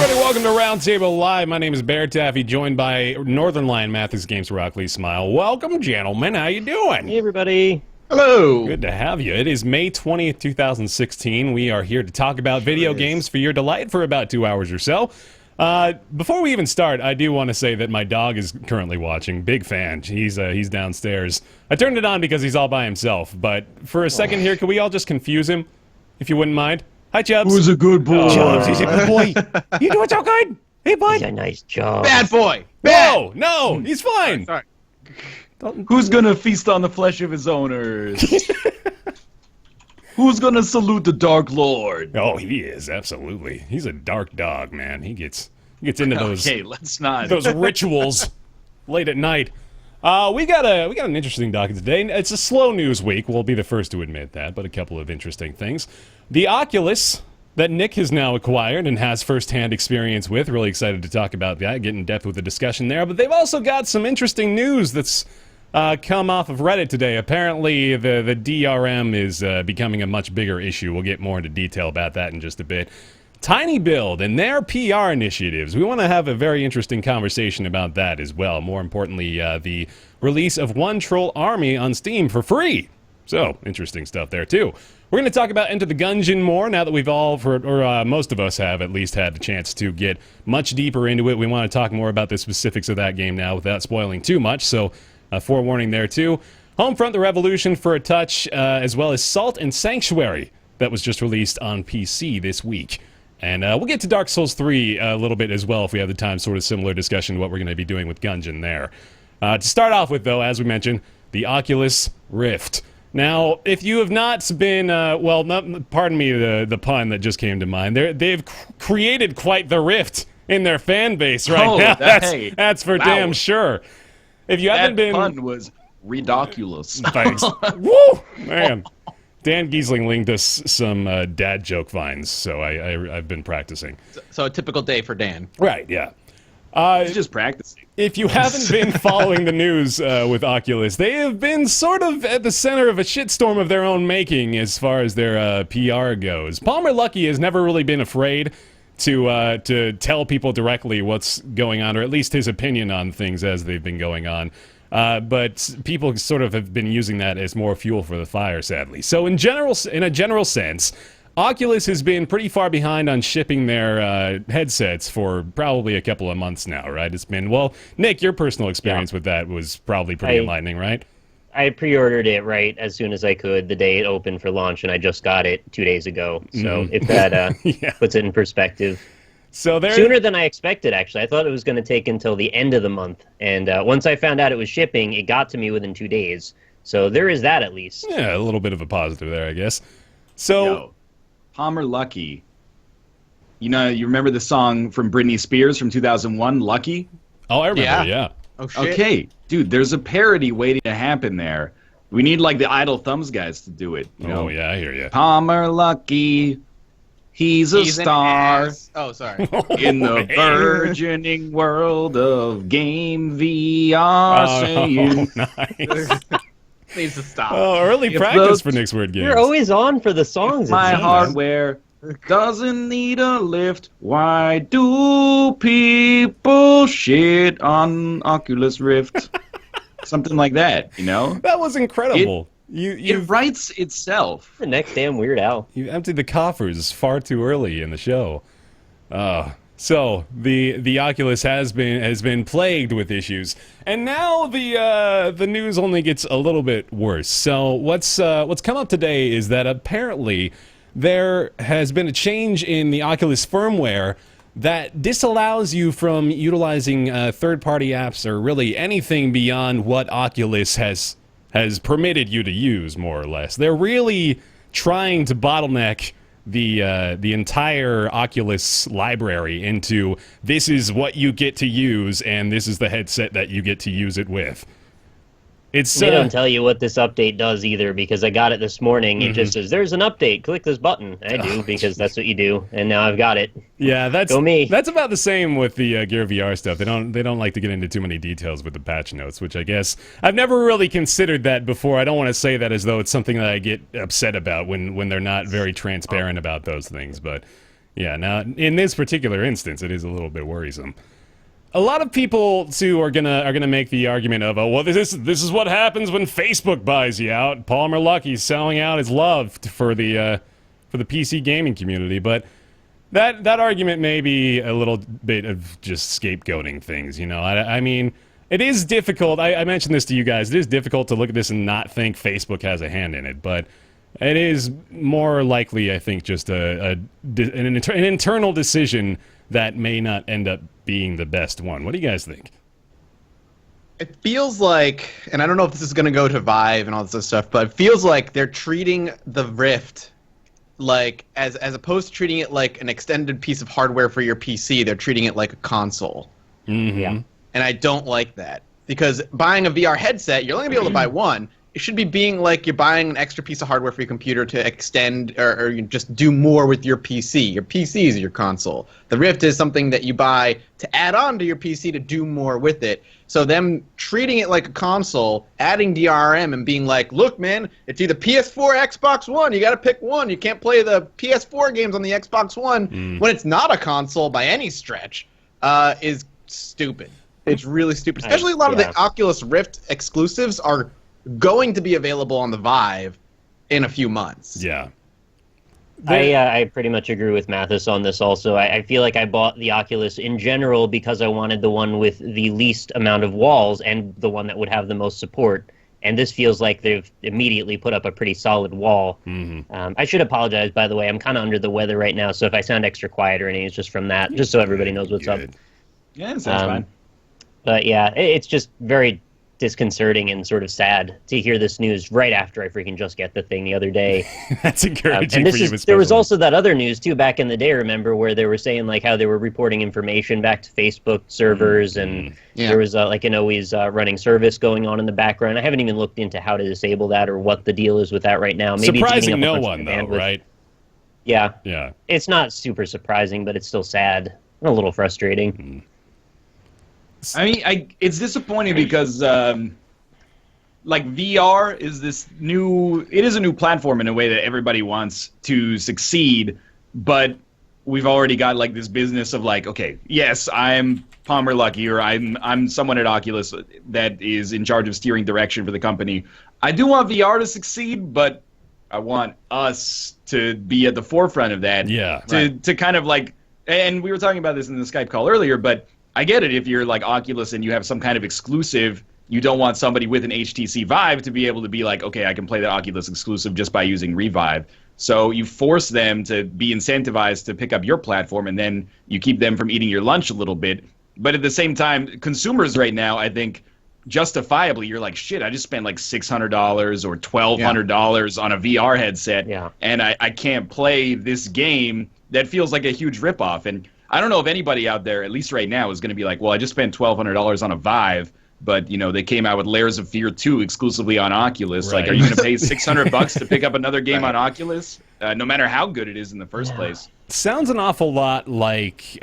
everybody, welcome to Roundtable Live. My name is Bear Taffy, joined by Northern Lion Mathis Games Rocklee Smile. Welcome, gentlemen. How you doing? Hey, everybody. Hello. Good to have you. It is May 20th, 2016. We are here to talk about video games for your delight for about 2 hours or so. Before we even start, I do want to say that my dog is currently watching. Big fan. He's downstairs. I turned it on because he's all by himself, but for a second here, can we all just confuse him, if you wouldn't mind? Hi, Chubbs. Who's a good boy? Chubbs, he's a good boy. You doing so good? Hey, bud. He's a nice job. Bad boy. Bad. No, he's fine. Sorry. Who's gonna feast on the flesh of his owners? Who's gonna salute the Dark Lord? Oh, he is, absolutely. He's a dark dog, man. He gets into those let's not. those rituals late at night. We got an interesting docket today. It's a slow news week. We'll be the first to admit that, but a couple of interesting things. The Oculus that Nick has now acquired and has first-hand experience with. Really excited to talk about that, get in depth with the discussion there. But they've also got some interesting news that's come off of Reddit today. Apparently, the DRM is becoming a much bigger issue. We'll get more into detail about that in just a bit. tinyBuild and their PR initiatives. We want to have a very interesting conversation about that as well. More importantly, the release of One Troll Army on Steam for free. So, interesting stuff there, too. We're going to talk about Enter the Gungeon more now that we've all, or most of us have at least had the chance to get much deeper into it. We want to talk more about the specifics of that game now without spoiling too much, so forewarning there, too. Homefront: The Revolution for a touch, as well as Salt and Sanctuary that was just released on PC this week. And we'll get to Dark Souls 3 a little bit as well if we have the time, sort of similar discussion to what we're going to be doing with Gungeon there. To start off with, though, as we mentioned, the Oculus Rift. Now, if you have not been, pardon me the pun that just came to mind, they've created quite the rift in their fan base right now. That's for damn sure. If you haven't been... That pun was ridiculous. Thanks. Woo! Man. Dan Giesling linked us some dad joke vines, so I've been practicing. So a typical day for Dan. Right, yeah. He's just practicing. If you haven't been following the news with Oculus, they have been sort of at the center of a shitstorm of their own making as far as their PR goes. Palmer Luckey has never really been afraid to tell people directly what's going on, or at least his opinion on things as they've been going on. But people sort of have been using that as more fuel for the fire, sadly. So in a general sense, Oculus has been pretty far behind on shipping their headsets for probably a couple of months now, right? It's been, well, Nick, your personal experience with that was probably pretty enlightening, right? I pre-ordered it right as soon as I could the day it opened for launch, and I just got it 2 days ago. So if that puts it in perspective. So sooner than I expected, actually. I thought it was going to take until the end of the month. And once I found out it was shipping, it got to me within 2 days. So there is that, at least. Yeah, a little bit of a positive there, I guess. So... Palmer Luckey. You know, you remember the song from Britney Spears from 2001, Lucky? Oh, I remember, yeah. Oh, shit. Okay, dude, there's a parody waiting to happen there. We need, like, the Idle Thumbs guys to do it. You know? Yeah, I hear you. Palmer Luckey, he's a star Oh, sorry. in the burgeoning world of game VR. Nice. Needs to stop. Oh, early practice for Nick's Weird Games. You're always on for the songs. My hardware doesn't need a lift. Why do people shit on Oculus Rift? Something like that, you know? That was incredible. It writes itself. The next damn Weird Al. You emptied the coffers far too early in the show. So the Oculus has been plagued with issues, and now the news only gets a little bit worse. So what's come up today is that apparently there has been a change in the Oculus firmware that disallows you from utilizing third-party apps or really anything beyond what Oculus has permitted you to use, more or less. They're really trying to bottleneck the entire Oculus library into this is what you get to use and this is the headset that you get to use it with. They don't tell you what this update does either, because I got it this morning. It just says, there's an update, click this button. I do, because that's what you do, and now I've got it. Yeah, Go me. That's about the same with the Gear VR stuff. They don't like to get into too many details with the patch notes, which I guess I've never really considered that before. I don't want to say that as though it's something that I get upset about when they're not very transparent about those things, but Yeah, now, in this particular instance, it is a little bit worrisome. A lot of people, too, are gonna make the argument of, oh, well, this is what happens when Facebook buys you out. Palmer Luckey's selling out his love for the PC gaming community, but that argument may be a little bit of just scapegoating things, you know? I mean, it is difficult. I mentioned this to you guys. It is difficult to look at this and not think Facebook has a hand in it, but it is more likely, I think, just an internal decision that may not end up being the best one. What do you guys think? It feels like, and I don't know if this is going to go to Vive and all this other stuff, but it feels like they're treating the Rift like, as opposed to treating it like an extended piece of hardware for your PC, they're treating it like a console. Mm-hmm. Yeah. And I don't like that. Because buying a VR headset, you're only going to be able to buy one. It should be being like you're buying an extra piece of hardware for your computer to extend or you just do more with your PC. Your PC is your console. The Rift is something that you buy to add on to your PC to do more with it. So them treating it like a console, adding DRM and being like, look, man, it's either PS4 or Xbox One. You got to pick one. You can't play the PS4 games on the Xbox One when it's not a console by any stretch is stupid. It's really stupid. Especially a lot of the Oculus Rift exclusives are going to be available on the Vive in a few months. Yeah. I pretty much agree with Mathis on this also. I feel like I bought the Oculus in general because I wanted the one with the least amount of walls and the one that would have the most support. And this feels like they've immediately put up a pretty solid wall. Mm-hmm. I should apologize, by the way. I'm kind of under the weather right now, so if I sound extra quiet or anything, it's just from that, just so everybody knows what's up. Yeah, that sounds fine. But yeah, it's just very disconcerting and sort of sad to hear this news right after I freaking just get the thing the other day. That's encouraging and this for you, is, there was also that other news too back in the day, remember, where they were saying like how they were reporting information back to Facebook servers and there was like an always running service going on in the background. I haven't even looked into how to disable that or what the deal is with that right now. Maybe surprising no one though, right? Yeah. Yeah. It's not super surprising, but it's still sad and a little frustrating. Mm-hmm. I mean, it's disappointing because, like, VR is this new... It is a new platform in a way that everybody wants to succeed, but we've already got, like, this business of, like, okay, yes, I'm Palmer Luckey, or I'm someone at Oculus that is in charge of steering direction for the company. I do want VR to succeed, but I want us to be at the forefront of that. Yeah. To kind of, like... And we were talking about this in the Skype call earlier, but... I get it if you're like Oculus and you have some kind of exclusive, you don't want somebody with an HTC Vive to be able to be like, okay, I can play the Oculus exclusive just by using Revive. So you force them to be incentivized to pick up your platform and then you keep them from eating your lunch a little bit. But at the same time, consumers right now, I think, justifiably, you're like, shit, I just spent like $600 or $1,200 on a VR headset and I can't play this game that feels like a huge ripoff. And I don't know if anybody out there, at least right now, is going to be like, well, I just spent $1,200 on a Vive, but, you know, they came out with Layers of Fear 2 exclusively on Oculus. Right. Like, are you going to pay $600 to pick up another game on Oculus? No matter how good it is in the first place. Sounds an awful lot like...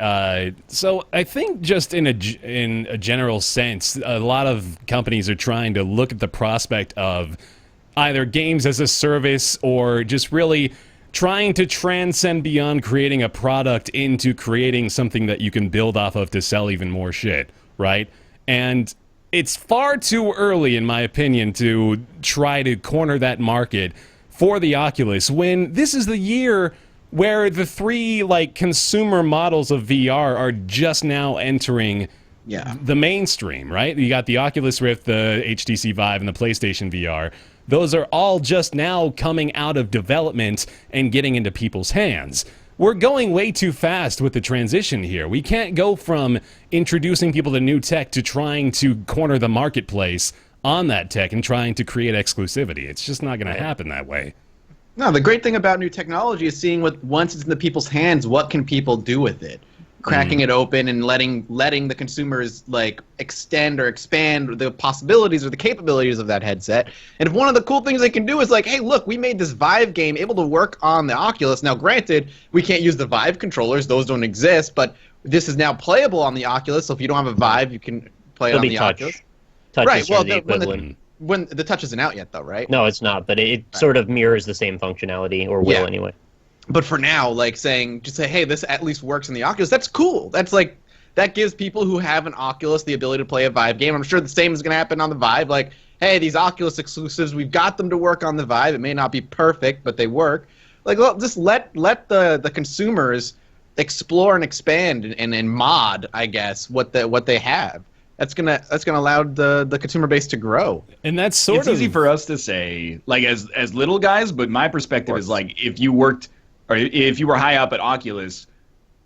so I think just in a general sense, a lot of companies are trying to look at the prospect of either games as a service or just really... trying to transcend beyond creating a product into creating something that you can build off of to sell even more shit, right? And it's far too early, in my opinion, to try to corner that market for the Oculus when this is the year where the three, like, consumer models of VR are just now entering the mainstream, right? You got the Oculus Rift, the HTC Vive, and the PlayStation VR. Those are all just now coming out of development and getting into people's hands. We're going way too fast with the transition here. We can't go from introducing people to new tech to trying to corner the marketplace on that tech and trying to create exclusivity. It's just not going to happen that way. No, the great thing about new technology is seeing once it's in the people's hands, what can people do with it? Cracking it open and letting the consumers like extend or expand the possibilities or the capabilities of that headset. And if one of the cool things they can do is like, hey, look, we made this Vive game able to work on the Oculus. Now, granted, we can't use the Vive controllers; those don't exist. But this is now playable on the Oculus. So if you don't have a Vive, you can play it on the Oculus. Touch is the equivalent. When the Touch isn't out yet, though, right? No, it's not. But it sort of mirrors the same functionality, or will anyway. But for now, like just say, hey, this at least works in the Oculus. That's cool. That's like that gives people who have an Oculus the ability to play a Vive game. I'm sure the same is going to happen on the Vive. Like, hey, these Oculus exclusives, we've got them to work on the Vive. It may not be perfect, but they work. Like, well, just let the consumers explore and expand and mod, I guess, what they have. That's gonna allow the consumer base to grow. And that's it's easy for us to say, like as little guys, but my perspective is like if you worked or if you were high up at Oculus,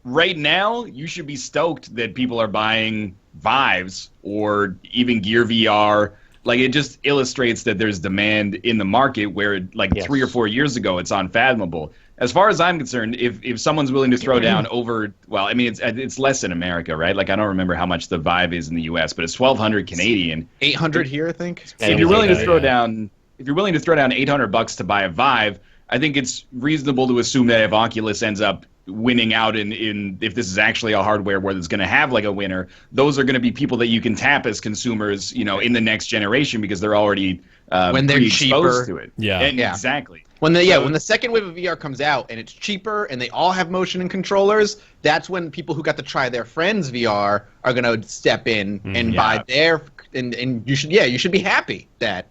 right now you should be stoked that people are buying Vives or even Gear VR. Like it just illustrates that there's demand in the market where like 3 or 4 years ago it's unfathomable. As far as I'm concerned, if someone's willing to throw down over, well, I mean it's less in America, right? Like I don't remember how much the Vive is in the U.S., but it's 1,200 Canadian, 800 here, I think. If you're willing to throw down, $800 to buy a Vive, I think it's reasonable to assume that if Oculus ends up winning out in if this is actually a hardware where it's going to have like a winner, those are going to be people that you can tap as consumers, you know, in the next generation because they're already when they're cheaper to it. Yeah, exactly. When the second wave of VR comes out and it's cheaper and they all have motion and controllers, that's when people who got to try their friends VR are going to step in and buy their and you should be happy that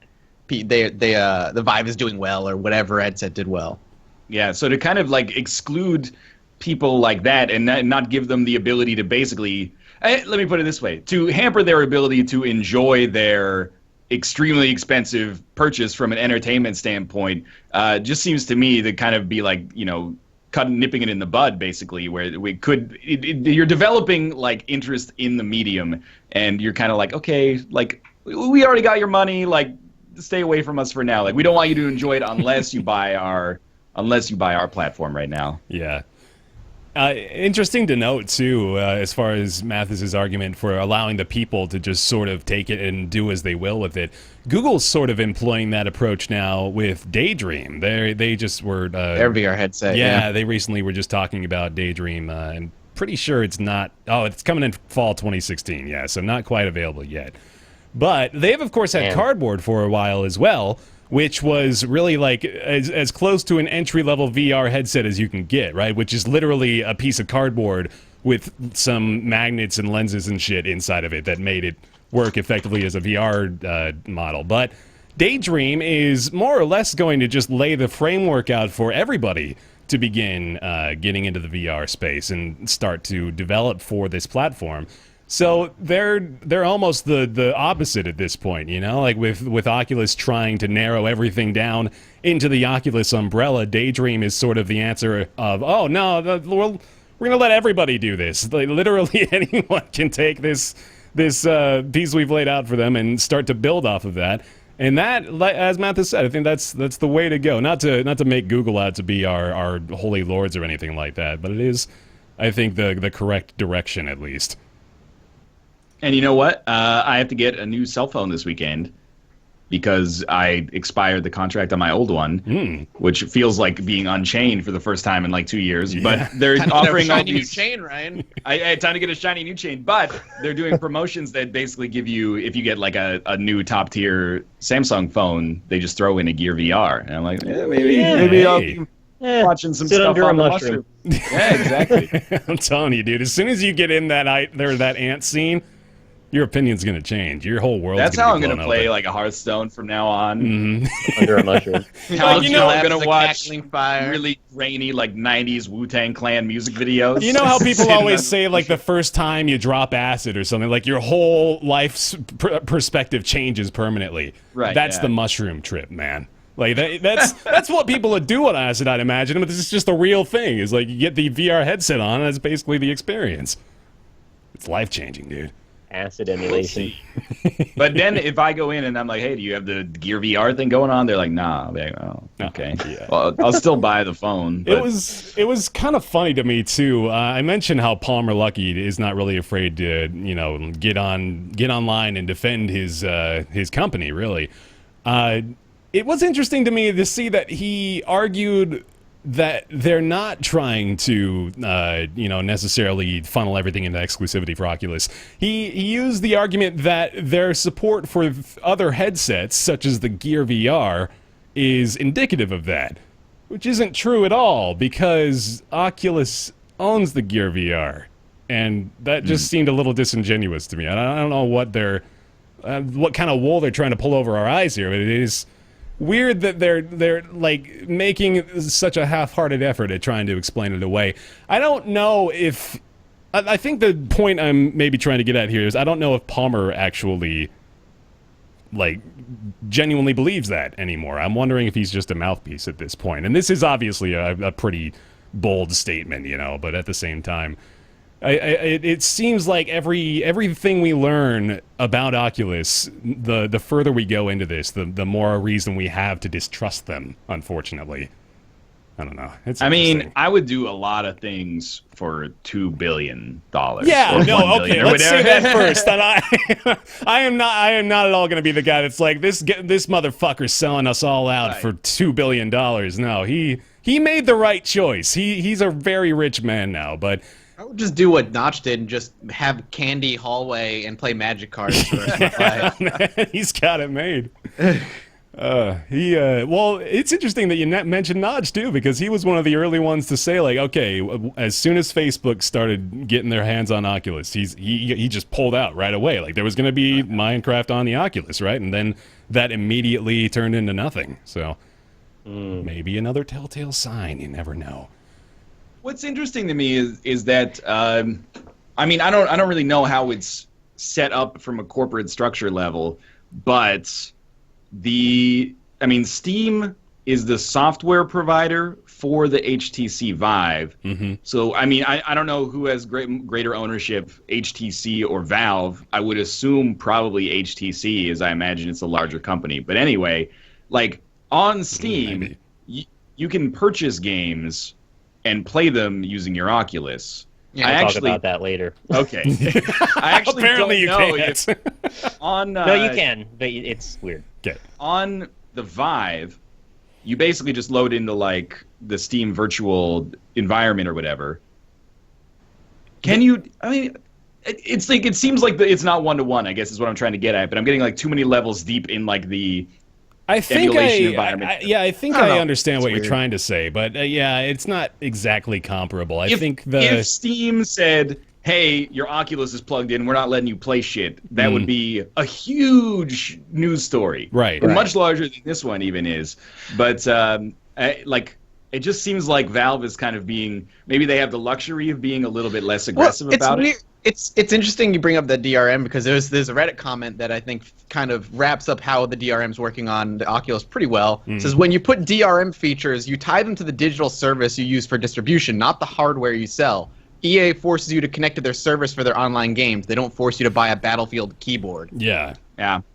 the Vive is doing well or whatever headset did well. Yeah, so to kind of like exclude people like that and not give them the ability to basically, let me put it this way, to hamper their ability to enjoy their extremely expensive purchase from an entertainment standpoint, just seems to me to kind of be like, you know, nipping it in the bud, basically, where we could, you're developing like interest in the medium and you're kind of like, okay, like we already got your money, like stay away from us for now. Like we don't want you to enjoy it unless you buy our platform right now. Yeah. Interesting to note, too, as far as Mathis's argument for allowing the people to just sort of take it and do as they will with it. Google's sort of employing that approach now with Daydream. They just were... their VR headset, yeah, they recently were just talking about Daydream, and pretty sure it's not... Oh, it's coming in fall 2016, yeah, so not quite available yet. But they've, of course, had Cardboard for a while as well, which was really like as close to an entry-level VR headset as you can get, right? Which is literally a piece of cardboard with some magnets and lenses and shit inside of it that made it work effectively as a VR model. But Daydream is more or less going to just lay the framework out for everybody to begin getting into the VR space and start to develop for this platform. So they're almost the opposite at this point, you know, like with Oculus trying to narrow everything down into the Oculus umbrella. Daydream is sort of the answer of, oh no, we're gonna let everybody do this. Like, literally anyone can take this piece we've laid out for them and start to build off of that. And that, as Mathis said, I think that's the way to go. Not to make Google out to be our holy lords or anything like that, but it is, I think, the correct direction at least. And you know what? I have to get a new cell phone this weekend because I expired the contract on my old one, which feels like being unchained for the first time in like 2 years. Yeah. But they're offering all these... new chain, Ryan. I had time to get a shiny new chain, but they're doing promotions that basically give you, if you get like a new top tier Samsung phone, they just throw in a Gear VR. And I'm like, maybe I'll be watching some stuff on the mushroom. Yeah, exactly. I'm telling you, dude. As soon as you get in that ant scene, your opinion's going to change. Your whole world. That's how I'm going to play like a Hearthstone from now on. Under a mushroom. I'm going to watch really grainy like 90s Wu-Tang Clan music videos. You know how people always say like the first time you drop acid or something, like your whole life's perspective changes permanently. Right. That's the mushroom trip, man. Like that's what people would do on acid, I'd imagine. But this is just the real thing. Is like you get the VR headset on, and that's basically the experience. It's life-changing, dude. Acid emulation. But then if I go in and I'm like, hey, do you have the Gear VR thing going on? They're like, nah. I'll be like, oh, okay. Yeah. Well, I'll still buy the phone. But... It was kind of funny to me too. I mentioned how Palmer Luckey is not really afraid to, you know, get online and defend his company. Really, it was interesting to me to see that he argued that they're not trying to, necessarily funnel everything into exclusivity for Oculus. He used the argument that their support for other headsets, such as the Gear VR, is indicative of that. which isn't true at all because Oculus owns the Gear VR, and that just seemed a little disingenuous to me. I don't know what they're, what kind of wool they're trying to pull over our eyes here, but it is weird that they're like making such a half-hearted effort at trying to explain it away. I don't know if I think the point I'm maybe trying to get at here is I don't know if Palmer actually like genuinely believes that anymore. I'm wondering if he's just a mouthpiece at this point. And this is obviously a pretty bold statement, you know, but at the same time, it seems like everything we learn about Oculus, the further we go into this, the more reason we have to distrust them, unfortunately. I don't know. I mean, I would do a lot of things for $2 billion. Yeah, or no, $1 billion okay, or let's say whatever. that first. And I am not at all going to be the guy that's like this motherfucker's selling us all out for $2 billion. No, he made the right choice. He's a very rich man now, but I would just do what Notch did and just have candy hallway and play Magic cards for the rest of my life. He's got it made. Well, it's interesting that you mentioned Notch too, because he was one of the early ones to say, like, okay, as soon as Facebook started getting their hands on Oculus, he just pulled out right away. Like, there was going to be Minecraft on the Oculus, right? And then that immediately turned into nothing. So maybe another telltale sign. You never know. What's interesting to me is that I mean, I don't really know how it's set up from a corporate structure level, but Steam is the software provider for the HTC Vive. Mm-hmm. So, I mean, I don't know who has greater ownership, HTC or Valve. I would assume probably HTC, as I imagine it's a larger company. But anyway, like on Steam, you can purchase games and play them using your Oculus. Yeah, I'll talk about that later. Okay. I actually Apparently don't know you can't. if on no, you can, but it's weird. Okay. On the Vive, you basically just load into like the Steam virtual environment or whatever. Can you? I mean, it's like it seems like it's not 1-to-1. I guess is what I'm trying to get at. But I'm getting like too many levels deep in like the emulation environment. I think I understand what you're trying to say, but yeah, it's not exactly comparable. If Steam said, hey, your Oculus is plugged in, we're not letting you play shit, that would be a huge news story. Right. Much larger than this one even is. But, it just seems like Valve is kind of being, maybe they have the luxury of being a little bit less aggressive about it. It's interesting you bring up the DRM because there's a Reddit comment that I think kind of wraps up how the DRM's working on the Oculus pretty well. It says, when you put DRM features, you tie them to the digital service you use for distribution, not the hardware you sell. EA forces you to connect to their service for their online games. They don't force you to buy a Battlefield keyboard. Yeah.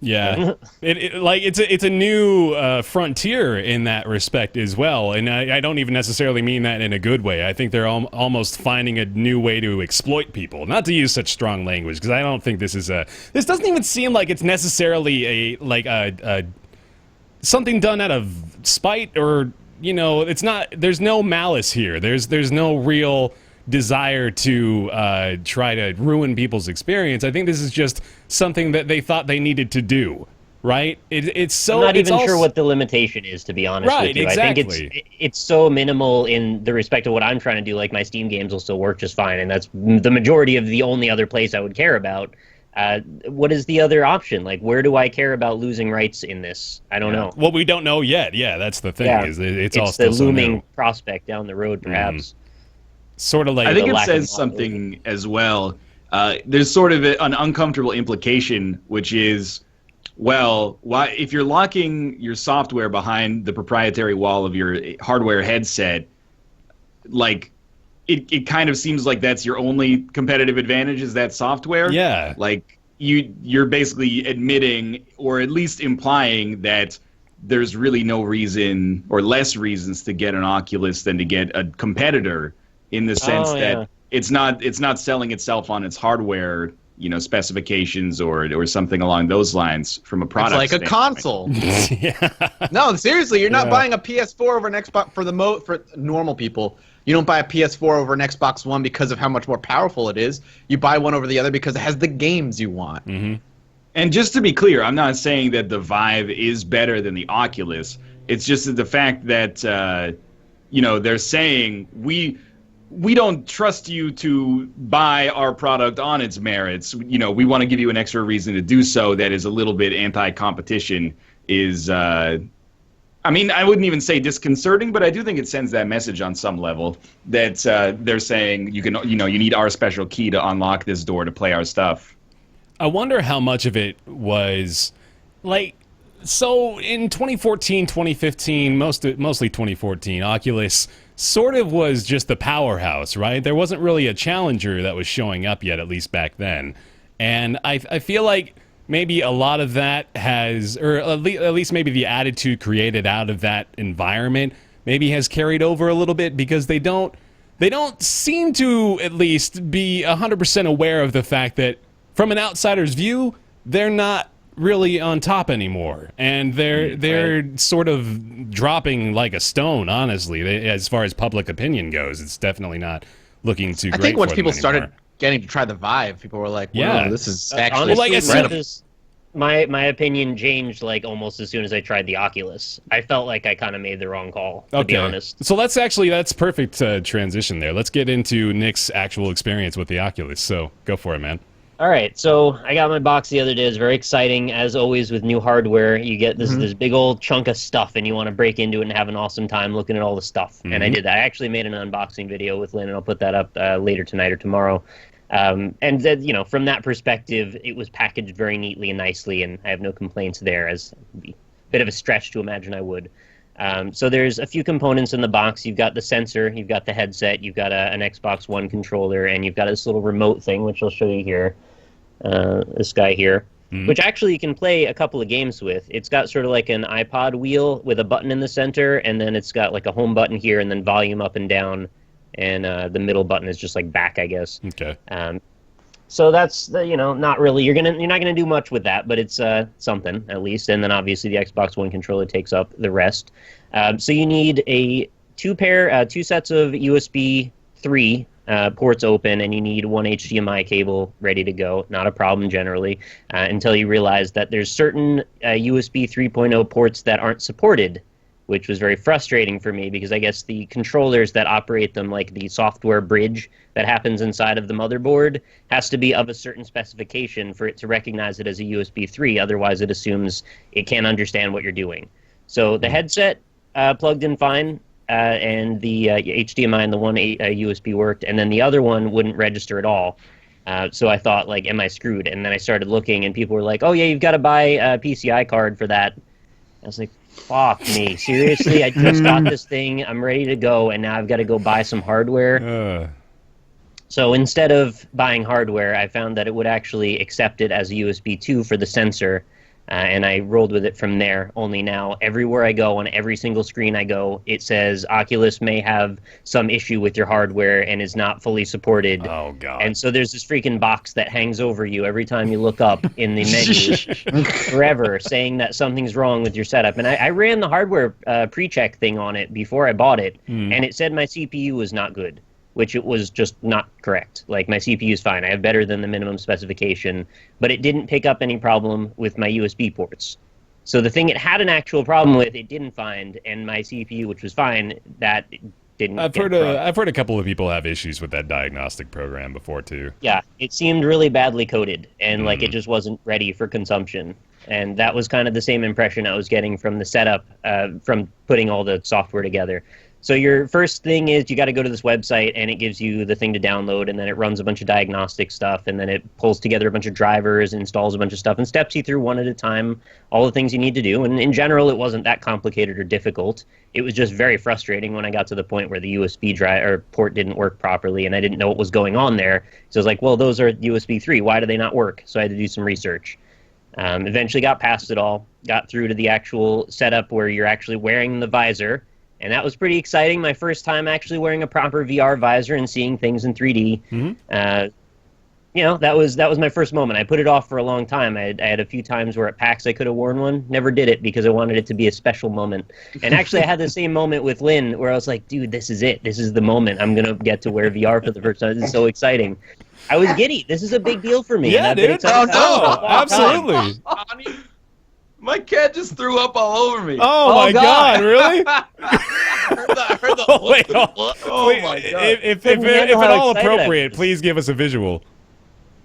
Yeah. It's a new frontier in that respect as well, and I don't even necessarily mean that in a good way. I think they're almost finding a new way to exploit people. Not to use such strong language, because I don't think this is this doesn't even seem like it's necessarily a something done out of spite, or you know, it's not. There's no malice here. There's no real desire to try to ruin people's experience. I think this is just something that they thought they needed to do, right? It's so. I'm not even sure what the limitation is, to be honest with you. Exactly. I think it's so minimal in the respect of what I'm trying to do. Like, my Steam games will still work just fine, and that's the majority of the only other place I would care about. What is the other option? Like, where do I care about losing rights in this? I don't know. Well, we don't know yet. Yeah, that's the thing. Is it's all still the looming prospect down the road, perhaps. Sort of like I think it says something as well. There's sort of an uncomfortable implication, which is, well, why if you're locking your software behind the proprietary wall of your hardware headset, like it kind of seems like that's your only competitive advantage is that software. Yeah. Like you're basically admitting or at least implying that there's really no reason or less reasons to get an Oculus than to get a competitor. In the sense that it's not selling itself on its hardware, you know, specifications or something along those lines from a product. It's like a console. No, seriously, you're not buying a PS4 over an Xbox for normal people. You don't buy a PS4 over an Xbox One because of how much more powerful it is. You buy one over the other because it has the games you want. Mm-hmm. And just to be clear, I'm not saying that the Vive is better than the Oculus. It's just that the fact that they're saying we don't trust you to buy our product on its merits. We want to give you an extra reason to do so that is a little bit anti-competition. I wouldn't even say disconcerting, but I do think it sends that message on some level that they're saying you need our special key to unlock this door to play our stuff. I wonder how much of it was so in 2014, 2015, mostly 2014, Oculus sort of was just the powerhouse, right? There wasn't really a challenger that was showing up yet, at least back then. And I feel like maybe a lot of that has, or at least maybe the attitude created out of that environment maybe has carried over a little bit, because they don't seem to at least be 100% aware of the fact that from an outsider's view, they're not really on top anymore, and they're sort of dropping like a stone, honestly. As far as public opinion goes, it's definitely not looking too great. I think once for people them started anymore. getting to try the Vive, people were like, Yeah. this is actually Honestly, incredible. my opinion changed almost as soon as I tried the Oculus. I felt like I kind of made the wrong call, to be honest. So that's perfect transition there. Let's get into Nick's actual experience with the Oculus. So go for it, man. All right, so I got my box the other day. It's very exciting. As always with new hardware, you get this big old chunk of stuff, and you want to break into it and have an awesome time looking at all the stuff. And I did that. I actually made an unboxing video with Lynn, and I'll put that up later tonight or tomorrow. And then, from that perspective, it was packaged very neatly and nicely, and I have no complaints there, as it would be a bit of a stretch to imagine I would. So there's a few components in the box. You've got the sensor, you've got the headset, you've got an Xbox One controller, and you've got this little remote thing, which I'll show you here. This guy here, which actually you can play a couple of games with. It's got sort of like an iPod wheel with a button in the center, and then it's got like a home button here, and then volume up and down, and the middle button is just like back, I guess. Okay. So that's not really, you're not gonna do much with that, but it's something at least. And then obviously the Xbox One controller takes up the rest. So you need two sets of USB 3 ports open, and you need one HDMI cable ready to go. Not a problem generally, until you realize that there's certain USB 3.0 ports that aren't supported, which was very frustrating for me, because I guess the controllers that operate them, like the software bridge that happens inside of the motherboard, has to be of a certain specification for it to recognize it as a USB 3. Otherwise, it assumes it can't understand what you're doing. So the headset plugged in fine, and the HDMI and the one USB worked, and then the other one wouldn't register at all. So I thought, am I screwed? And then I started looking, and people were like, oh, yeah, you've got to buy a PCI card for that. I was like, fuck me. Seriously? I just got this thing. I'm ready to go, and now I've got to go buy some hardware. So instead of buying hardware, I found that it would actually accept it as a USB 2 for the sensor, and I rolled with it from there. Only now, everywhere I go, on every single screen I go, it says Oculus may have some issue with your hardware and is not fully supported. Oh, God. And so there's this freaking box that hangs over you every time you look up in the menu forever, saying that something's wrong with your setup. And I ran the hardware pre-check thing on it before I bought it, and it said my CPU was not good, which it was just not correct. My CPU is fine. I have better than the minimum specification, but it didn't pick up any problem with my USB ports. So the thing it had an actual problem with, it didn't find, and my CPU, which was fine, that didn't. I've heard a couple of people have issues with that diagnostic program before too. Yeah, it seemed really badly coded, and it just wasn't ready for consumption. And that was kind of the same impression I was getting from the setup, from putting all the software together. So your first thing is you got to go to this website, and it gives you the thing to download, and then it runs a bunch of diagnostic stuff, and then it pulls together a bunch of drivers, installs a bunch of stuff, and steps you through one at a time all the things you need to do. And in general, it wasn't that complicated or difficult. It was just very frustrating when I got to the point where the USB port didn't work properly, and I didn't know what was going on there. So I was like, well, those are USB 3. Why do they not work? So I had to do some research. Eventually got past it all, got through to the actual setup where you're actually wearing the visor. And that was pretty exciting. My first time actually wearing a proper VR visor and seeing things in 3D. That was my first moment. I put it off for a long time. I had a few times where at PAX I could have worn one. Never did it because I wanted it to be a special moment. And actually I had the same moment with Lynn where I was like, dude, this is it. This is the moment. I'm going to get to wear VR for the first time. This is so exciting. I was giddy. This is a big deal for me. Yeah, dude. Absolutely. My cat just threw up all over me. Oh my God, really? I heard the Oh, wait, Oh wait, my God. If Couldn't at handle how all excited I appropriate, was. please give us a visual.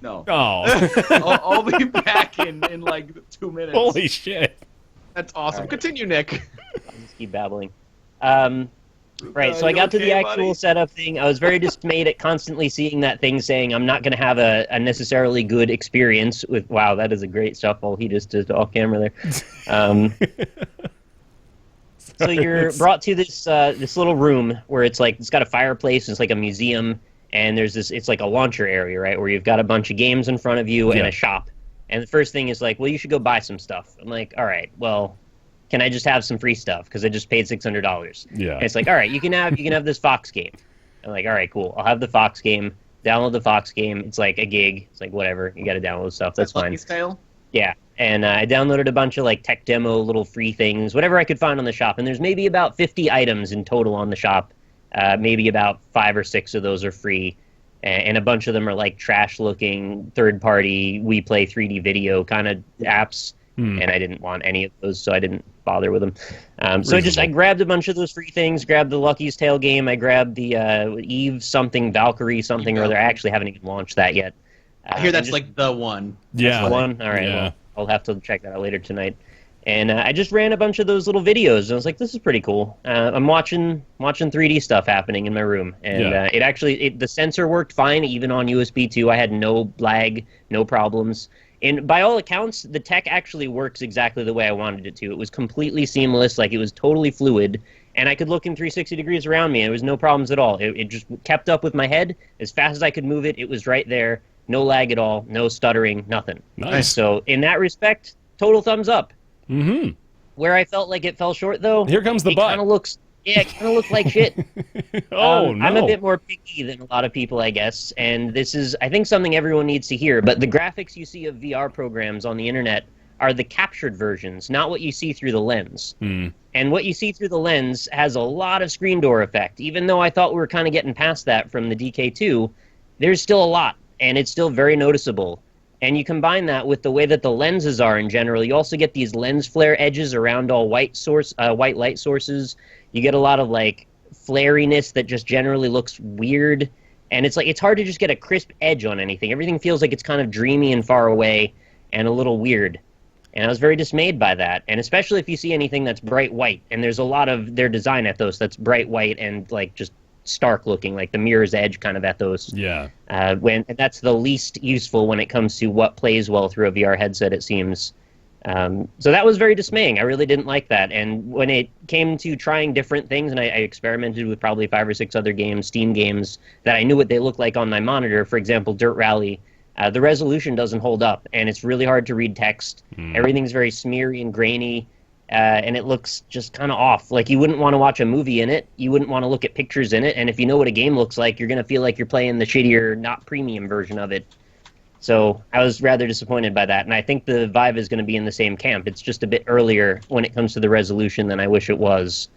No. Oh, I'll be back in like 2 minutes. holy shit. That's awesome. All right. Continue, Nick. I'll just keep babbling. Right, so I you got to the okay, actual buddy? setup thing. I was very dismayed at constantly seeing that thing saying I'm not going to have a necessarily good experience with. Wow, that is a great shuffle he just did off camera there. So you're brought to this this little room where it's like it's got a fireplace. It's like a museum, and there's this. It's like a launcher area, right, where you've got a bunch of games in front of you and Yeah. a shop. And the first thing is like, well, you should go buy some stuff. I'm like, all right, well, can I just have some free stuff because I just paid $600? Yeah. And it's like, all right, you can have this Fox game. I'm like, all right, cool. I'll have the Fox game. Download the Fox game. It's like a gig. It's like whatever. You got to download stuff. That's fine. Lucky's Tale? Yeah. And I downloaded a bunch of like tech demo little free things, whatever I could find on the shop. And there's maybe about 50 items in total on the shop. Maybe about 5 or 6 of those are free. And a bunch of them are like trash-looking, third-party, We Play 3D video kind of apps. And I didn't want any of those, so I didn't bother with them. So I grabbed a bunch of those free things, grabbed the Lucky's Tale game, I grabbed the Eve something, Valkyrie something or other. I actually haven't even launched that yet. I hear that's like the one. Yeah. The one? All right, Yeah. well, I'll have to check that out later tonight. And I just ran a bunch of those little videos, and I was like, this is pretty cool. I'm watching 3D stuff happening in my room, and Yeah. the sensor worked fine, even on USB 2. I had no lag, no problems. And by all accounts, the tech actually works exactly the way I wanted it to. It was completely seamless, like it was totally fluid, and I could look in 360 degrees around me, and there was no problems at all. It just kept up with my head. As fast as I could move it, it was right there. No lag at all, no stuttering, nothing. Nice. So in that respect, total thumbs up. Mm-hmm. Where I felt like it fell short, though, Here comes the it butt. kind of looks, it kind of looked like shit. Oh, no. I'm a bit more picky than a lot of people, I guess, and this is, I think, something everyone needs to hear. But the graphics you see of VR programs on the internet are the captured versions, not what you see through the lens. And what you see through the lens has a lot of screen door effect. Even though I thought we were kind of getting past that from the DK2, there's still a lot, and it's still very noticeable. And you combine that with the way that the lenses are in general. You also get these lens flare edges around all white light sources. You get a lot of like flariness that just generally looks weird. And it's like it's hard to just get a crisp edge on anything. Everything feels like it's kind of dreamy and far away and a little weird. And I was very dismayed by that. And especially if you see anything that's bright white. And there's a lot of their design ethos that's bright white and like just stark looking, like the Mirror's Edge kind of ethos. Yeah. And that's the least useful when it comes to what plays well through a VR headset, it seems. So that was very dismaying. I really didn't like that. And when it came to trying different things, and I experimented with probably 5 or 6 other games, Steam games, that I knew what they looked like on my monitor, for example, Dirt Rally, the resolution doesn't hold up, and it's really hard to read text. Everything's very smeary and grainy. And it looks just kind of off. Like, you wouldn't want to watch a movie in it. You wouldn't want to look at pictures in it. And if you know what a game looks like, you're going to feel like you're playing the shittier, not premium version of it. So I was rather disappointed by that. And I think the Vive is going to be in the same camp. It's just a bit earlier when it comes to the resolution than I wish it was.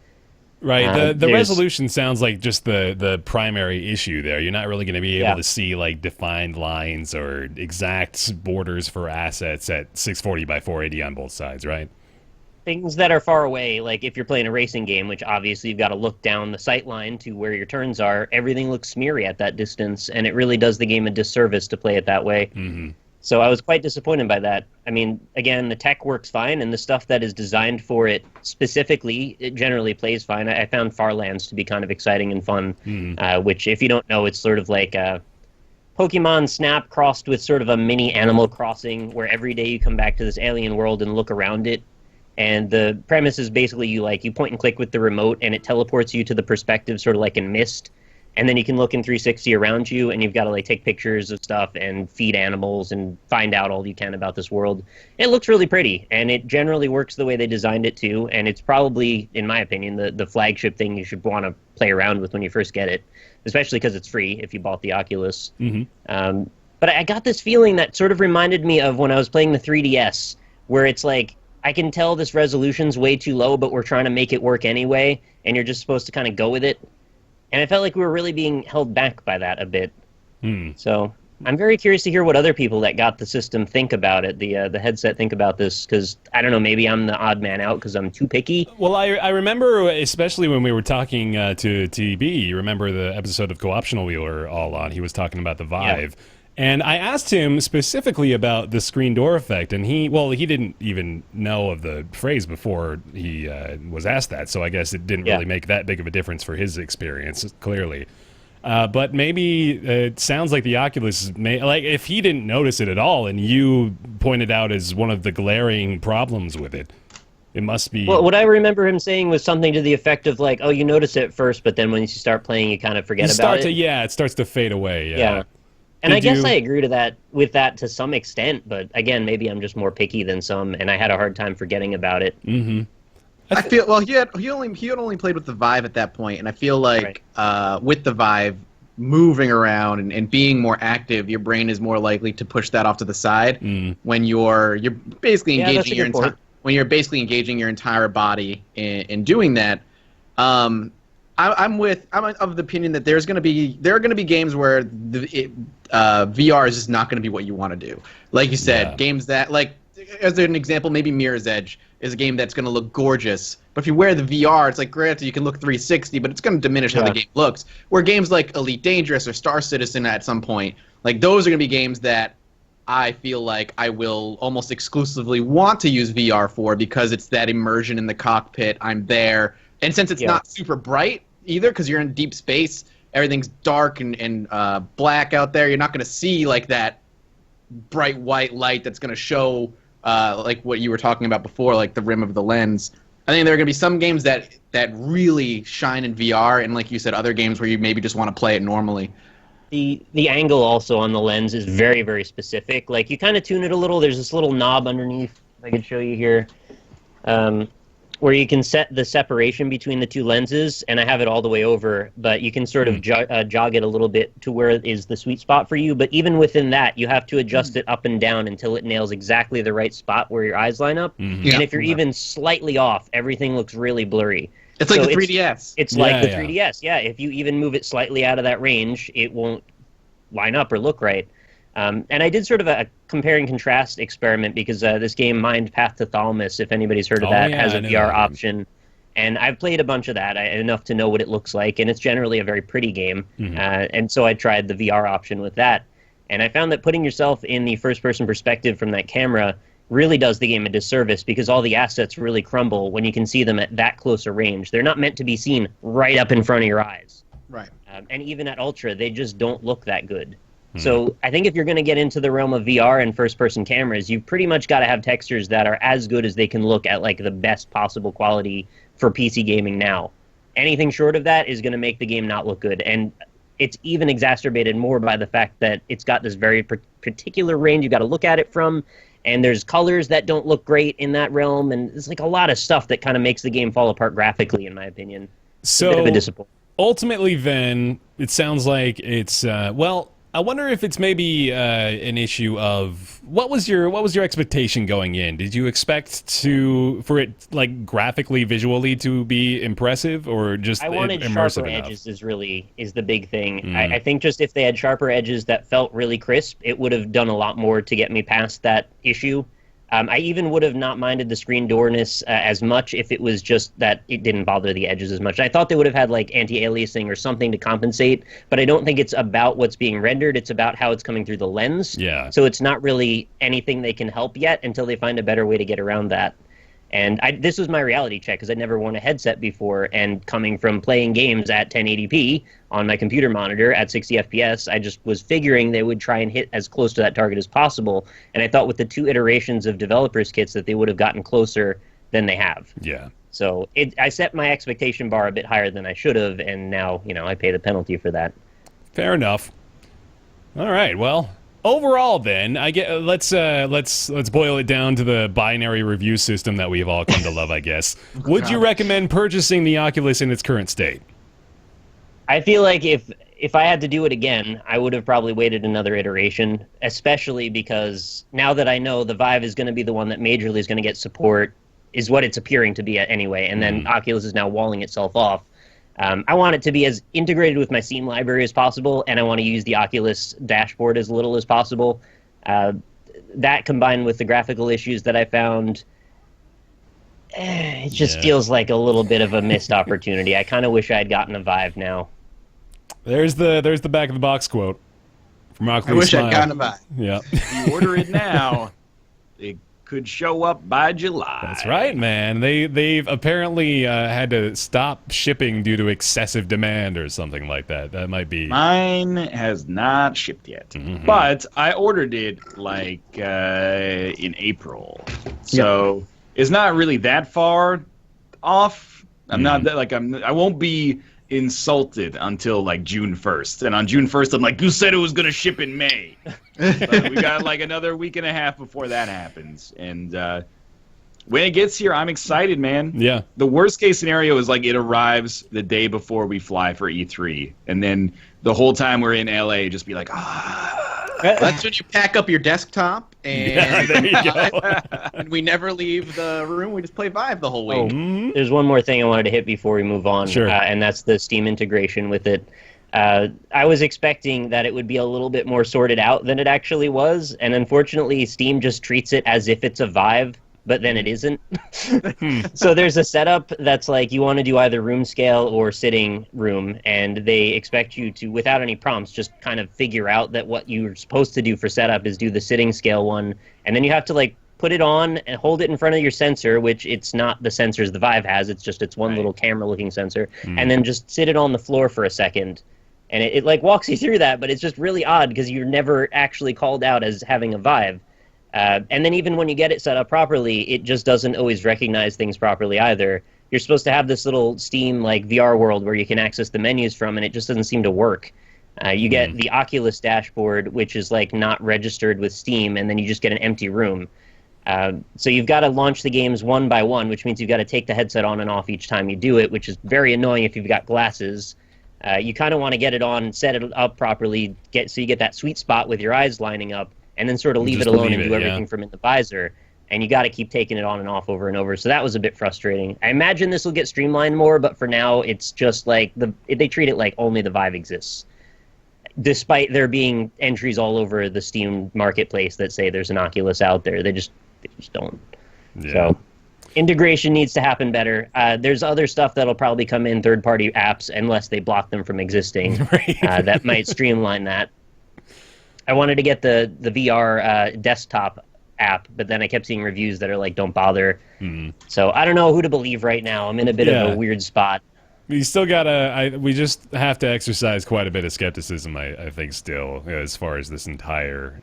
Right. The there's- resolution sounds like just the primary issue there. You're not really going to be able Yeah. to see like defined lines or exact borders for assets at 640 by 480 on both sides, right? Things that are far away, like if you're playing a racing game, which obviously you've got to look down the sight line to where your turns are, everything looks smeary at that distance, and it really does the game a disservice to play it that way. So I was quite disappointed by that. I mean, again, the tech works fine, and the stuff that is designed for it specifically, it generally plays fine. I found Farlands to be kind of exciting and fun, which, if you don't know, it's sort of like Pokemon Snap crossed with sort of a mini Animal Crossing, where every day you come back to this alien world and look around it. And the premise is basically you point and click with the remote, and it teleports you to the perspective, sort of like in Myst. And then you can look in 360 around you, and you've got to like take pictures of stuff and feed animals and find out all you can about this world. It looks really pretty, and it generally works the way they designed it to. And it's probably, in my opinion, the flagship thing you should want to play around with when you first get it, especially because it's free if you bought the Oculus. But I got this feeling that sort of reminded me of when I was playing the 3DS, where it's like, I can tell this resolution's way too low, but we're trying to make it work anyway, and you're just supposed to kind of go with it. And I felt like we were really being held back by that a bit. So I'm very curious to hear what other people that got the system think about it, the headset think about this, because I don't know, maybe I'm the odd man out because I'm too picky. Well, I remember, especially when we were talking to TB, you remember the episode of Co-optional we were all on, he was talking about the Vive. Yeah. And I asked him specifically about the screen door effect, and he didn't even know of the phrase before he was asked that, so I guess it didn't really make that big of a difference for his experience, clearly. But maybe it sounds like the Oculus if he didn't notice it at all and you pointed out as one of the glaring problems with it, it must be... Well, what I remember him saying was something to the effect of like, oh, you notice it first, but then when you start playing, you kind of forget about it. It starts to fade away. Yeah. And I guess I agree with that to some extent, but again, maybe I'm just more picky than some, and I had a hard time forgetting about it. Mm-hmm. I feel he had only played with the Vive at that point, and I feel like with the Vive moving around and being more active, your brain is more likely to push that off to the side when you're basically engaging engaging your entire body in doing that. I'm of the opinion that there are going to be games where VR is just not going to be what you want to do. Like you said, games that as an example, maybe Mirror's Edge is a game that's going to look gorgeous, but if you wear the VR, it's like, granted, you can look 360, but it's going to diminish how the game looks. Where games like Elite Dangerous or Star Citizen at some point, like those are going to be games that I feel like I will almost exclusively want to use VR for because it's that immersion in the cockpit. I'm there. And since it's not super bright either, because you're in deep space, everything's dark and black out there, you're not going to see like that bright white light that's going to show like what you were talking about before, like the rim of the lens. I think there are going to be some games that really shine in VR, and like you said, other games where you maybe just want to play it normally. The angle also on the lens is very, very specific. Like, you kind of tune it a little. There's this little knob underneath, I could show you here, where you can set the separation between the two lenses, and I have it all the way over, but you can sort of jog it a little bit to where it is the sweet spot for you. But even within that, you have to adjust it up and down until it nails exactly the right spot where your eyes line up. And if you're even slightly off, everything looks really blurry. It's like the 3DS. It's like the 3DS, If you even move it slightly out of that range, it won't line up or look right. And I did sort of a compare and contrast experiment because this game, Mind Path to Thalamus, if anybody's heard of that, has a VR option. And I've played a bunch of that, enough to know what it looks like, and it's generally a very pretty game. And so I tried the VR option with that. And I found that putting yourself in the first-person perspective from that camera really does the game a disservice because all the assets really crumble when you can see them at that close a range. They're not meant to be seen right up in front of your eyes. Right. And even at Ultra, they just don't look that good. So I think if you're going to get into the realm of VR and first-person cameras, you've pretty much got to have textures that are as good as they can look at like the best possible quality for PC gaming now. Anything short of that is going to make the game not look good. And it's even exacerbated more by the fact that it's got this very particular range you got to look at it from, and there's colors that don't look great in that realm, and there's like a lot of stuff that kind of makes the game fall apart graphically, in my opinion. So a bit of a disappointment. Ultimately, then, it sounds like it's I wonder if it's maybe an issue of what was your expectation going in? Did you expect for it like graphically, visually to be impressive, or just I wanted immersive sharper enough? edges is the big thing. I think just if they had sharper edges that felt really crisp, it would have done a lot more to get me past that issue. I even would have not minded the screen doorness as much if it was just that it didn't bother the edges as much. I thought they would have had like anti-aliasing or something to compensate, but I don't think it's about what's being rendered. It's about how it's coming through the lens. Yeah. So it's not really anything they can help yet until they find a better way to get around that. And this was my reality check because I'd never worn a headset before, and coming from playing games at 1080p on my computer monitor at 60 FPS, I just was figuring they would try and hit as close to that target as possible. And I thought with the 2 iterations of developers kits that they would have gotten closer than they have. Yeah. So I set my expectation bar a bit higher than I should have, and now I pay the penalty for that. Fair enough. All right. Well, overall, then, let's boil it down to the binary review system that we've all come to love, I guess. Would you recommend purchasing the Oculus in its current state? I feel like if I had to do it again, I would have probably waited another iteration, especially because now that I know the Vive is going to be the one that majorly is going to get support, is what it's appearing to be anyway, and then Oculus is now walling itself off. I want it to be as integrated with my Steam library as possible, and I want to use the Oculus dashboard as little as possible. That combined with the graphical issues that I found, it just feels like a little bit of a missed opportunity. I kind of wish I had gotten a Vive now. There's the back of the box quote from Oculus. I wish Smile. I'd gotten a Vive. Yeah. If you order it now, it could show up by July. That's right, man. They've apparently had to stop shipping due to excessive demand or something like that. That might be. Mine has not shipped yet, but I ordered it like in April, so it's not really that far off. I'm not that I won't be insulted until like June 1st, and on June 1st I'm like, you said it was gonna ship in May. But we got like another week and a half before that happens, and when it gets here, I'm excited, man. Yeah. The worst case scenario is like it arrives the day before we fly for E3, and then the whole time we're in LA, just be like, That's when you pack up your desktop and, there you go. and we never leave the room. We just play Vive the whole week. There's one more thing I wanted to hit before we move on, Sure. And that's the Steam integration with it. I was expecting that it would be a little bit more sorted out than it actually was, and unfortunately Steam just treats it as if it's a Vive, but then it isn't. So there's a setup that's like you want to do either room scale or sitting room, and they expect you to, without any prompts, just kind of figure out that what you're supposed to do for setup is do the sitting scale one, and then you have to like put it on and hold it in front of your sensor, which it's not the sensors the Vive has, it's one little camera looking sensor, and then just sit it on the floor for a second. And it like walks you through that, but it's just really odd because you're never actually called out as having a Vive. And then even when you get it set up properly, it just doesn't always recognize things properly either. You're supposed to have this little Steam like VR world where you can access the menus from, and it just doesn't seem to work. You get the Oculus dashboard, which is like not registered with Steam, and then you just get an empty room. So you've got to launch the games one by one, which means you've got to take the headset on and off each time you do it, which is very annoying if you've got glasses. You kind of want to get it on, set it up properly, so you get that sweet spot with your eyes lining up, and then sort of leave it alone and do everything from in the visor. And you got to keep taking it on and off over and over. So that was a bit frustrating. I imagine this will get streamlined more, but for now, it's just like they treat it like only the Vive exists, despite there being entries all over the Steam marketplace that say there's an Oculus out there. They just don't. Yeah. So integration needs to happen better. There's other stuff that'll probably come in third-party apps unless they block them from existing. That might streamline that. I wanted to get the VR desktop app, but then I kept seeing reviews that are like, don't bother. So I don't know who to believe right now. I'm in a bit of a weird spot. We still gotta. We just have to exercise quite a bit of skepticism, I think, still, as far as this entire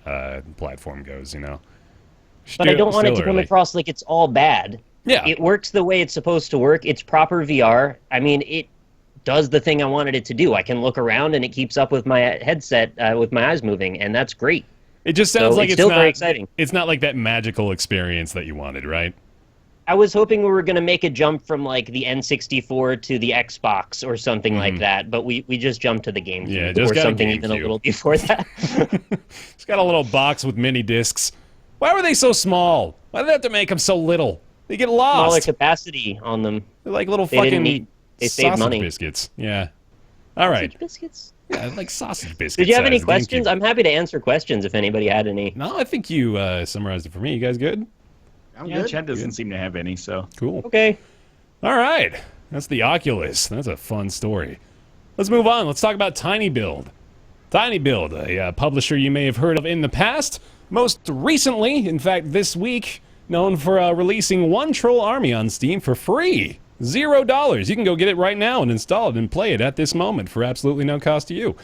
platform goes. You know. But I don't want it to come across like it's all bad. Yeah. It works the way it's supposed to work. It's proper VR. I mean, it does the thing I wanted it to do. I can look around and it keeps up with my headset with my eyes moving, and that's great. It just sounds like it's still not very exciting. It's not like that magical experience that you wanted, right? I was hoping we were going to make a jump from like the N64 to the Xbox or something like that, but we just jumped to the GameCube just or got something a even a GameCube. little before that. It's got a little box with mini discs. Why were they so small? Why did they have to make them so little? They get Smaller lost. capacity on them. They're like little They didn't fucking need. They saved sausage money. biscuits. Yeah. All right. Sausage biscuits. Yeah, like sausage biscuits. Did you have any size. questions? GameCube. I'm happy to answer questions if anybody had any. No, I think you summarized it for me. You guys good? I'm Yeah, good. Chad doesn't seem to have any, so. Cool. Okay. All right. That's the Oculus. That's a fun story. Let's move on. Let's talk about tinyBuild. tinyBuild, a publisher you may have heard of in the past. Most recently, in fact, this week, known for releasing one troll army on Steam for free. $0. You can go get it right now and install it and play it at this moment for absolutely no cost to you.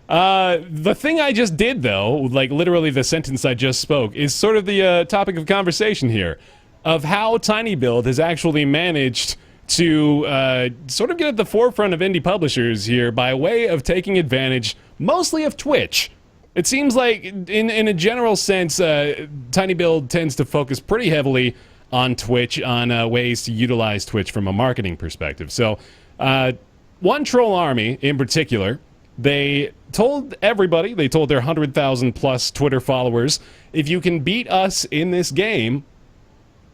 The thing I just did, though, like literally the sentence I just spoke, is sort of the topic of conversation here, of how tinyBuild has actually managed to sort of get at the forefront of indie publishers here by way of taking advantage mostly of Twitch. It seems like, in a general sense, tinyBuild tends to focus pretty heavily on Twitch, on ways to utilize Twitch from a marketing perspective. So, one troll army in particular, they told everybody, they told their 100,000 plus Twitter followers, if you can beat us in this game,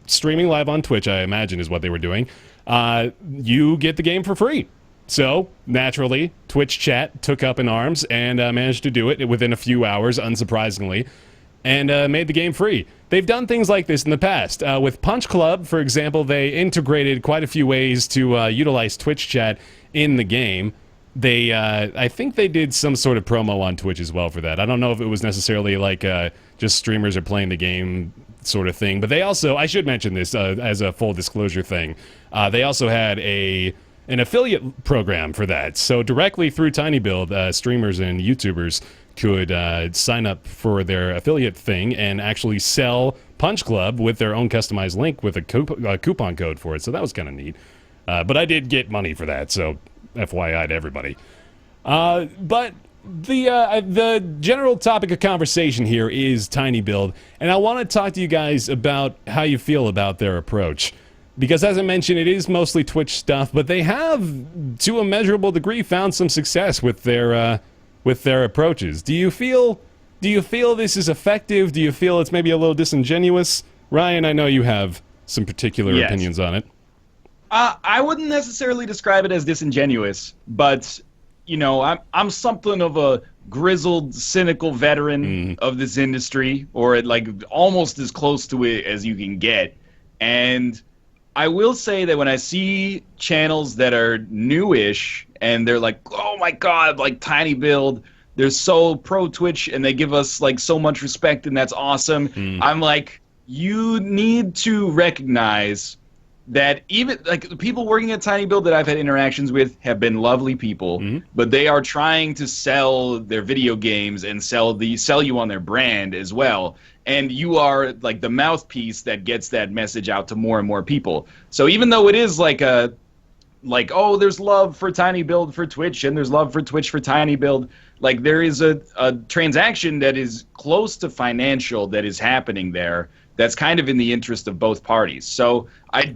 streaming live on Twitch, I imagine is what they were doing, you get the game for free. So, naturally, Twitch chat took up in arms and managed to do it within a few hours, unsurprisingly, and made the game free. They've done things like this in the past. With Punch Club, for example, they integrated quite a few ways to utilize Twitch chat in the game. They, I think they did some sort of promo on Twitch as well for that. I don't know if it was necessarily like just streamers are playing the game sort of thing, but they also, I should mention this as a full disclosure thing, they also had an affiliate program for that. So directly through tinyBuild, streamers and YouTubers could sign up for their affiliate thing and actually sell Punch Club with their own customized link with a coupon code for it. So that was kind of neat. But I did get money for that, so FYI to everybody. But the general topic of conversation here is tinyBuild, and I want to talk to you guys about how you feel about their approach. Because as I mentioned, it is mostly Twitch stuff, but they have, to a measurable degree, found some success with their approaches. Do you feel this is effective? Do you feel it's maybe a little disingenuous? Ryan, I know you have some particular opinions on it. I wouldn't necessarily describe it as disingenuous, but you know, I'm something of a grizzled, cynical veteran of this industry, or like almost as close to it as you can get. And I will say that when I see channels that are newish and they're like, oh my god, like tinyBuild, they're so pro Twitch and they give us like so much respect and that's awesome. I'm like, you need to recognize that even like the people working at tinyBuild that I've had interactions with have been lovely people, but they are trying to sell their video games and sell you on their brand as well. And you are like the mouthpiece that gets that message out to more and more people. So even though it is like oh, there's love for tinyBuild for Twitch and there's love for Twitch for tinyBuild, like there is a transaction that is close to financial that is happening there that's kind of in the interest of both parties. So I think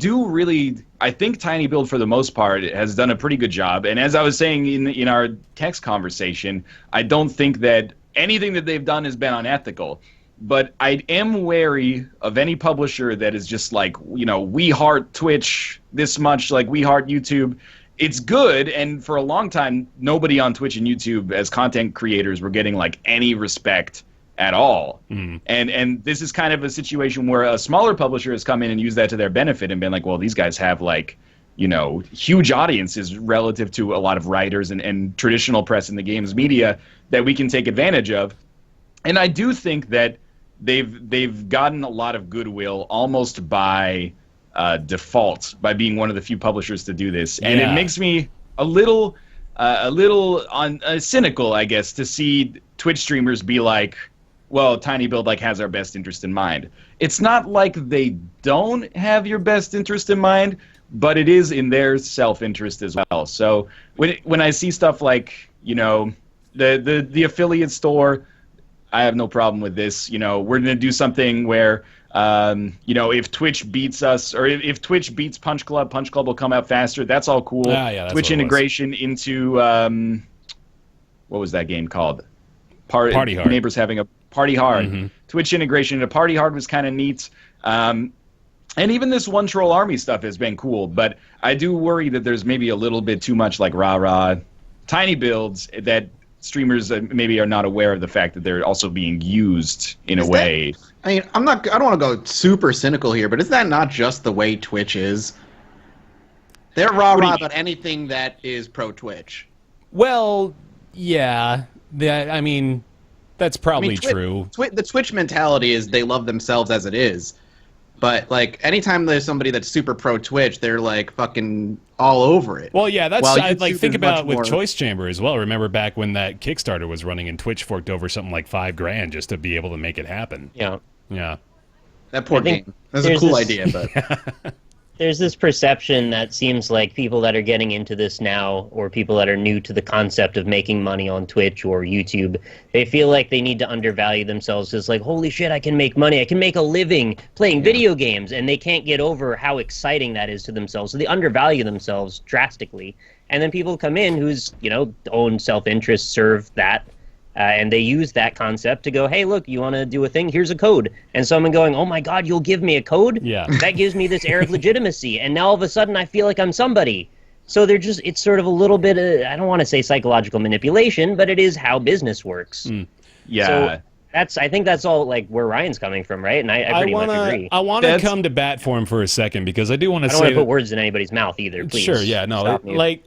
tinyBuild for the most part has done a pretty good job. And as I was saying in our text conversation, I don't think that anything that they've done has been unethical. But I am wary of any publisher that is just like, you know, we heart Twitch this much, like we heart YouTube. It's good, and for a long time, nobody on Twitch and YouTube as content creators were getting like any respect at all. And this is kind of a situation where a smaller publisher has come in and used that to their benefit and been like, well, these guys have like, you know, huge audiences relative to a lot of writers and traditional press in the games media that we can take advantage of. And I do think that they've gotten a lot of goodwill almost by default by being one of the few publishers to do this, and it makes me a little cynical, I guess, to see Twitch streamers be like, well, tinyBuild like has our best interest in mind. It's not like they don't have your best interest in mind, but it is in their self-interest as well. So when I see stuff like, you know, the affiliate store, I have no problem with this. You know, we're going to do something where, you know, if Twitch beats us, or if Twitch beats Punch Club will come out faster. That's all cool. That's Twitch integration into, what was that game called? Party Hard. Neighbors having a Party Hard. Twitch integration into Party Hard was kind of neat. And even this One Troll Army stuff has been cool, but I do worry that there's maybe a little bit too much like rah-rah tinyBuilds that streamers maybe are not aware of the fact that they're also being used in a way. I mean, I don't want to go super cynical here, but is that not just the way Twitch is? They're rah-rah about anything that is pro-Twitch. Well, yeah. I mean, that's probably true. The Twitch mentality is they love themselves as it is. But, like, anytime there's somebody that's super pro-Twitch, they're, like, fucking all over it. Well, yeah, that's, think about with Choice Chamber as well. Remember back when that Kickstarter was running and Twitch forked over something like $5,000 just to be able to make it happen. Yeah. Yeah. That poor game. That's a cool idea, but... There's this perception that seems like people that are getting into this now, or people that are new to the concept of making money on Twitch or YouTube, they feel like they need to undervalue themselves. It's like, holy shit, I can make money. I can make a living playing video games. And they can't get over how exciting that is to themselves. So they undervalue themselves drastically. And then people come in whose, you know, own self-interest serve that. And they use that concept to go, hey, look, you want to do a thing? Here's a code. And someone going, oh, my God, you'll give me a code? Yeah. That gives me this air of legitimacy. And now all of a sudden I feel like I'm somebody. So they're just, it's sort of a little bit, I don't want to say psychological manipulation, but it is how business works. Yeah. So I think that's all like where Ryan's coming from, right? And I pretty much agree. I want to come to bat for him for a second because I do want to say. I don't want to put words in anybody's mouth either, please. Sure, yeah, no, like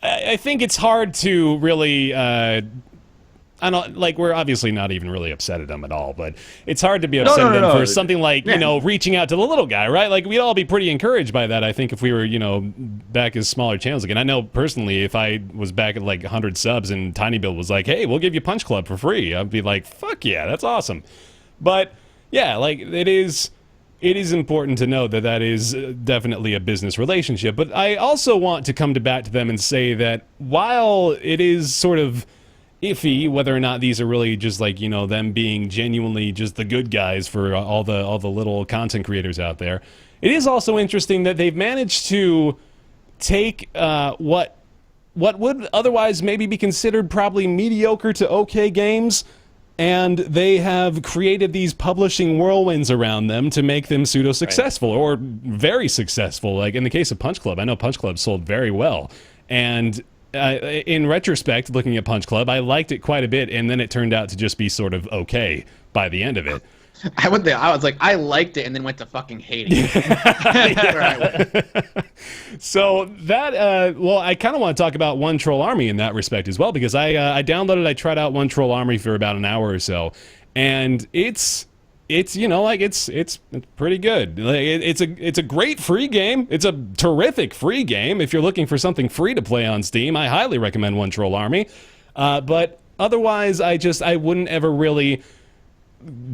I think it's hard to really. I don't like. We're obviously not even really upset at them at all, but it's hard to be upset at them for something like reaching out to the little guy, right? Like we'd all be pretty encouraged by that. I think if we were back as smaller channels again. I know personally, if I was back at like 100 subs and tinyBuild was like, "Hey, we'll give you Punch Club for free," I'd be like, "Fuck yeah, that's awesome." But yeah, like it is important to know that is definitely a business relationship. But I also want to come to bat to them and say that while it is sort of iffy whether or not these are really just like them being genuinely just the good guys for all the little content creators out there, it is also interesting that they've managed to take what would otherwise maybe be considered probably mediocre to okay games, and they have created these publishing whirlwinds around them to make them pseudo-successful or very successful. Like in the case of Punch Club, I know Punch Club sold very well, and in retrospect, looking at Punch Club, I liked it quite a bit, and then it turned out to just be sort of okay by the end of it. I was like, I liked it, and then went to fucking hating it. So that, well, I kind of want to talk about One Troll Army in that respect as well, because I tried out One Troll Army for about an hour or so, and it's pretty good. It's a great free game. It's a terrific free game. If you're looking for something free to play on Steam, I highly recommend One Troll Army. But otherwise, I wouldn't ever really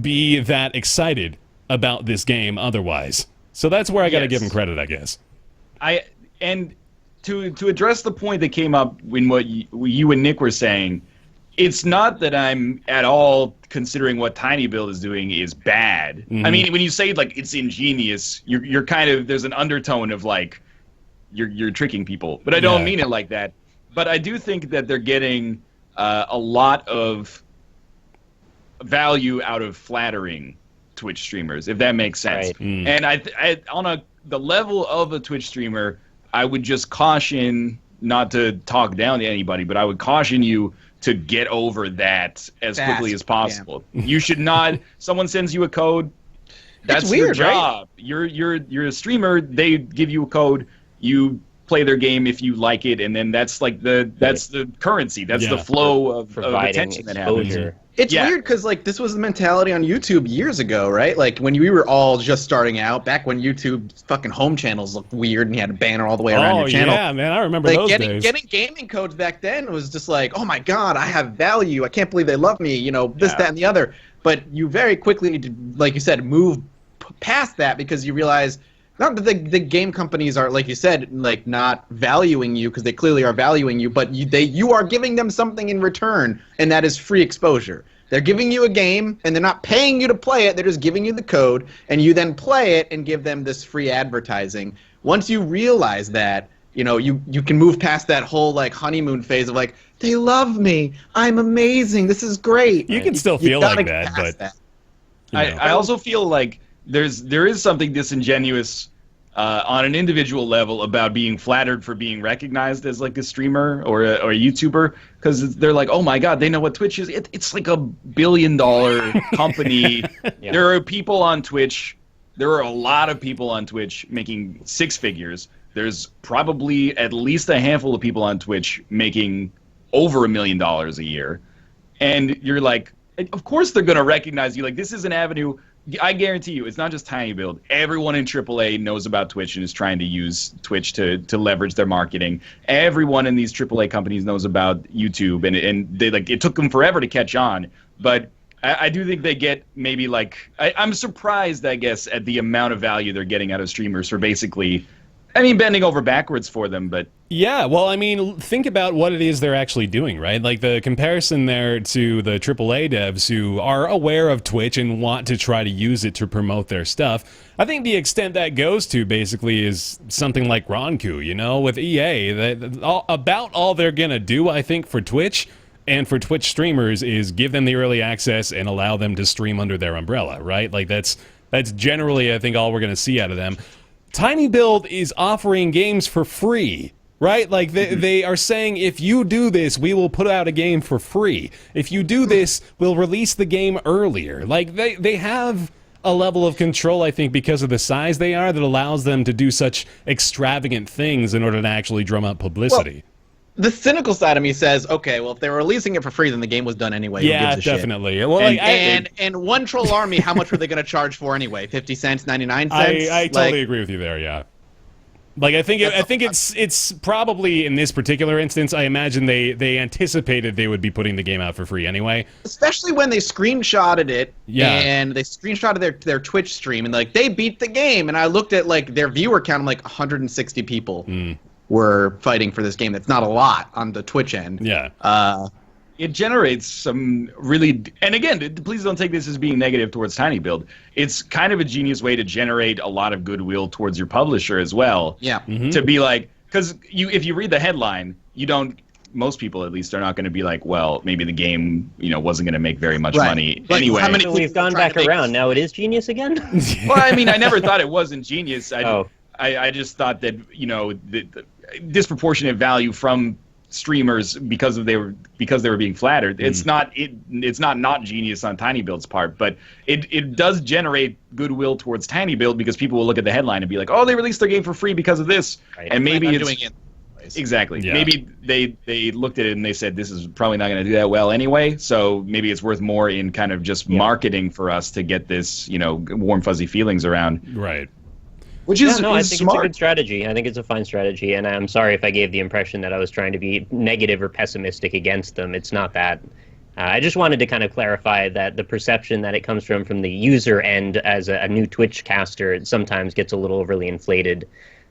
be that excited about this game otherwise. So that's where I got to give him credit, I guess. And to address the point that came up in what you and Nick were saying, it's not that I'm at all considering what tinyBuild is doing is bad. Mm-hmm. I mean, when you say like it's ingenious, you're kind of, there's an undertone of like you're tricking people. But I don't mean it like that. But I do think that they're getting a lot of value out of flattering Twitch streamers, if that makes sense. Right. And I on the level of a Twitch streamer, I would just caution, not to talk down to anybody, but I would caution you to get over that as quickly as possible. Yeah. You should not. Someone sends you a code. That's it's weird, your job. Right? You're a streamer. They give you a code. You play their game if you like it, and then that's like the currency. That's the flow of attention that happens. It's weird because like this was the mentality on YouTube years ago, right? Like when we were all just starting out, back when YouTube's fucking home channels looked weird and you had a banner all the way around your channel. Yeah, man, I remember those days. Getting gaming codes back then was just like, oh my god, I have value. I can't believe they love me. This, that, and the other. But you very quickly need to, like you said, move past that because you realize not that the game companies are, like you said, like not valuing you because they clearly are valuing you, but you are giving them something in return, and that is free exposure. They're giving you a game, and they're not paying you to play it. They're just giving you the code, and you then play it and give them this free advertising. Once you realize that, you can move past that whole like honeymoon phase of like, they love me, I'm amazing, this is great. You can still feel like that, but I also feel like there is something disingenuous on an individual level about being flattered for being recognized as like a streamer or a YouTuber, because they're like, oh my god, they know what Twitch is. It's like $1 billion company. Yeah. There are people on Twitch. There are a lot of people on Twitch making six figures. There's probably at least a handful of people on Twitch making over $1 million a year. And you're like, of course they're going to recognize you. Like, this is an avenue. I guarantee you, it's not just tinyBuild. Everyone in AAA knows about Twitch and is trying to use Twitch to leverage their marketing. Everyone in these AAA companies knows about YouTube, and they like it took them forever to catch on. But I do think they get maybe like I'm surprised, I guess, at the amount of value they're getting out of streamers for basically, bending over backwards for them, but... Yeah, well, think about what it is they're actually doing, right? Like, the comparison there to the AAA devs who are aware of Twitch and want to try to use it to promote their stuff. I think the extent that goes to, basically, is something like Ronku, with EA. About all they're gonna do, I think, for Twitch and for Twitch streamers is give them the early access and allow them to stream under their umbrella, right? Like, that's generally, I think, all we're gonna see out of them. tinyBuild is offering games for free, right? Like, they are saying, if you do this, we will put out a game for free. If you do this, we'll release the game earlier. Like, they have a level of control, I think, because of the size they are, that allows them to do such extravagant things in order to actually drum up publicity. Well, the cynical side of me says, okay, well, if they were releasing it for free, then the game was done anyway. Yeah, who gives a definitely. Shit? Well, and one troll army, how much were they going to charge for anyway? 50 cents, 99 cents? I totally agree with you there. Yeah. Like, I think it's probably, in this particular instance, I imagine they anticipated they would be putting the game out for free anyway. Especially when they screenshotted it, yeah. And they screenshotted their Twitch stream, and like they beat the game. And I looked at like their viewer count, I'm like 160 people were fighting for this game. That's not a lot on the Twitch end. Yeah. It generates some really, and again, please don't take this as being negative towards tinyBuild. It's kind of a genius way to generate a lot of goodwill towards your publisher as well. Yeah. To be like, because if you read the headline, most people at least are not going to be like, well, maybe the game, wasn't going to make very much money anyway. How many So we've gone back around. Now it is genius again? Well, I mean, I never thought it wasn't genius. I just thought that, the disproportionate value from streamers because they were being flattered. It's not genius on tinyBuild's part, but it does generate goodwill towards tinyBuild because people will look at the headline and be like, oh, they released their game for free because of this. Right. And maybe it's doing it. Exactly. Yeah. Maybe they looked at it and they said, this is probably not going to do that well anyway, so maybe it's worth more in kind of just marketing for us to get this, warm fuzzy feelings around. Right. Which is, I is think smart. it's a good strategy. I think it's a fine strategy, and I'm sorry if I gave the impression that I was trying to be negative or pessimistic against them. It's not that. I just wanted to kind of clarify that the perception that it comes from the user end as a new Twitch caster, it sometimes gets a little overly inflated.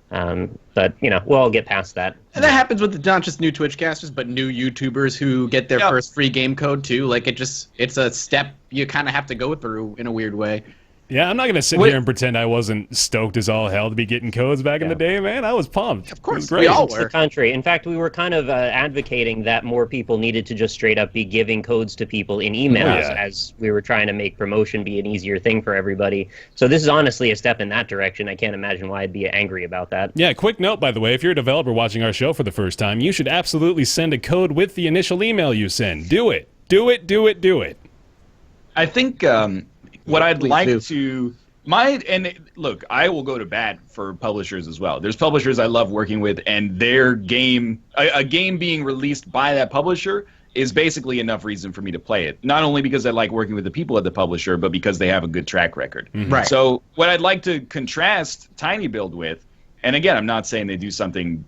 But, we'll all get past that. And that happens with not just new Twitch casters, but new YouTubers who get their first free game code too. Like it's a step you kind of have to go through in a weird way. Yeah, I'm not going to sit here and pretend I wasn't stoked as all hell to be getting codes back in the day, man. I was pumped. Of course, it was great. we all It's were. the contrary. In fact, we were kind of advocating that more people needed to just straight up be giving codes to people in emails as we were trying to make promotion be an easier thing for everybody. So this is honestly a step in that direction. I can't imagine why I'd be angry about that. Yeah, quick note, by the way, if you're a developer watching our show for the first time, you should absolutely send a code with the initial email you send. Do it. Do it, do it, do it. I think what I'd Please like do. to... look, I will go to bat for publishers as well. There's publishers I love working with, and their game, a game being released by that publisher is basically enough reason for me to play it. Not only because I like working with the people at the publisher, but because they have a good track record. Right. So what I'd like to contrast tinyBuild with, and again, I'm not saying they do something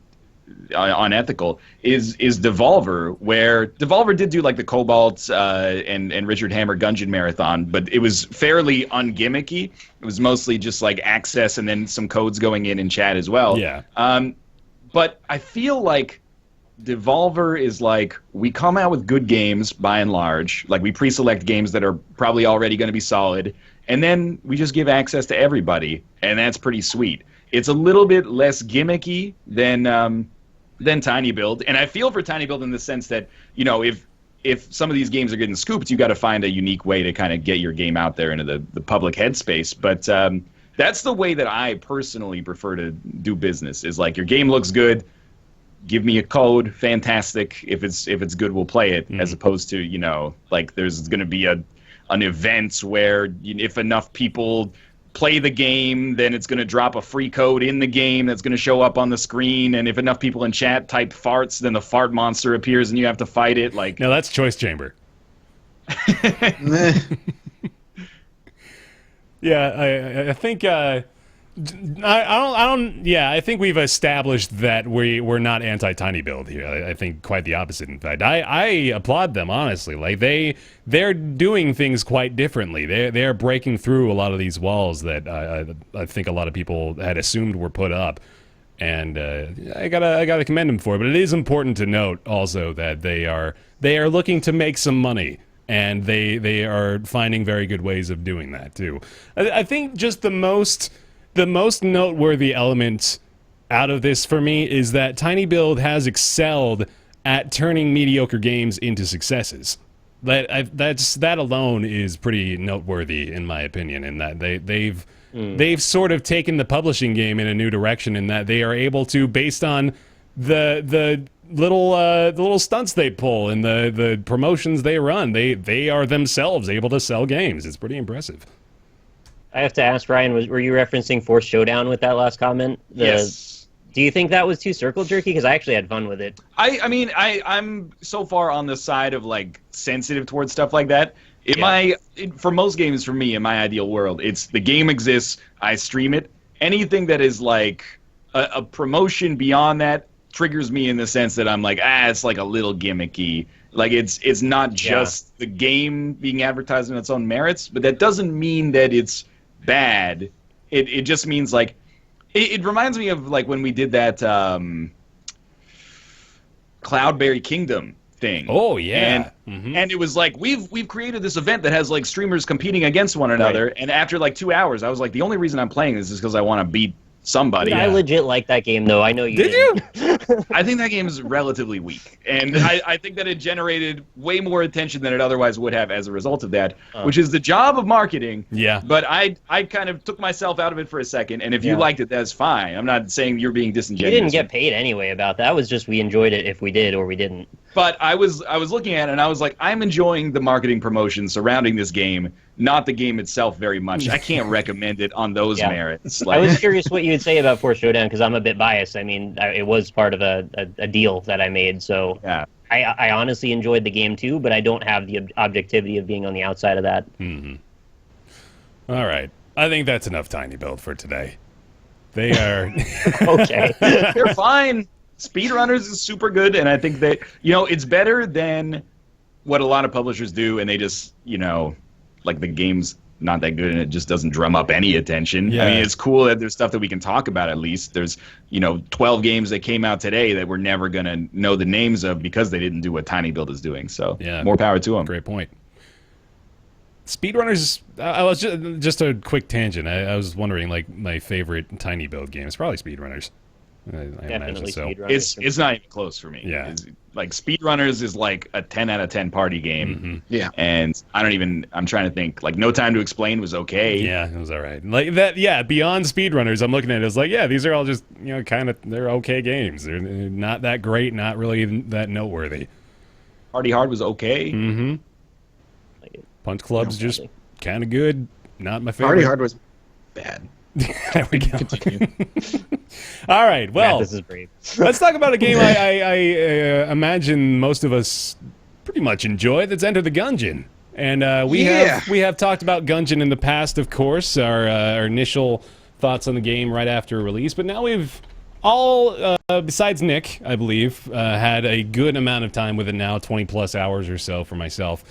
unethical, is Devolver, where Devolver did do like the Cobalt and Richard Hammer Gungeon marathon, but it was fairly ungimmicky. It was mostly just like access and then some codes going in chat as well. Yeah. But I feel like Devolver is like, we come out with good games by and large, like we pre-select games that are probably already going to be solid, and then we just give access to everybody, and that's pretty sweet. It's a little bit less gimmicky than tinyBuild, and I feel for tinyBuild in the sense that, if some of these games are getting scooped, you got to find a unique way to kind of get your game out there into the public headspace. But that's the way that I personally prefer to do business. Is like, your game looks good, give me a code, fantastic. If it's good, we'll play it. As opposed to like there's going to be an event where if enough people play the game, then it's going to drop a free code in the game that's going to show up on the screen, and if enough people in chat type farts, then the fart monster appears and you have to fight it. Like, No, that's Choice Chamber. Yeah, I think I don't. Yeah, I think we've established that we're not anti-tinyBuild here. I think quite the opposite. In fact, I applaud them, honestly. Like they're doing things quite differently. They're breaking through a lot of these walls that I think a lot of people had assumed were put up. And I gotta commend them for it. But it is important to note also that they are looking to make some money. And they are finding very good ways of doing that too. I think just the most noteworthy element out of this for me is that tinyBuild has excelled at turning mediocre games into successes. That alone is pretty noteworthy in my opinion. In that they've sort of taken the publishing game in a new direction. In that they are able to, based on the little stunts they pull and the promotions they run. They are themselves able to sell games. It's pretty impressive. I have to ask, Ryan, were you referencing Force Showdown with that last comment? Yes. Do you think that was too circle jerky? Because I actually had fun with it. I mean, I'm so far on the side of like sensitive towards stuff like that. For most games, for me, in my ideal world, it's the game exists, I stream it. Anything that is like a promotion beyond that triggers me in the sense that I'm like, it's like a little gimmicky. Like it's not just the game being advertised on its own merits, but that doesn't mean that it's bad. It just means like it reminds me of like when we did that Cloudberry Kingdom thing. Oh yeah. And it was like we've created this event that has like streamers competing against one another, right. And after like 2 hours I was like, the only reason I'm playing this is because I want to beat somebody. I legit like that game though. I know you did. You? I think that game is relatively weak, and I think that it generated way more attention than it otherwise would have as a result of that, which is the job of marketing. Yeah. But I kind of took myself out of it for a second, and if you liked it, that's fine. I'm not saying you're being disingenuous. You didn't get paid anyway about that. It was just we enjoyed it if we did or we didn't. But I was looking at it, and I was like, I'm enjoying the marketing promotion surrounding this game, not the game itself very much. I can't recommend it on those merits. I was curious what you would say about Force Showdown, because I'm a bit biased. I mean, it was part of a deal that I made, so I honestly enjoyed the game too, but I don't have the objectivity of being on the outside of that. All right. I think that's enough tinyBuild for today. They are... Okay. They're fine. Speedrunners is super good, and I think that, it's better than what a lot of publishers do, and they just, like the game's not that good and it just doesn't drum up any attention. Yeah. I mean, it's cool that there's stuff that we can talk about at least. There's, 12 games that came out today that we're never going to know the names of because they didn't do what tinyBuild is doing. So, more power to them. Great point. Speedrunners, I was just a quick tangent. I was wondering, like, my favorite tinyBuild game is probably Speedrunners. I Definitely so. Speedrunners. It's not even close for me. Yeah. Like, Speedrunners is like a 10 out of 10 party game. Yeah. And I'm trying to think, like, No Time to Explain was okay. Yeah, it was all right. Like that, beyond Speedrunners, I'm looking at it, it's like, these are all just, kind of, they're okay games. They're not that great, not really that noteworthy. Party Hard was okay. Punch Club's just kind of good. Not my favorite. Party Hard was bad. There we go. All right, well, this is brave. Let's talk about a game I imagine most of us pretty much enjoy. That's Enter the Gungeon, and we have talked about Gungeon in the past, of course. Our initial thoughts on the game right after release, but now we've all, besides Nick, I believe, had a good amount of time with it now, 20 plus hours or so for myself.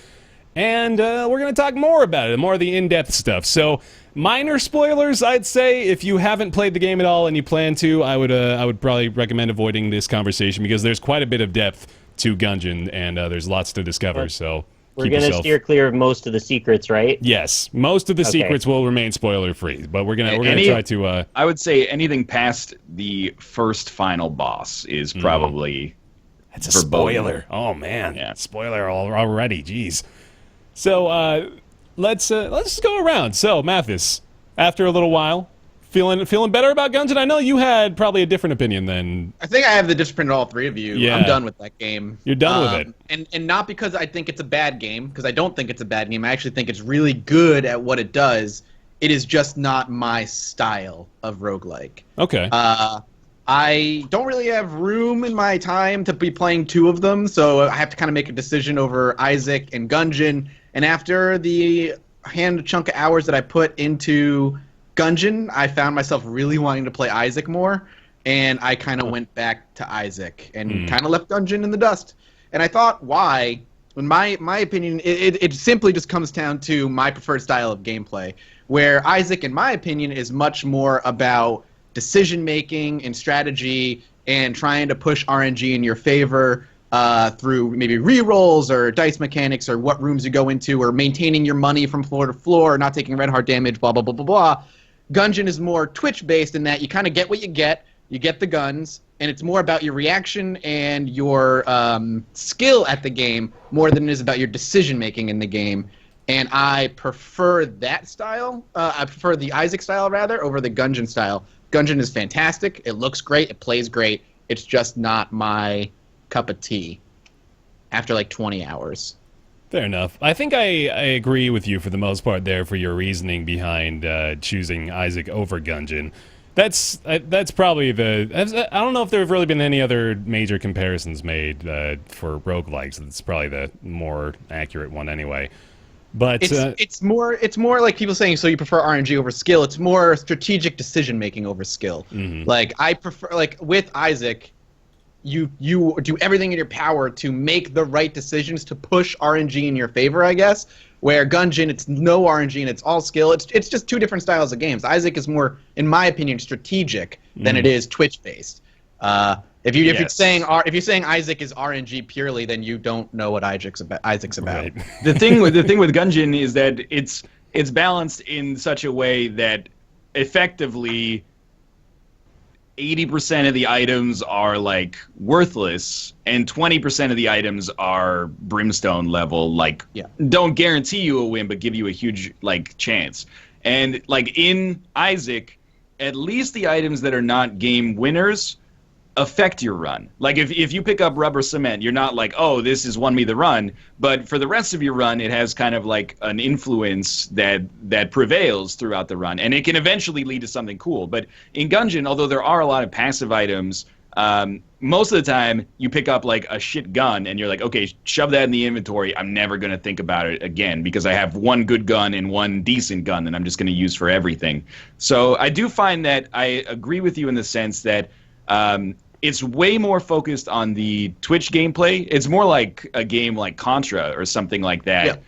And we're going to talk more about it, more of the in-depth stuff. So, minor spoilers, I'd say. If you haven't played the game at all and you plan to, I would probably recommend avoiding this conversation because there's quite a bit of depth to Gungeon, and there's lots to discover. So we're going to steer clear of most of the secrets, right? Yes, most of the secrets will remain spoiler-free, but we're gonna try to. I would say anything past the first final boss is probably. It's a spoiler. Oh man, spoiler already. Jeez. So let's go around. So Mathis, after a little while, feeling better about Gungeon? I know you had probably a different opinion than. I think I have the different all three of you. Yeah. I'm done with that game. You're done with it. And not because I think it's a bad game, because I don't think it's a bad game. I actually think it's really good at what it does. It is just not my style of roguelike. Okay. I don't really have room in my time to be playing two of them, so I have to kind of make a decision over Isaac and Gungeon. And after the chunk of hours that I put into Gungeon, I found myself really wanting to play Isaac more, and I kind of went back to Isaac and kind of left Gungeon in the dust. And I thought, why? In my opinion, it simply just comes down to my preferred style of gameplay, where Isaac, in my opinion, is much more about decision-making and strategy and trying to push RNG in your favor through maybe re-rolls or dice mechanics or what rooms you go into or maintaining your money from floor to floor, not taking red heart damage, blah, blah, blah, blah, blah. Gungeon is more Twitch-based in that you kind of get what you get the guns, and it's more about your reaction and your skill at the game more than it is about your decision-making in the game. And I prefer that style. I prefer the Isaac style, rather, over the Gungeon style. Gungeon is fantastic. It looks great. It plays great. it's just not my cup of tea after like 20 hours. Fair enough. I think I agree with you for the most part there for your reasoning behind choosing Isaac over Gungeon. That's probably I don't know if there have really been any other major comparisons made for roguelikes. It's probably the more accurate one anyway. But it's more like people saying, so you prefer RNG over skill. It's more strategic decision making over skill. Mm-hmm. Like I prefer, like with Isaac, you do everything in your power to make the right decisions to push RNG in your favor, I guess. Where Gungeon, it's no RNG and it's all skill. It's just two different styles of games. Isaac is more, in my opinion, strategic than it is Twitch based. If you're saying Isaac is RNG purely, then you don't know what Isaac's about. Right. The thing with Gungeon is that it's balanced in such a way that effectively 80% of the items are like worthless and 20% of the items are brimstone level, like don't guarantee you a win but give you a huge like chance. And like in Isaac, at least the items that are not game winners affect your run. Like if you pick up rubber cement, you're not like, oh, this has won me the run, but for the rest of your run it has kind of like an influence that prevails throughout the run, and it can eventually lead to something cool. But in Gungeon, although there are a lot of passive items, most of the time you pick up like a shit gun and you're like, okay, shove that in the inventory, I'm never going to think about it again because I have one good gun and one decent gun that I'm just going to use for everything. So I do find that I agree with you in the sense that it's way more focused on the Twitch gameplay. It's more like a game like Contra or something like that,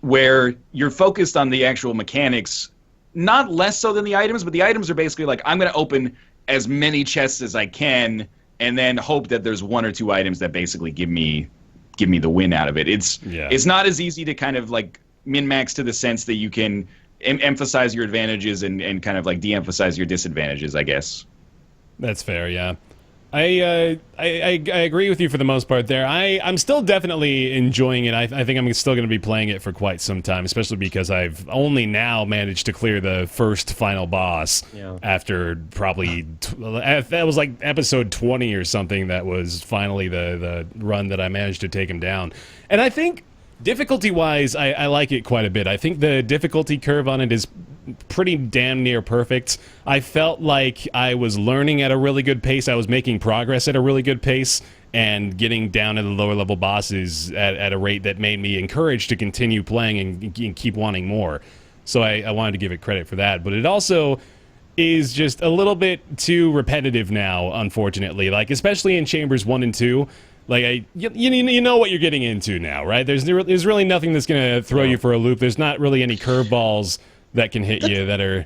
where you're focused on the actual mechanics, not less so than the items, but the items are basically like, I'm going to open as many chests as I can and then hope that there's one or two items that basically give me the win out of it. It's not as easy to kind of like min-max to the sense that you can emphasize your advantages and kind of like de-emphasize your disadvantages, I guess. That's fair, yeah. I agree with you for the most part there. I'm still definitely enjoying it. I think I'm still going to be playing it for quite some time, especially because I've only now managed to clear the first final boss after probably that was like episode 20 or something. That was finally the run that I managed to take him down. And I think difficulty-wise, I like it quite a bit. I think the difficulty curve on it is pretty damn near perfect. I felt like I was learning at a really good pace. I was making progress at a really good pace and getting down to the lower level bosses at a rate that made me encouraged to continue playing and keep wanting more. So I wanted to give it credit for that. But it also is just a little bit too repetitive now, unfortunately. Like, especially in Chambers 1 and 2. Like, you know what you're getting into now, right? There's really nothing that's going to throw you for a loop. There's not really any curveballs that can hit you that are...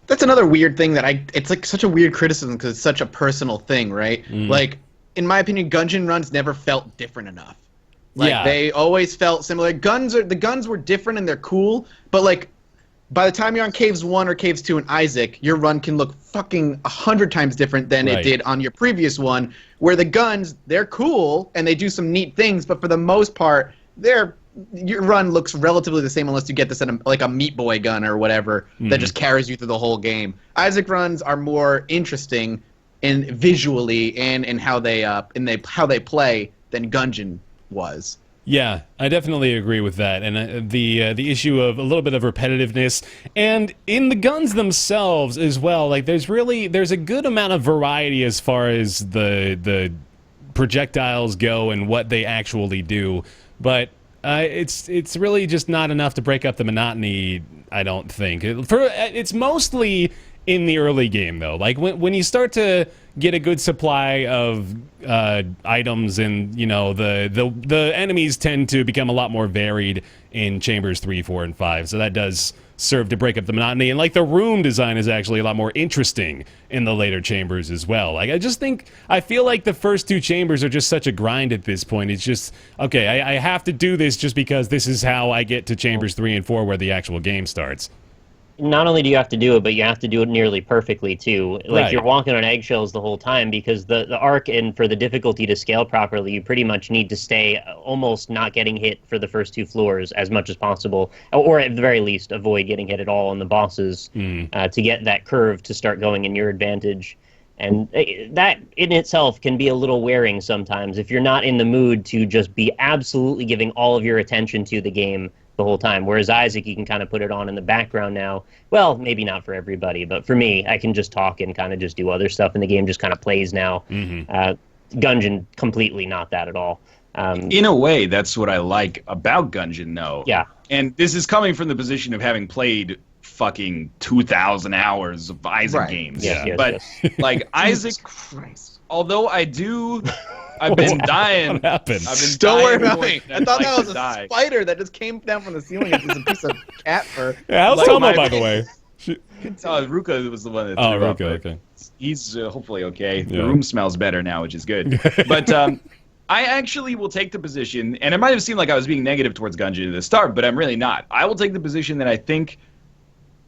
That's another weird thing that it's like such a weird criticism because it's such a personal thing, right? Like, in my opinion, Gungeon runs never felt different enough. Like, they always felt similar. The guns were different and they're cool, but like, by the time you're on Caves 1 or Caves 2 in Isaac, your run can look fucking 100 times different than it did on your previous one, where the guns, they're cool and they do some neat things, but for the most part, your run looks relatively the same unless you get this like a Meat Boy gun or whatever that just carries you through the whole game. Isaac runs are more interesting in visually and in how they play than Gungeon was. Yeah, I definitely agree with that, and the issue of a little bit of repetitiveness, and in the guns themselves as well. Like, there's a good amount of variety as far as the projectiles go and what they actually do, but it's really just not enough to break up the monotony, I don't think. It's mostly in the early game, though. Like, when you start to get a good supply of items, and the enemies tend to become a lot more varied in Chambers 3, 4, and 5, so that does serve to break up the monotony. And like, the room design is actually a lot more interesting in the later Chambers as well. Like, I feel like the first two Chambers are just such a grind at this point. It's just, okay, I have to do this just because this is how I get to Chambers 3 and 4 where the actual game starts. Not only do you have to do it, but you have to do it nearly perfectly too. Like, you're walking on eggshells the whole time, because the arc and for the difficulty to scale properly, you pretty much need to stay almost not getting hit for the first two floors as much as possible, or at the very least avoid getting hit at all on the bosses to get that curve to start going in your advantage. And that in itself can be a little wearing sometimes if you're not in the mood to just be absolutely giving all of your attention to the game the whole time. Whereas Isaac, you can kind of put it on in the background now. Well, maybe not for everybody, but for me, I can just talk and kind of just do other stuff, and the game just kind of plays now. Gungeon, completely not that at all. In a way, that's what I like about Gungeon, though. Yeah. And this is coming from the position of having played fucking 2,000 hours of Isaac games. Yes, but like Isaac, although I've been dying. What happened? I've been Don't worry dying about more me. than I thought I'd that like was to a die. spider that just came down from the ceiling. It was a piece of cat fur. Yeah, how's Like, Tomo, my- by the way? Ruka was the one that Oh, threw up, Ruka, but okay. He's hopefully okay. Yeah. The room smells better now, which is good. But I actually will take the position, and it might have seemed like I was being negative towards Gungeon at the start, but I'm really not. I will take the position that I think,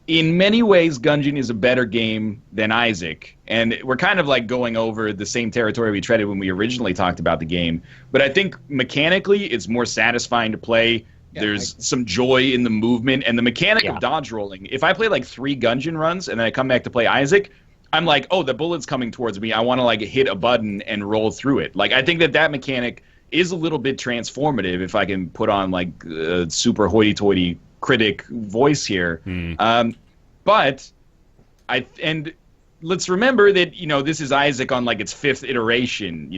in many ways, Gungeon is a better game than Isaac. And we're kind of like going over the same territory we treaded when we originally talked about the game. But I think mechanically, it's more satisfying to play. There's some joy in the movement, and the mechanic of dodge rolling. If I play like 3 Gungeon runs and then I come back to play Isaac, I'm like, oh, the bullet's coming towards me. I want to like hit a button and roll through it. Like I think that mechanic is a little bit transformative if I can put on like a super hoity-toity critic voice here. But let's remember that, this is Isaac on like its 5th iteration.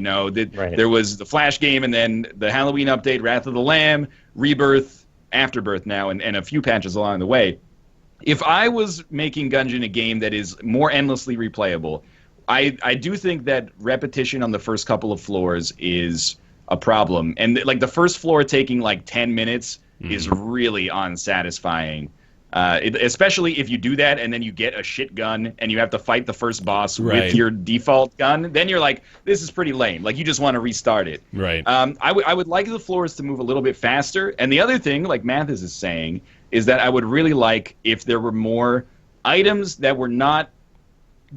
There was the Flash game, and then the Halloween update, Wrath of the Lamb, Rebirth, Afterbirth now, and a few patches along the way. If I was making Gungeon a game that is more endlessly replayable, I do think that repetition on the first couple of floors is a problem. And like the first floor taking like 10 minutes is really unsatisfying. Especially if you do that and then you get a shit gun and you have to fight the first boss with your default gun, then you're like, this is pretty lame. Like you just want to restart it. Right. I would like the floors to move a little bit faster. And the other thing, like Mathis is saying, is that I would really like if there were more items that were not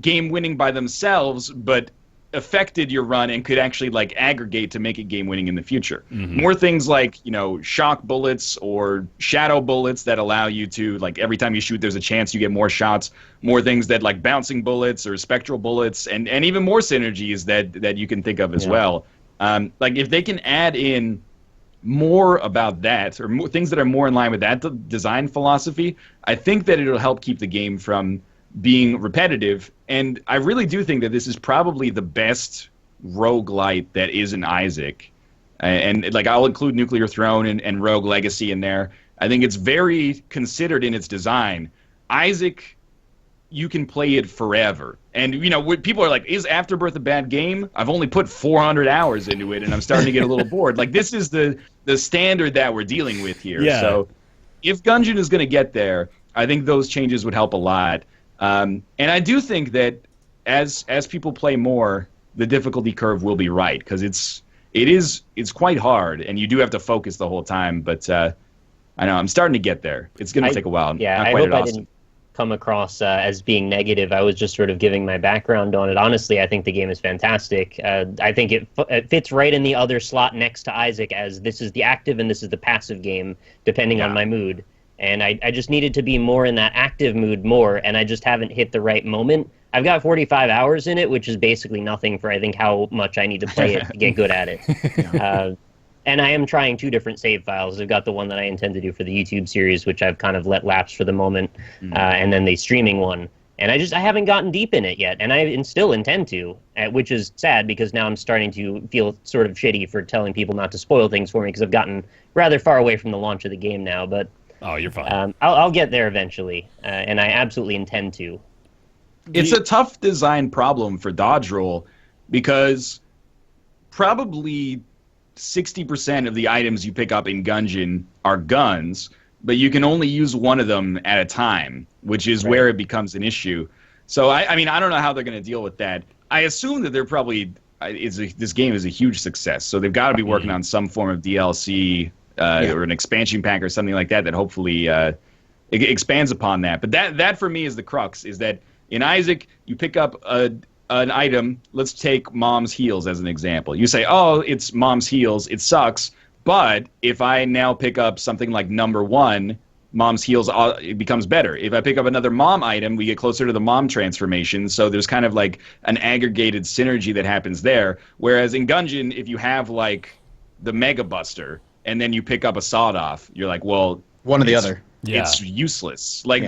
game-winning by themselves, but affected your run and could actually like aggregate to make it game-winning in the future. More things like, shock bullets or shadow bullets that allow you to, like, every time you shoot, there's a chance you get more shots. More things that like bouncing bullets or spectral bullets, and even more synergies that you can think of as well. Like if they can add in more about that, or more things that are more in line with that design philosophy, I think that it'll help keep the game from being repetitive. And I really do think that this is probably the best roguelite that is in Isaac. And like I'll include Nuclear Throne and Rogue Legacy in there. I think it's very considered in its design. Isaac, you can play it forever. And, people are like, is Afterbirth a bad game? I've only put 400 hours into it, and I'm starting to get a little bored. Like, this is the standard that we're dealing with here. Yeah. So if Gungeon is going to get there, I think those changes would help a lot. And I do think that as people play more, the difficulty curve will be right, because it's quite hard, and you do have to focus the whole time. But I know I'm starting to get there. It's going to take a while. Yeah, I hope I didn't come across as being negative. I was just sort of giving my background on it. Honestly, I think the game is fantastic. I think it fits right in the other slot next to Isaac, as this is the active and this is the passive game, depending on my mood. And I just needed to be more in that active mood more, and I just haven't hit the right moment. I've got 45 hours in it, which is basically nothing for, I think, how much I need to play it to get good at it. And I am trying 2 different save files. I've got the one that I intend to do for the YouTube series, which I've kind of let lapse for the moment, and then the streaming one. And I haven't gotten deep in it yet, and I still intend to, which is sad, because now I'm starting to feel sort of shitty for telling people not to spoil things for me, because I've gotten rather far away from the launch of the game now. But oh, you're fine. I'll get there eventually, and I absolutely intend to. It's a tough design problem for dodge roll, because probably 60% of the items you pick up in Gungeon are guns, but you can only use one of them at a time, which is where it becomes an issue. So, I mean, I don't know how they're going to deal with that. I assume that they're probably this game is a huge success, so they've got to be working on some form of DLC or an expansion pack or something like that hopefully it expands upon that. But that for me is the crux, is that in Isaac, you pick up an item. Let's take Mom's Heals as an example. You say, oh, it's Mom's Heals. It sucks. But if I now pick up something like number 1, Mom's heals, it becomes better. If I pick up another Mom item, we get closer to the Mom transformation. So there's kind of like an aggregated synergy that happens there. Whereas in Gungeon, if you have like the Mega Buster and then you pick up a Sawed Off, you're like, well, one or the other. Yeah. It's useless. Like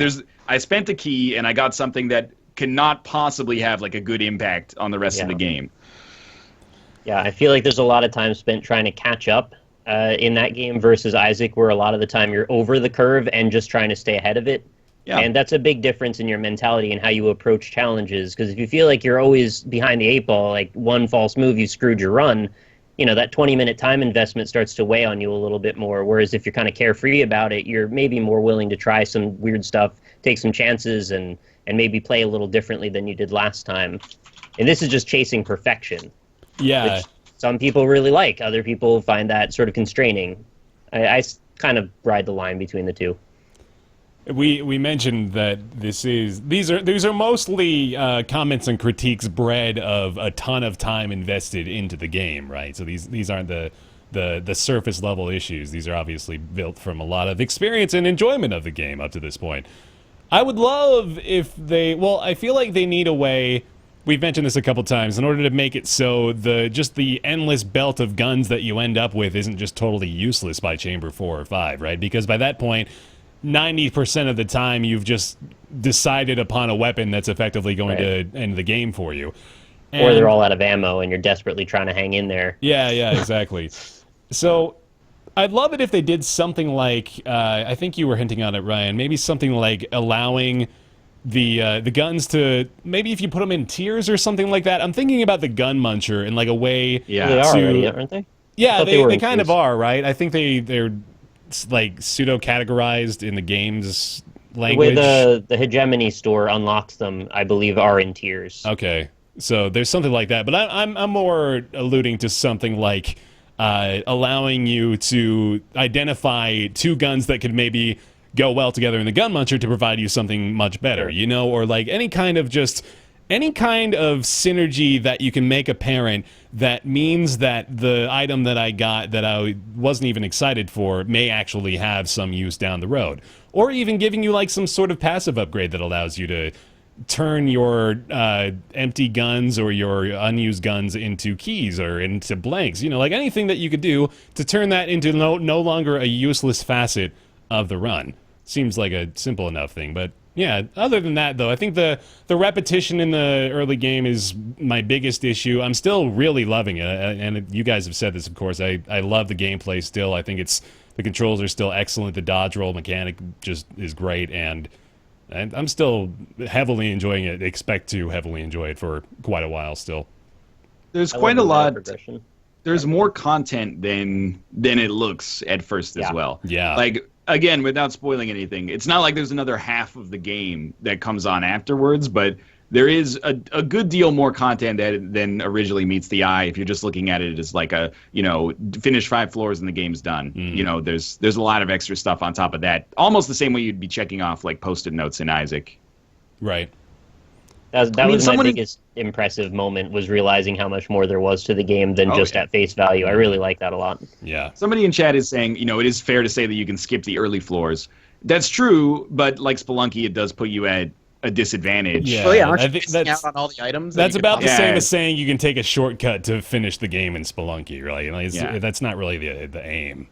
I spent a key and I got something that cannot possibly have like a good impact on the rest of the game. Yeah, I feel like there's a lot of time spent trying to catch up in that game versus Isaac, where a lot of the time you're over the curve and just trying to stay ahead of it. Yeah. And that's a big difference in your mentality and how you approach challenges. Because if you feel like you're always behind the 8-ball, like one false move, you screwed your run, you know, that 20-minute time investment starts to weigh on you a little bit more. Whereas if you're kind of carefree about it, you're maybe more willing to try some weird stuff, take some chances, and maybe play a little differently than you did last time. And this is just chasing perfection. Yeah. Which some people really like. Other people find that sort of constraining. I kind of ride the line between the two. We mentioned that these are mostly comments and critiques bred of a ton of time invested into the game, right? So these aren't the surface level issues. These are obviously built from a lot of experience and enjoyment of the game up to this point. I would love if I feel like they need a way. We've mentioned this a couple times, in order to make it so the endless belt of guns that you end up with isn't just totally useless by chamber 4 or 5, right? Because by that point, 90% of the time you've just decided upon a weapon that's effectively going to end the game for you. Or they're all out of ammo and you're desperately trying to hang in there. Yeah, exactly. So I'd love it if they did something like, I think you were hinting on it, Ryan, maybe something like allowing the guns to, maybe if you put them in tiers or something like that. I'm thinking about the gun muncher in like a way. Yeah, they are already, aren't they? Yeah, they kind of are, right? I think they're like pseudo categorized in the game's language. The way the hegemony store unlocks them, I believe, are in tiers. Okay, so there's something like that, but I'm more alluding to something like allowing you to identify two guns that could maybe go well together in the gun muncher to provide you something much better, you know, or like any kind of synergy that you can make apparent that means that the item that I got that I wasn't even excited for may actually have some use down the road. Or even giving you like some sort of passive upgrade that allows you to turn your empty guns or your unused guns into keys or into blanks. You know, like anything that you could do to turn that into no longer a useless facet of the run. Seems like a simple enough thing, but yeah, other than that, though, I think the repetition in the early game is my biggest issue. I'm still really loving it, and you guys have said this, of course. I love the gameplay still. I think the controls are still excellent. The dodge roll mechanic just is great, and I'm still heavily enjoying it. Expect to heavily enjoy it for quite a while still. There's quite a lot. There's more content than it looks at first as well. Yeah. Like, again, without spoiling anything, it's not like there's another half of the game that comes on afterwards, but there is a good deal more content than originally meets the eye if you're just looking at it as like finish 5 floors and the game's done. You know, there's a lot of extra stuff on top of that. Almost the same way you'd be checking off like post-it notes in Isaac. Right. That was my biggest impressive moment, was realizing how much more there was to the game than just at face value. I really like that a lot. Yeah. Somebody in chat is saying, you know, it is fair to say that you can skip the early floors. That's true, but like Spelunky, it does put you at a disadvantage. Yeah, well, aren't you missing out on all the items? That's about the same as saying you can take a shortcut to finish the game in Spelunky, right? Like, that's not really the aim.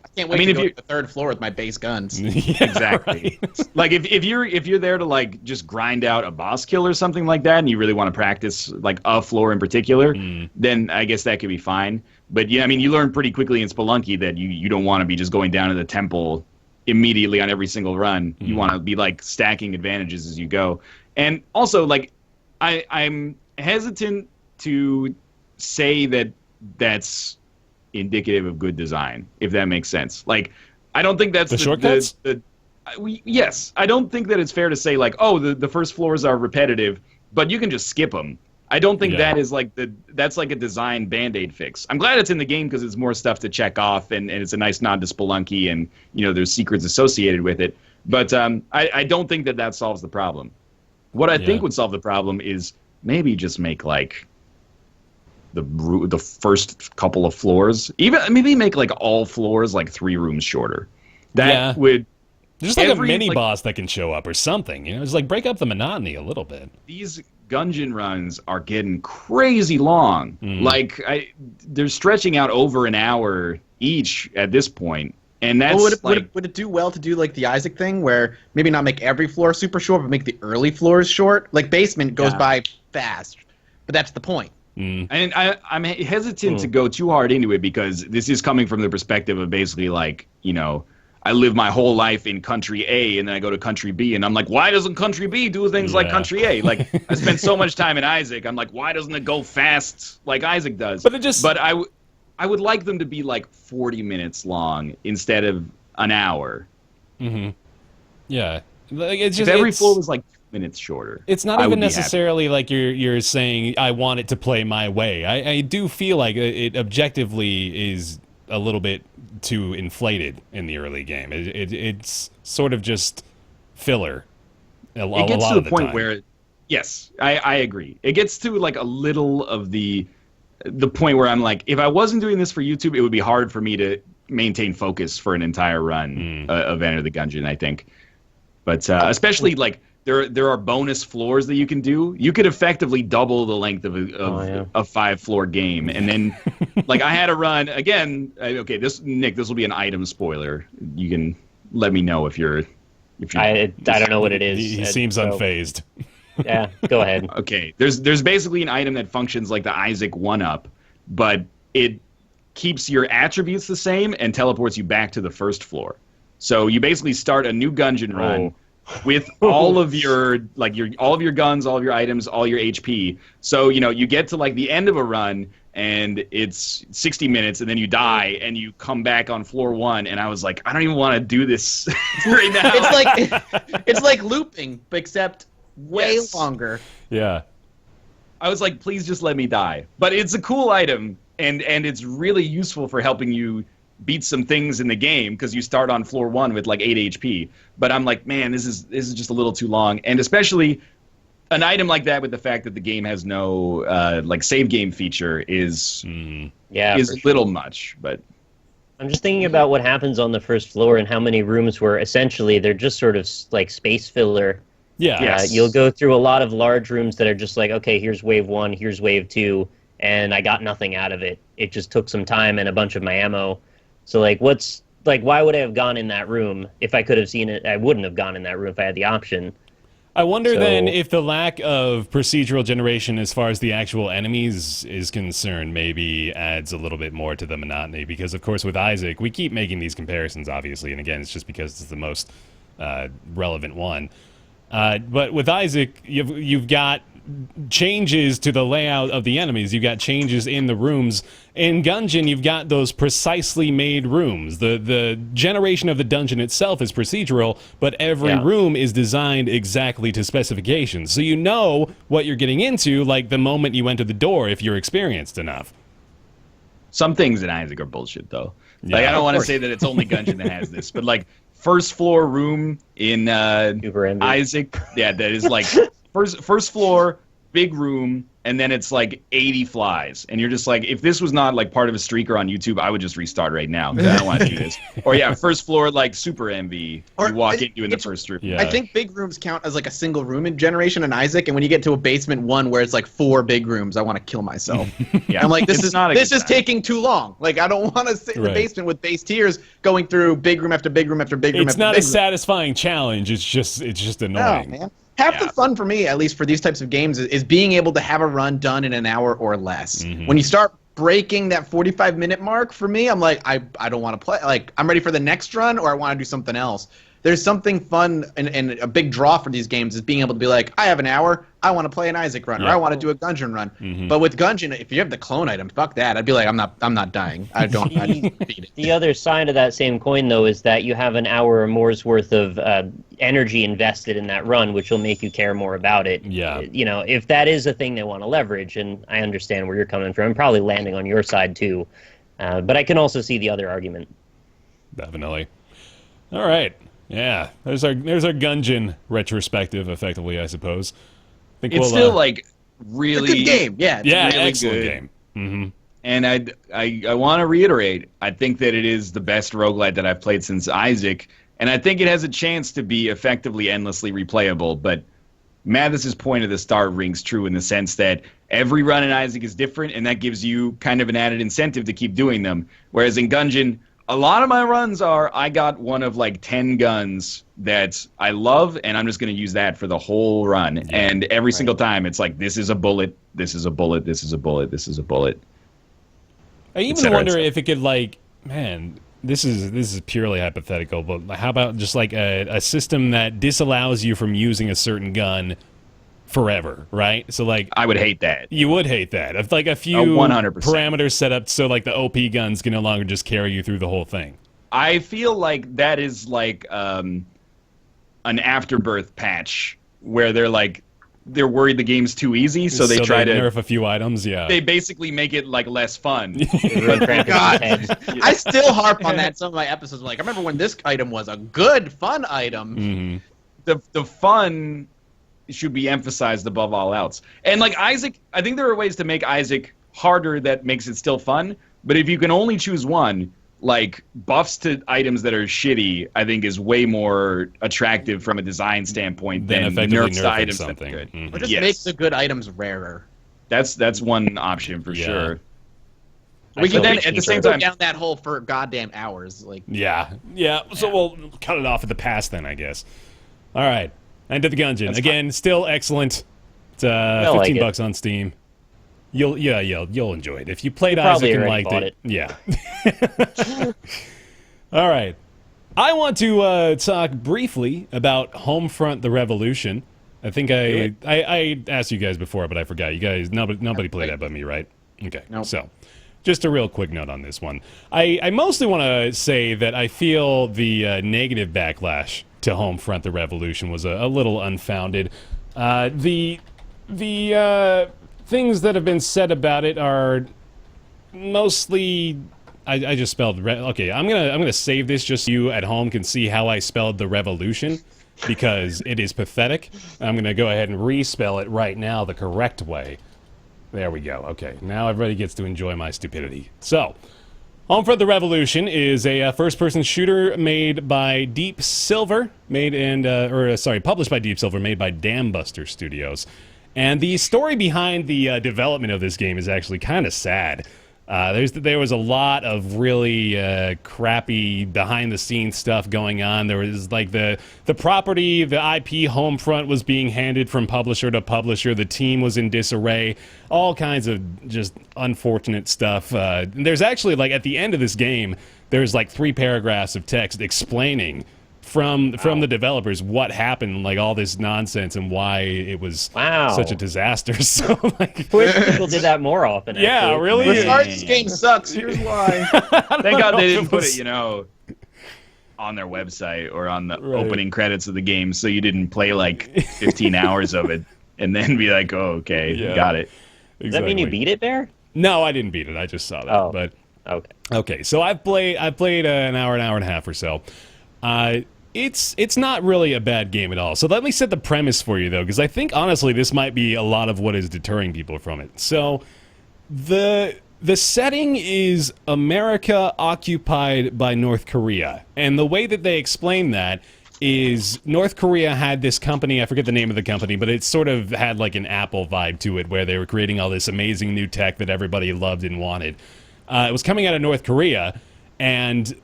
I can't wait to go to the 3rd floor with my base guns. Yeah, exactly. Right. Like if you're there to like just grind out a boss kill or something like that, and you really want to practice like a floor in particular, then I guess that could be fine. But yeah, I mean, you learn pretty quickly in Spelunky that you don't want to be just going down to the temple immediately on every single run. You want to be like stacking advantages as you go. And also, like, I'm hesitant to say that that's indicative of good design, if that makes sense. Like, I don't think that's the shortcuts. Yes, I don't think that it's fair to say like, oh, the first floors are repetitive, but you can just skip them. I don't think that is like that's like a design band-aid fix. I'm glad it's in the game because it's more stuff to check off, and it's a nice nod to Spelunky, and you know there's secrets associated with it. But I don't think that solves the problem. What I think would solve the problem is maybe just make like the first couple of floors, even maybe make like all floors like 3 rooms shorter. That would There's just like a every, mini like, boss that can show up or something. Just like break up the monotony a little bit. These Gungeon runs are getting crazy long. Like they're stretching out over an hour each at this point. And that's would it do well to do like the Isaac thing, where maybe not make every floor super short, but make the early floors short? Like basement goes by fast, but that's the point. And I'm hesitant to go too hard into it because this is coming from the perspective of basically like, I live my whole life in country A and then I go to country B and I'm like, why doesn't country B do things like country A? Like I spent so much time in Isaac. I'm like, why doesn't it go fast like Isaac does? But I would like them to be like 40 minutes long instead of an hour. Yeah. Like, it's just if every floor was like 2 minutes shorter. It's not even necessarily like you're saying I want it to play my way. I do feel like it objectively is a little bit too inflated in the early game. It's sort of just filler. It gets to the point where, yes, I agree. It gets to like a little of the point where I'm like, if I wasn't doing this for YouTube, it would be hard for me to maintain focus for an entire run of Enter the Gungeon, I think. But especially like there are bonus floors that you can do. You could effectively double the length of a 5-floor game, and then like I had a run again. Okay, this will be an item spoiler. You can let me know if you're. I don't know what it is. He seems unfazed. Yeah, go ahead. Okay, there's basically an item that functions like the Isaac 1-up, but it keeps your attributes the same and teleports you back to the first floor. So you basically start a new Gungeon run with all of your all of your guns, all of your items, all your HP. So you get to like the end of a run and it's 60 minutes and then you die and you come back on floor 1 and I was like, I don't even want to do this right now. It's like looping, except way longer. Yeah. I was like, please just let me die. But it's a cool item and it's really useful for helping you beat some things in the game because you start on floor 1 with like 8 HP. But I'm like, man, this is just a little too long, and especially an item like that with the fact that the game has no like save game feature is a little much. But I'm just thinking about what happens on the first floor and how many rooms where essentially they're just sort of like space filler. Yeah. Yes. You'll go through a lot of large rooms that are just like, okay, here's wave 1, here's wave 2, and I got nothing out of it. It just took some time and a bunch of my ammo. So like, why would I have gone in that room if I could have seen it? I wouldn't have gone in that room if I had the option. I wonder then if the lack of procedural generation as far as the actual enemies is concerned maybe adds a little bit more to the monotony, because of course with Isaac, we keep making these comparisons obviously, and again, it's just because it's the most relevant one. But with Isaac, you've got changes to the layout of the enemies. You've got changes in the rooms. In Gungeon, you've got those precisely made rooms. The generation of the dungeon itself is procedural, but every room is designed exactly to specifications. So you know what you're getting into, like the moment you enter the door, if you're experienced enough. Some things in Isaac are bullshit, though. Like, I don't want to say that it's only Gungeon that has this, but like first floor room in Isaac, that is like first floor, big room, and then it's like 80 flies. And you're just like, if this was not like part of a streaker on YouTube, I would just restart right now because I don't want to do this. Or first floor, like super MV, you walk in the first room. I think big rooms count as like a single room in Generation and Isaac, and when you get to a basement 1 where it's like 4 big rooms, I want to kill myself. I'm like, this is taking too long. Like, I don't want to sit in the basement with base tiers going through big room after big room after big room after big room. It's not a satisfying challenge. It's just annoying. No, man. Half the fun for me, at least for these types of games, is being able to have a run done in an hour or less. When you start breaking that 45-minute mark, for me, I'm like, I don't want to play. Like, I'm ready for the next run, or I want to do something else. There's something fun and a big draw for these games is being able to be like, I have an hour, I want to play an Isaac run, or I want to do a Gungeon run. But with Gungeon, if you have the clone item, fuck that. I'd be like, I'm not dying. I just beat it. The other side of that same coin, though, is that you have an hour or more's worth of energy invested in that run, which will make you care more about it. Yeah. If that is a thing they want to leverage, and I understand where you're coming from, I'm probably landing on your side too. But I can also see the other argument. Definitely. All right. Yeah, there's our Gungeon retrospective, effectively, I suppose. I think it's still like really a good game. Yeah, it's a really excellent good game. And I want to reiterate, I think that it is the best roguelite that I've played since Isaac, And I think it has a chance to be effectively endlessly replayable, but Mathis's point of the start rings true in the sense that every run in Isaac is different, and that gives you kind of an added incentive to keep doing them. Whereas in Gungeon, a lot of my runs are, I got one of like 10 guns that I love, and I'm just going to use that for the whole run. Yeah, and every single time, it's like, this is a bullet, this is a bullet, this is a bullet, this is a bullet. I even wonder if it could, like, man, this is purely hypothetical, but how about just like a system that disallows you from using a certain gun forever, right? So like, I would hate that. You would hate that. If like a few 100%. parameters set up so like the OP guns can no longer just carry you through the whole thing. I feel like that is like an afterbirth patch where they're worried the game's too easy, so they try to nerf a few items. Yeah, they basically make it like less fun. God, I still harp on that. Some of my episodes, like I remember when this item was a good, fun item. Mm-hmm. The fun should be emphasized above all else. And like Isaac, I think there are ways to make Isaac harder that makes it still fun. But if you can only choose one, like buffs to items that are shitty, I think is way more attractive from a design standpoint than nerfs to items that are good. It just makes the good items rarer. That's one option for sure. We can then at the same time go down that hole for goddamn hours. Like yeah. So we'll cut it off at the pass then, I guess. All right, Enter the Gungeon again. Still excellent. It's $15 on Steam. You'll enjoy it if you played Isaac and liked it. Yeah. All right. I want to talk briefly about Homefront: The Revolution. I think I asked you guys before, but I forgot. You guys, nobody played that but me, right? Okay. Nope. So, just a real quick note on this one. I mostly want to say that I feel the negative backlash to Homefront: The Revolution was a little unfounded. The things that have been said about it are mostly. I just spelled okay. I'm gonna save this just so you at home can see how I spelled the revolution, because it is pathetic. I'm gonna go ahead and respell it right now the correct way. There we go. Okay, now everybody gets to enjoy my stupidity. So, Homefront: The Revolution is a first-person shooter made by Deep Silver, published by Deep Silver, made by Dambuster Studios. And the story behind the development of this game is actually kind of sad. There was a lot of really crappy behind-the-scenes stuff going on. There was like the property, the IP Homefront was being handed from publisher to publisher. The team was in disarray. All kinds of just unfortunate stuff. There's actually, like, at the end of this game, there's like 3 paragraphs of text explaining from the developers what happened, like all this nonsense and why it was such a disaster. So like, wish people did that more often. Yeah, actually. really. We're sorry this game sucks. Here's why. Thank God they didn't put it, on their website or on the opening credits of the game, so you didn't play like 15 hours of it and then be like, "Oh, okay, got it." Exactly. Does that mean you beat it, Bear? No, I didn't beat it. I just saw that. Oh, but okay. So I played an hour and a half or so. It's not really a bad game at all. So let me set the premise for you, though, because I think, honestly, this might be a lot of what is deterring people from it. So the setting is America occupied by North Korea. And the way that they explain that is North Korea had this company, I forget the name of the company, but it sort of had like an Apple vibe to it, where they were creating all this amazing new tech that everybody loved and wanted. It was coming out of North Korea, and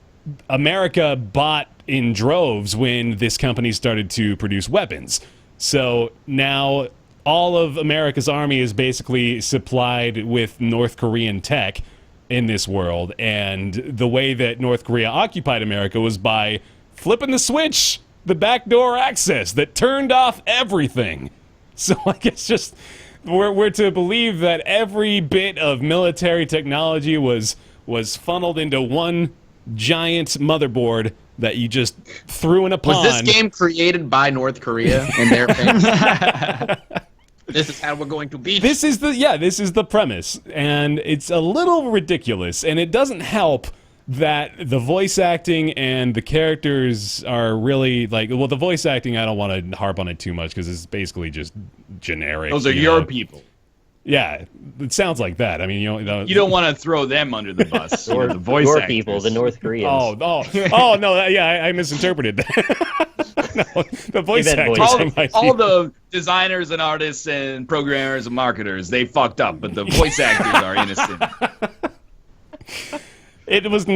America bought in droves when this company started to produce weapons. So now all of America's army is basically supplied with North Korean tech in this world, and the way that North Korea occupied America was by flipping the switch, the backdoor access that turned off everything. So I guess just we're to believe that every bit of military technology was funneled into one giant motherboard that you just threw in a pond. Was this game created by North Korea in their opinion? This is how we're going to beat. This is the premise, and it's a little ridiculous, and it doesn't help that the voice acting and the characters are really the voice acting, I don't want to harp on it too much because it's basically just generic. Those are your people. Yeah, it sounds like that. I mean, You don't want to throw them under the bus. Or the voice your actors. people, the North Koreans. Oh no, yeah, I misinterpreted that. No, the voice You meant actors. voice all the designers and artists and programmers and marketers, they fucked up, but the voice actors are innocent. It was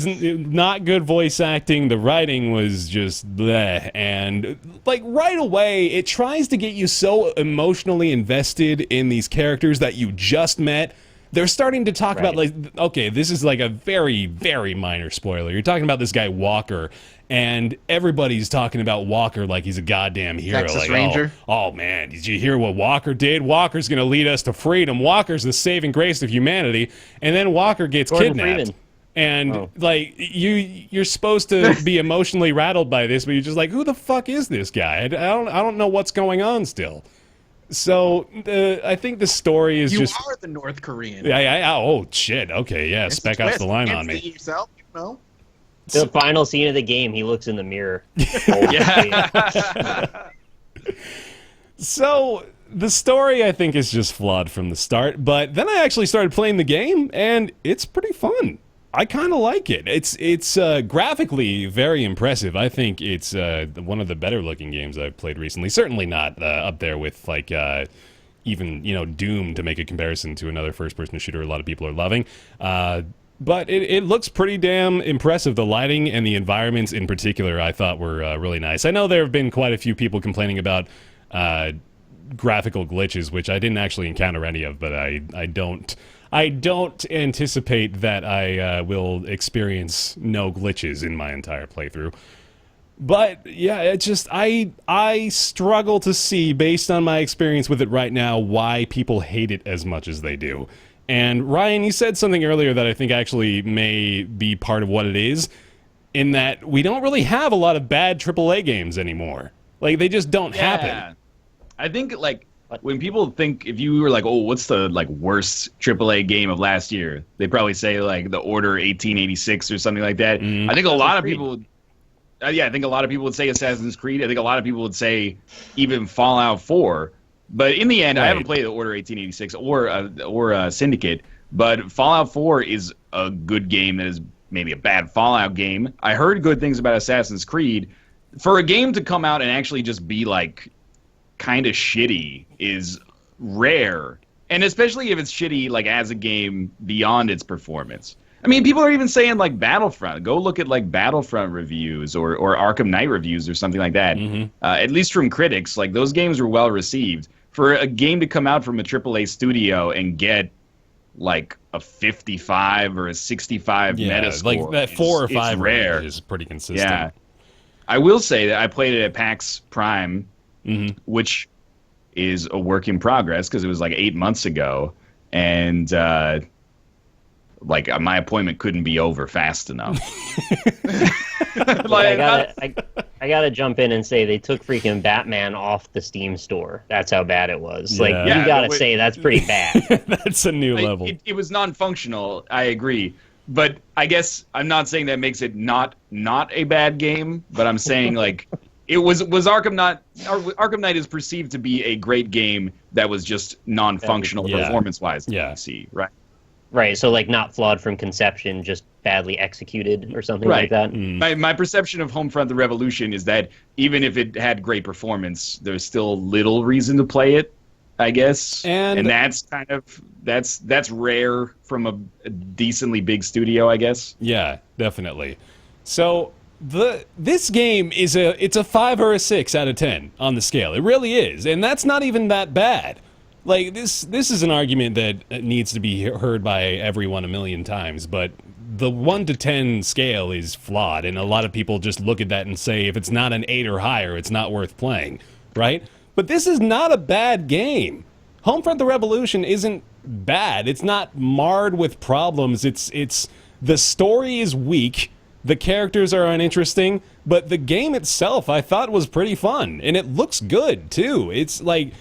not good voice acting. The writing was just bleh. And like right away, it tries to get you so emotionally invested in these characters that you just met. They're starting to talk about, like, okay, this is like a very, very minor spoiler. You're talking about this guy Walker, and everybody's talking about Walker like he's a goddamn hero. Texas like, Ranger. Oh man, did you hear what Walker did? Walker's going to lead us to freedom. Walker's the saving grace of humanity. And then Walker gets Gordon kidnapped. Freeman. And like you're supposed to be emotionally rattled by this, but you're just like, who the fuck is this guy? I don't know what's going on still. So I think the story is You just. are the North Korean. Oh shit. Okay, yeah. It's a Spec Ops twist. the line You on can't me. see yourself, you know? The final scene of the game, he looks in the mirror. So the story, I think, is just flawed from the start. But then I actually started playing the game, and it's pretty fun. I kind of like it. It's graphically very impressive. I think it's one of the better looking games I've played recently. Certainly not up there with like even Doom, to make a comparison to another first person shooter a lot of people are loving. But it looks pretty damn impressive. The lighting and the environments in particular, I thought were really nice. I know there have been quite a few people complaining about graphical glitches, which I didn't actually encounter any of, but I don't anticipate that I will experience no glitches in my entire playthrough. But yeah, it just I struggle to see, based on my experience with it right now, why people hate it as much as they do. And Ryan, you said something earlier that I think actually may be part of what it is, in that we don't really have a lot of bad AAA games anymore. Like, they just don't happen. I think, like, when people think, if you were like, oh, what's the worst AAA game of last year? They probably say like The Order 1886 or something like that. I think a lot of people would, I think a lot of people would say Assassin's Creed. I think a lot of people would say even Fallout 4. But in the end, I haven't played The Order 1886 or Syndicate. But Fallout 4 is a good game that is maybe a bad Fallout game. I heard good things about Assassin's Creed. For a game to come out and actually just be like kind of shitty is rare, and especially if it's shitty like as a game beyond its performance. I mean, people are even saying like Battlefront. Go look at like Battlefront reviews or Arkham Knight reviews or something like that. At least from critics, like those games were well received. For a game to come out from a AAA studio and get like a 55 or a 65 Metascore, like that 4 or 5 rare. Is pretty consistent. Yeah, I will say that I played it at PAX Prime, which is a work in progress because it was like 8 months ago, and my appointment couldn't be over fast enough. I gotta jump in and say they took freaking Batman off the Steam store. That's how bad it was. Yeah. Like, you gotta say that's pretty bad. That's a new level. It was non-functional. I agree, but I guess I'm not saying that makes it not a bad game. But I'm saying like it was Arkham Knight is perceived to be a great game that was just non-functional performance-wise. Yeah. See, right. Right, so like not flawed from conception, just badly executed or something like that. My perception of Homefront: The Revolution is that even if it had great performance, there's still little reason to play it, I guess. And that's kind of that's rare from a decently big studio, I guess. Yeah, definitely. So this game is it's a 5 or a 6 out of 10 on the scale. It really is, and that's not even that bad. Like, this is an argument that needs to be heard by everyone a million times, but the 1 to 10 scale is flawed, and a lot of people just look at that and say, if it's not an 8 or higher, it's not worth playing, right? But this is not a bad game. Homefront: The Revolution isn't bad. It's not marred with problems. It's the story is weak, the characters are uninteresting, but the game itself I thought was pretty fun, and it looks good, too. It's like,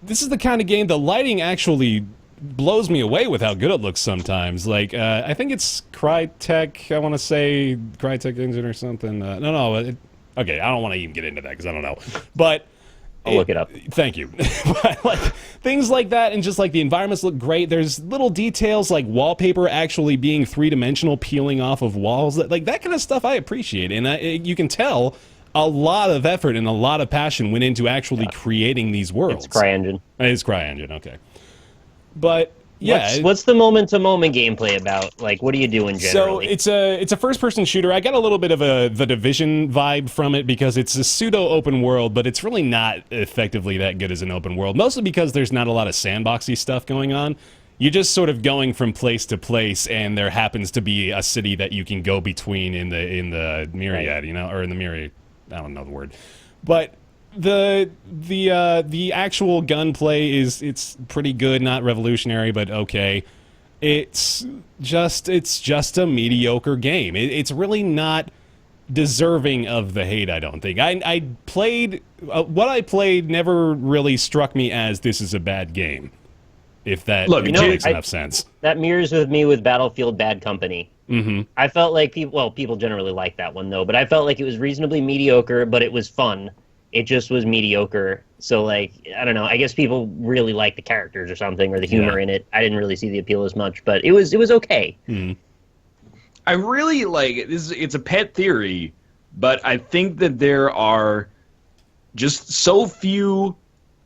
this is the kind of game, the lighting actually blows me away with how good it looks sometimes. Like, I think it's Crytek, I want to say Crytek Engine or something. Okay, I don't want to even get into that because I don't know. But I'll look it up. Thank you. But, like, things like that, and just like the environments look great. There's little details like wallpaper actually being three-dimensional, peeling off of walls. Like that kind of stuff I appreciate, and you can tell a lot of effort and a lot of passion went into actually creating these worlds. It's CryEngine. It's CryEngine, okay. But yeah, what's the moment-to-moment gameplay about? Like, what are you doing generally? So it's a first-person shooter. I got a little bit of the Division vibe from it because it's a pseudo-open world, but it's really not effectively that good as an open world. Mostly because there's not a lot of sandboxy stuff going on. You're just sort of going from place to place, and there happens to be a city that you can go between in the myriad, or in the myriad. I don't know the word, but the actual gunplay it's pretty good, not revolutionary, but okay. It's just a mediocre game. It's really not deserving of the hate, I don't think. I played what I played never really struck me as this is a bad game. If that makes enough sense. That mirrors with me with Battlefield Bad Company. Mm-hmm. I felt like people generally like that one though, but I felt like it was reasonably mediocre, but it was fun. It just was mediocre. So, like, I don't know. I guess people really like the characters or something, or the humor in it. I didn't really see the appeal as much, but it was okay. Mm-hmm. I really like this. It's a pet theory, but I think that there are just so few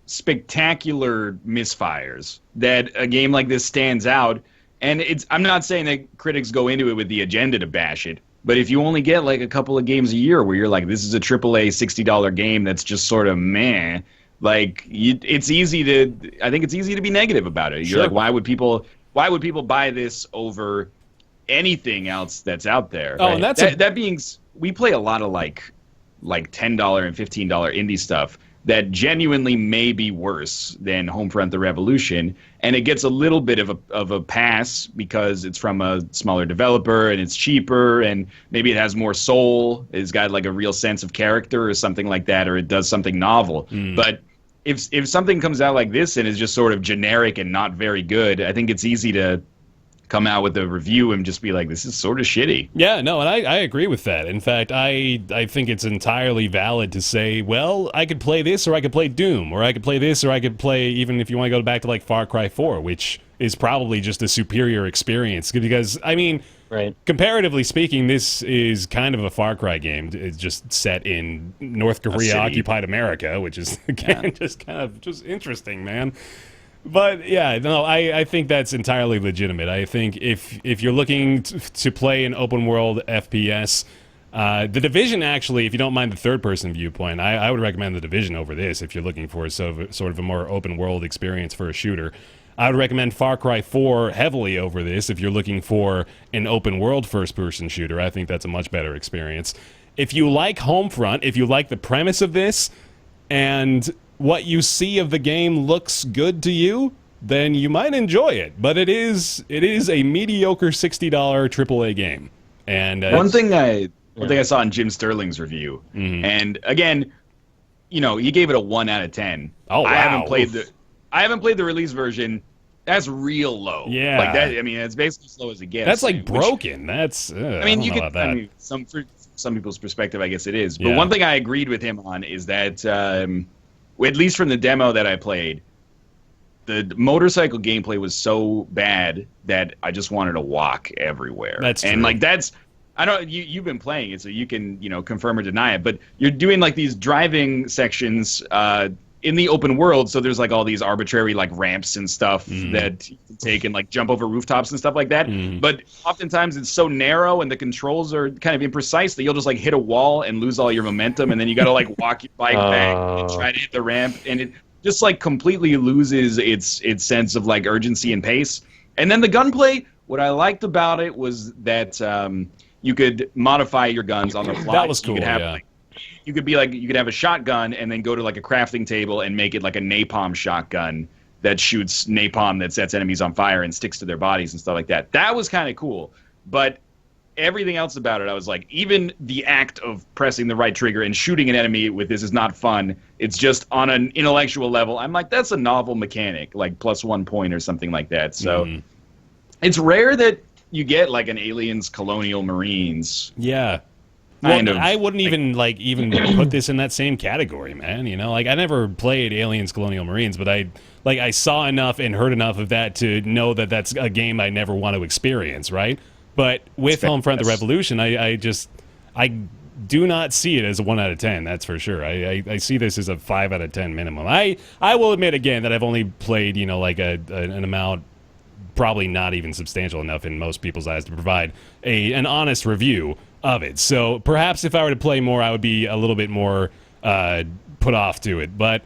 spectacular misfires that a game like this stands out. And I'm not saying that critics go into it with the agenda to bash it, but if you only get like a couple of games a year where you're like, this is a AAA $60 game that's just sort of meh, like it's easy to be negative about it. You're like, why would people buy this over anything else that's out there? Oh, and that being, we play a lot of like $10 and $15 indie stuff that genuinely may be worse than Homefront: The Revolution, and it gets a little bit of a pass because it's from a smaller developer and it's cheaper and maybe it has more soul, it's got like a real sense of character or something like that, or it does something novel. But if something comes out like this and is just sort of generic and not very good, I think it's easy to come out with a review and just be like, this is sort of shitty. Yeah, no, and I agree with that. In fact, I think it's entirely valid to say, well, I could play this or I could play Doom, or I could play this or I could play, even if you want to go back to like Far Cry 4, which is probably just a superior experience. Because, I mean, comparatively speaking, this is kind of a Far Cry game. It's just set in North Korea-occupied America, which is, again, just interesting, man. But yeah, no, I think that's entirely legitimate. I think if you're looking to play an open world FPS, The Division, actually, if you don't mind the third-person viewpoint, I would recommend The Division over this if you're looking for sort of a more open-world experience for a shooter. I would recommend Far Cry 4 heavily over this if you're looking for an open-world first-person shooter. I think that's a much better experience. If you like Homefront, if you like the premise of this, and what you see of the game looks good to you, then you might enjoy it. But it is a mediocre $60 AAA game. And one thing I saw in Jim Sterling's review, and again, he gave it a 1 out of 10. Oh, wow. I haven't played the release version. That's real low. Yeah, like that. I mean, it's basically slow as it gets. That's like broken. That's. I mean, for some people's perspective, I guess it is. But one thing I agreed with him on is that, at least from the demo that I played, the motorcycle gameplay was so bad that I just wanted to walk everywhere. That's true. And like that's. I don't. You've been playing it, so you can confirm or deny it. But you're doing like these driving sections in the open world, so there's like all these arbitrary like ramps and stuff that you can take and like jump over rooftops and stuff like that. But oftentimes it's so narrow and the controls are kind of imprecise that you'll just like hit a wall and lose all your momentum, and then you got to like walk your bike back and try to hit the ramp, and it just like completely loses its sense of like urgency and pace. And then the gunplay, what I liked about it was that you could modify your guns on the fly. That was cool. You could have a shotgun and then go to like a crafting table and make it like a napalm shotgun that shoots napalm that sets enemies on fire and sticks to their bodies and stuff like that. That was kind of cool. But everything else about it, I was like, even the act of pressing the right trigger and shooting an enemy with this is not fun. It's just on an intellectual level. I'm like, that's a novel mechanic, like +1 point or something like that. So it's rare that you get like an Aliens Colonial Marines. Yeah. kind of. I wouldn't even put this in that same category, man. You know, like I never played Aliens Colonial Marines, but I saw enough and heard enough of that to know that that's a game I never want to experience, right? But with Homefront: The Revolution, I do not see it as a 1 out of 10. That's for sure. I see this as a 5 out of 10 minimum. I will admit again that I've only played, you know, like an amount probably not even substantial enough in most people's eyes to provide an honest review of it. So perhaps if I were to play more, I would be a little bit more put off to it. But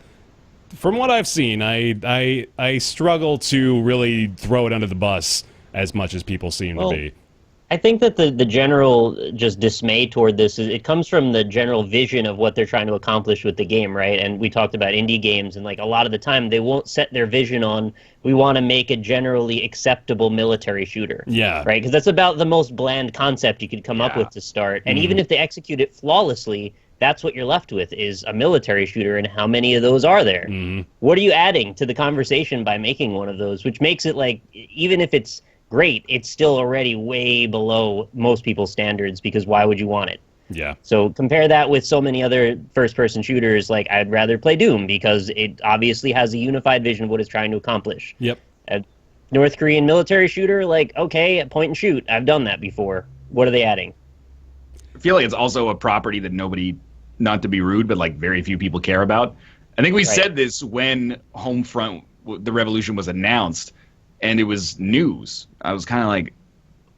from what I've seen, I struggle to really throw it under the bus as much as people seem to be. I think that the general just dismay toward this it comes from the general vision of what they're trying to accomplish with the game, right? And we talked about indie games, and like a lot of the time they won't set their vision on we want to make a generally acceptable military shooter. Yeah. Right? Because that's about the most bland concept you could come up with to start. And even if they execute it flawlessly, that's what you're left with is a military shooter, and how many of those are there? What are you adding to the conversation by making one of those? Which makes it like, even if it's great, it's still already way below most people's standards, because why would you want it? Yeah. So compare that with so many other first-person shooters. Like, I'd rather play Doom because it obviously has a unified vision of what it's trying to accomplish. Yep. A North Korean military shooter, like, okay, point and shoot. I've done that before. What are they adding? I feel like it's also a property that nobody, not to be rude, but like very few people care about. I think we said this when Homefront: The Revolution was announced, and it was news. I was kind of like,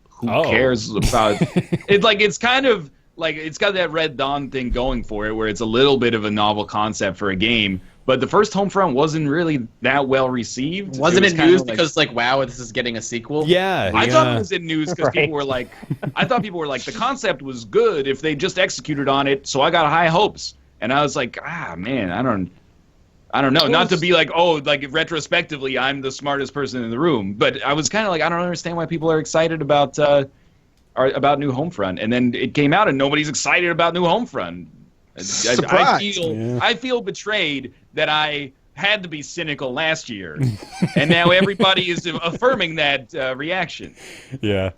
who cares about it? Like, it's kind of like, it's got that Red Dawn thing going for it, where it's a little bit of a novel concept for a game. But the first Homefront wasn't really that well received. Wasn't it news because, like, wow, this is getting a sequel? Yeah. I thought it was in news because people were like, I thought people were like, the concept was good if they just executed on it, so I got high hopes. And I was like, man, I don't know. Not to be like, like retrospectively, I'm the smartest person in the room. But I was kind of like, I don't understand why people are excited about new Homefront. And then it came out, and nobody's excited about new Homefront. I feel betrayed that I had to be cynical last year, and now everybody is affirming that reaction. Yeah.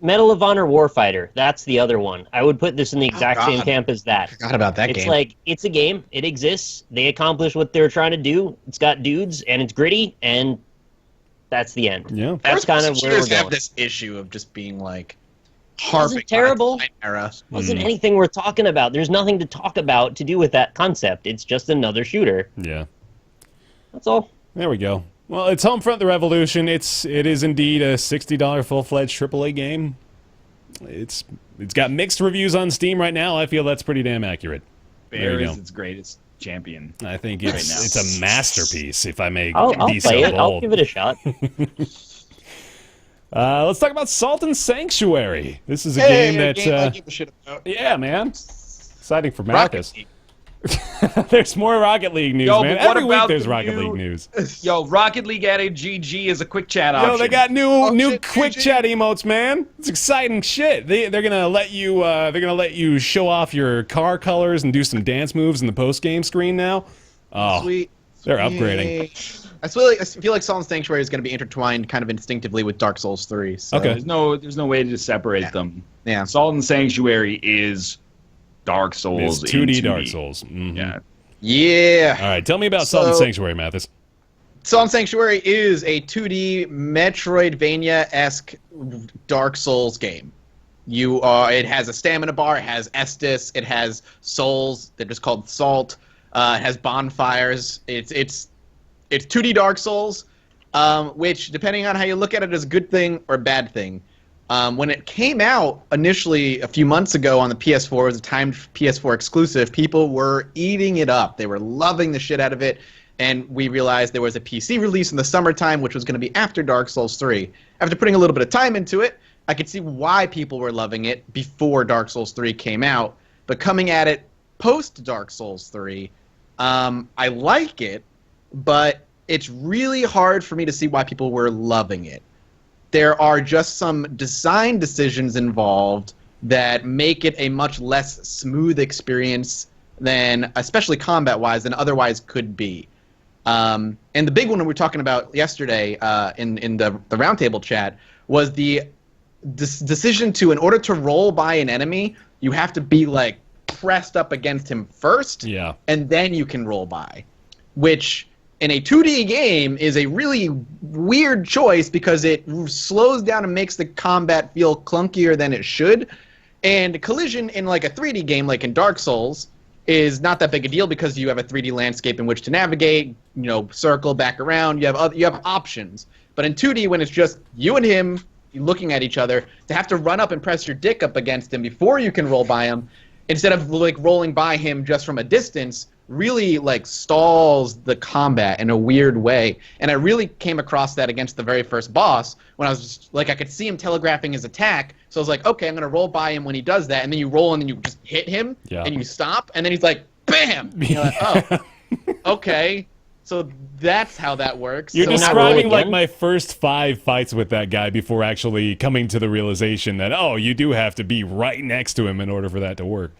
Medal of Honor Warfighter, that's the other one. I would put this in the exact same camp as that. I forgot about that game. It's like, it's a game. It exists. They accomplish what they're trying to do. It's got dudes, and it's gritty, and that's the end. Yeah. That's kind of where we're going. Have this issue of just being like, wasn't terrible. Era. Wasn't anything worth talking about. There's nothing to talk about to do with that concept. It's just another shooter. Yeah. That's all. There we go. Well, it's Homefront: The Revolution. It is indeed a $60 full-fledged AAA game. It's got mixed reviews on Steam right now. I feel that's pretty damn accurate. Bear is its greatest champion. I think it's a masterpiece, if I may I'll be so play it. bold. I'll give it a shot. Let's talk about Salt and Sanctuary. This is a game that I give a shit about. yeah, man. Exciting for Marcus. There's more Rocket League news, man. Every week there's Rocket League news. Yo, Rocket League added GG as a quick chat option. Yo, they got new quick chat emotes, man. It's exciting shit. They're gonna let you show off your car colors and do some dance moves in the post game screen now. Oh, Sweet. they're upgrading. I feel like Salt and Sanctuary is going to be intertwined kind of instinctively with Dark Souls 3. So. Okay. There's no way to separate them. Yeah. Salt and Sanctuary is Dark Souls. It's 2D Dark Souls. Mm-hmm. Yeah. Yeah. All right, tell me about Salt and Sanctuary, Mathis. Salt and Sanctuary is a 2D Metroidvania-esque Dark Souls game. It has a stamina bar, it has Estus, it has souls, they're just called Salt, it has bonfires. It's 2D Dark Souls, which, depending on how you look at it, is a good thing or a bad thing. When it came out initially a few months ago on the PS4, it was a timed PS4 exclusive, people were eating it up. They were loving the shit out of it, and we realized there was a PC release in the summertime, which was going to be after Dark Souls 3. After putting a little bit of time into it, I could see why people were loving it before Dark Souls 3 came out, but coming at it post Dark Souls 3, I like it, but it's really hard for me to see why people were loving it. There are just some design decisions involved that make it a much less smooth experience than, especially combat-wise, than otherwise could be. And the big one we were talking about yesterday in the Roundtable chat was the decision to, in order to roll by an enemy, you have to be like pressed up against him first, Yeah. and then you can roll by, which in a 2D game is a really weird choice because it slows down and makes the combat feel clunkier than it should. And collision in like a 3D game, like in Dark Souls, is not that big a deal because you have a 3D landscape in which to navigate, circle back around, you have options. But in 2D, when it's just you and him looking at each other, to have to run up and press your dick up against him before you can roll by him, instead of like rolling by him just from a distance, really like stalls the combat in a weird way. And I really came across that against the very first boss when I was just like, I could see him telegraphing his attack. So I was like, okay, I'm going to roll by him when he does that. And then you roll and then you just hit him and you stop. And then he's like, bam! And you're like, oh, okay. So that's how that works. You're So describing like again? my first 5 fights with that guy before actually coming to the realization that, oh, you do have to be right next to him in order for that to work.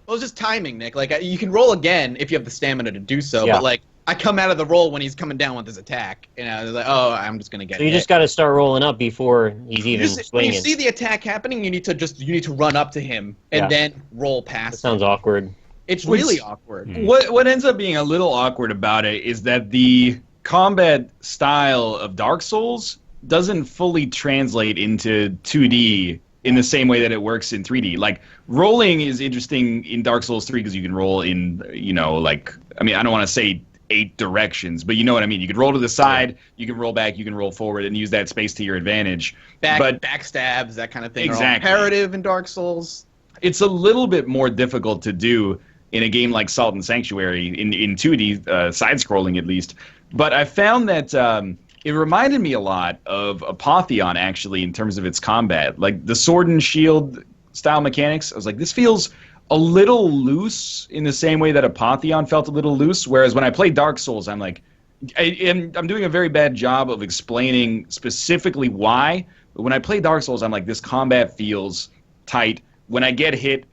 Well, it's just timing, Nick. Like, you can roll again if you have the stamina to do so. Yeah. But, like, I come out of the roll when he's coming down with his attack. And I was like, oh, I'm just going to get So you hit. just got to start rolling up before he's even When swinging. you see the attack happening, you need to run up to him and then roll That past him. sounds awkward. It's really awkward. What ends up being a little awkward about it is that the combat style of Dark Souls doesn't fully translate into 2D in the same way that it works in 3D. Like, rolling is interesting in Dark Souls 3 because you can roll in, I don't want to say 8 directions, but you know what I mean. You can roll to the side, you can roll back, you can roll forward, and use that space to your advantage. Backstabs, that kind of thing. Exactly. Are all imperative in Dark Souls. It's a little bit more difficult to do in a game like Salt and Sanctuary, in 2D, side-scrolling at least. But I found that it reminded me a lot of Apotheon, actually, in terms of its combat. Like, the sword and shield style mechanics, I was like, this feels a little loose in the same way that Apotheon felt a little loose, whereas when I play Dark Souls, I'm like, I'm doing a very bad job of explaining specifically why, but when I play Dark Souls, I'm like, this combat feels tight. When I get hit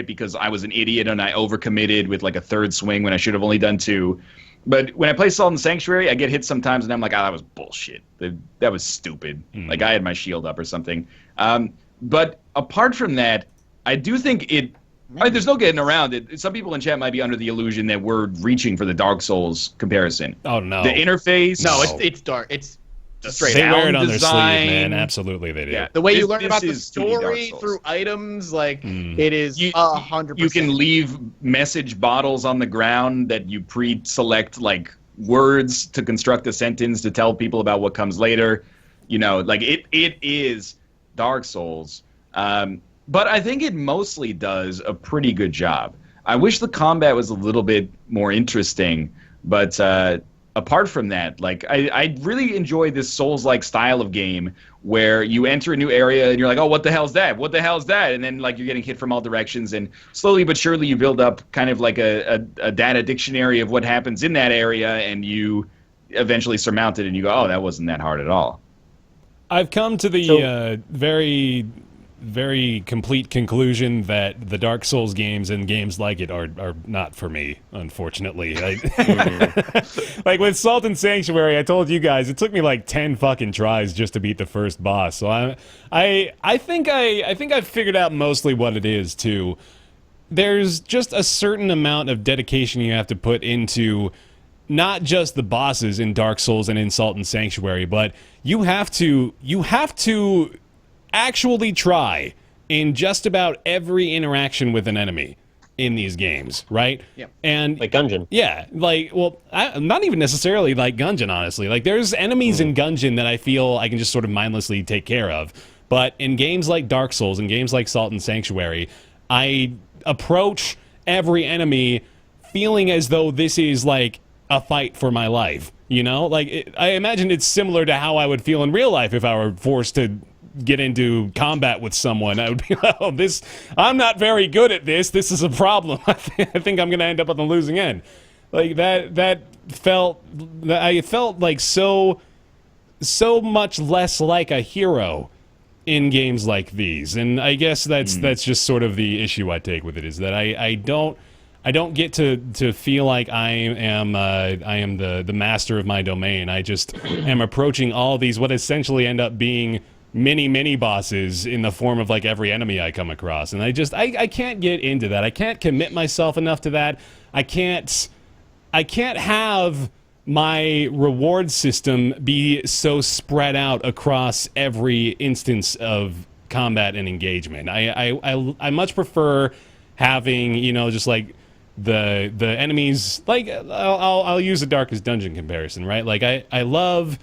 because I was an idiot and I overcommitted with like a third swing when I should have only done 2. But when I play Salt and Sanctuary, I get hit sometimes and I'm like, that was bullshit. That was stupid. Like, I had my shield up or something. But apart from that, I do think there's no getting around it. Some people in chat might be under the illusion that we're reaching for the Dark Souls comparison. Oh, no. The interface. No, it's dark. It's straight They out. wear it on design. their sleeve, man. Absolutely, they do. Yeah. The way you This- learn this about the is 2D Dark story Souls. through items, like, it is You- 100%. You can leave message bottles on the ground that you pre-select, like, words to construct a sentence to tell people about what comes later. It is Dark Souls. But I think it mostly does a pretty good job. I wish the combat was a little bit more interesting, but apart from that, like, I really enjoy this Souls-like style of game where you enter a new area and you're like, oh, what the hell's that? What the hell's that? And then, like, you're getting hit from all directions, and slowly but surely you build up kind of like a data dictionary of what happens in that area, and you eventually surmount it and you go, oh, that wasn't that hard at all. I've come to the very, very complete conclusion that the Dark Souls games and games like it are not for me, unfortunately. Like with Salt and Sanctuary, I told you guys it took me like 10 fucking tries just to beat the first boss. So I think I've figured out mostly what it is too. There's just a certain amount of dedication you have to put into not just the bosses in Dark Souls and in Salt and Sanctuary, but you have to actually try in just about every interaction with an enemy in these games, right? Yep. And Like Gungeon. yeah, not even necessarily like Gungeon, honestly. Like, there's enemies in Gungeon that I feel I can just sort of mindlessly take care of. But in games like Dark Souls and games like Salt and Sanctuary, I approach every enemy feeling as though this is like a fight for my life, Like, I imagine it's similar to how I would feel in real life if I were forced to get into combat with someone. I would be like, oh, I'm not very good at this. This is a problem. I think I'm going to end up on the losing end. Like, I felt like so much less like a hero in games like these. And I guess that's just sort of the issue I take with it, is that I don't get to feel like I am the master of my domain. I just am approaching all these what essentially end up being mini bosses in the form of like every enemy I come across, and I can't get into that. I can't commit myself enough to that. I can't have my reward system be so spread out across every instance of combat and engagement. I much prefer having, you know, just like the enemies, like I'll use the Darkest Dungeon comparison, right? Like I love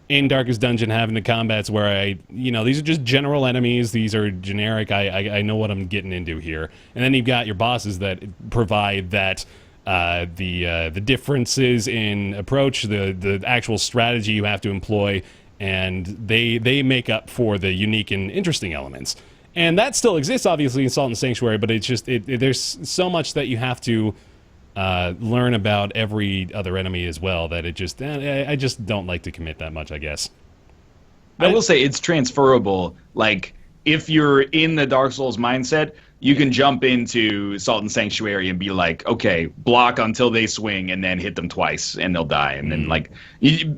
in Darkest Dungeon having the combats where these are just general enemies, these are generic, I know what I'm getting into here. And then you've got your bosses that provide that the differences in approach, the actual strategy you have to employ, and they make up for the unique and interesting elements. And that still exists, obviously, in Salt and Sanctuary, but it's just there's so much that you have to learn about every other enemy as well that I just don't like to commit that much, I guess. I will say it's transferable. Like, if you're in the Dark Souls mindset, you can jump into Salt and Sanctuary and be like, okay, block until they swing and then hit them twice and they'll die. And then, like,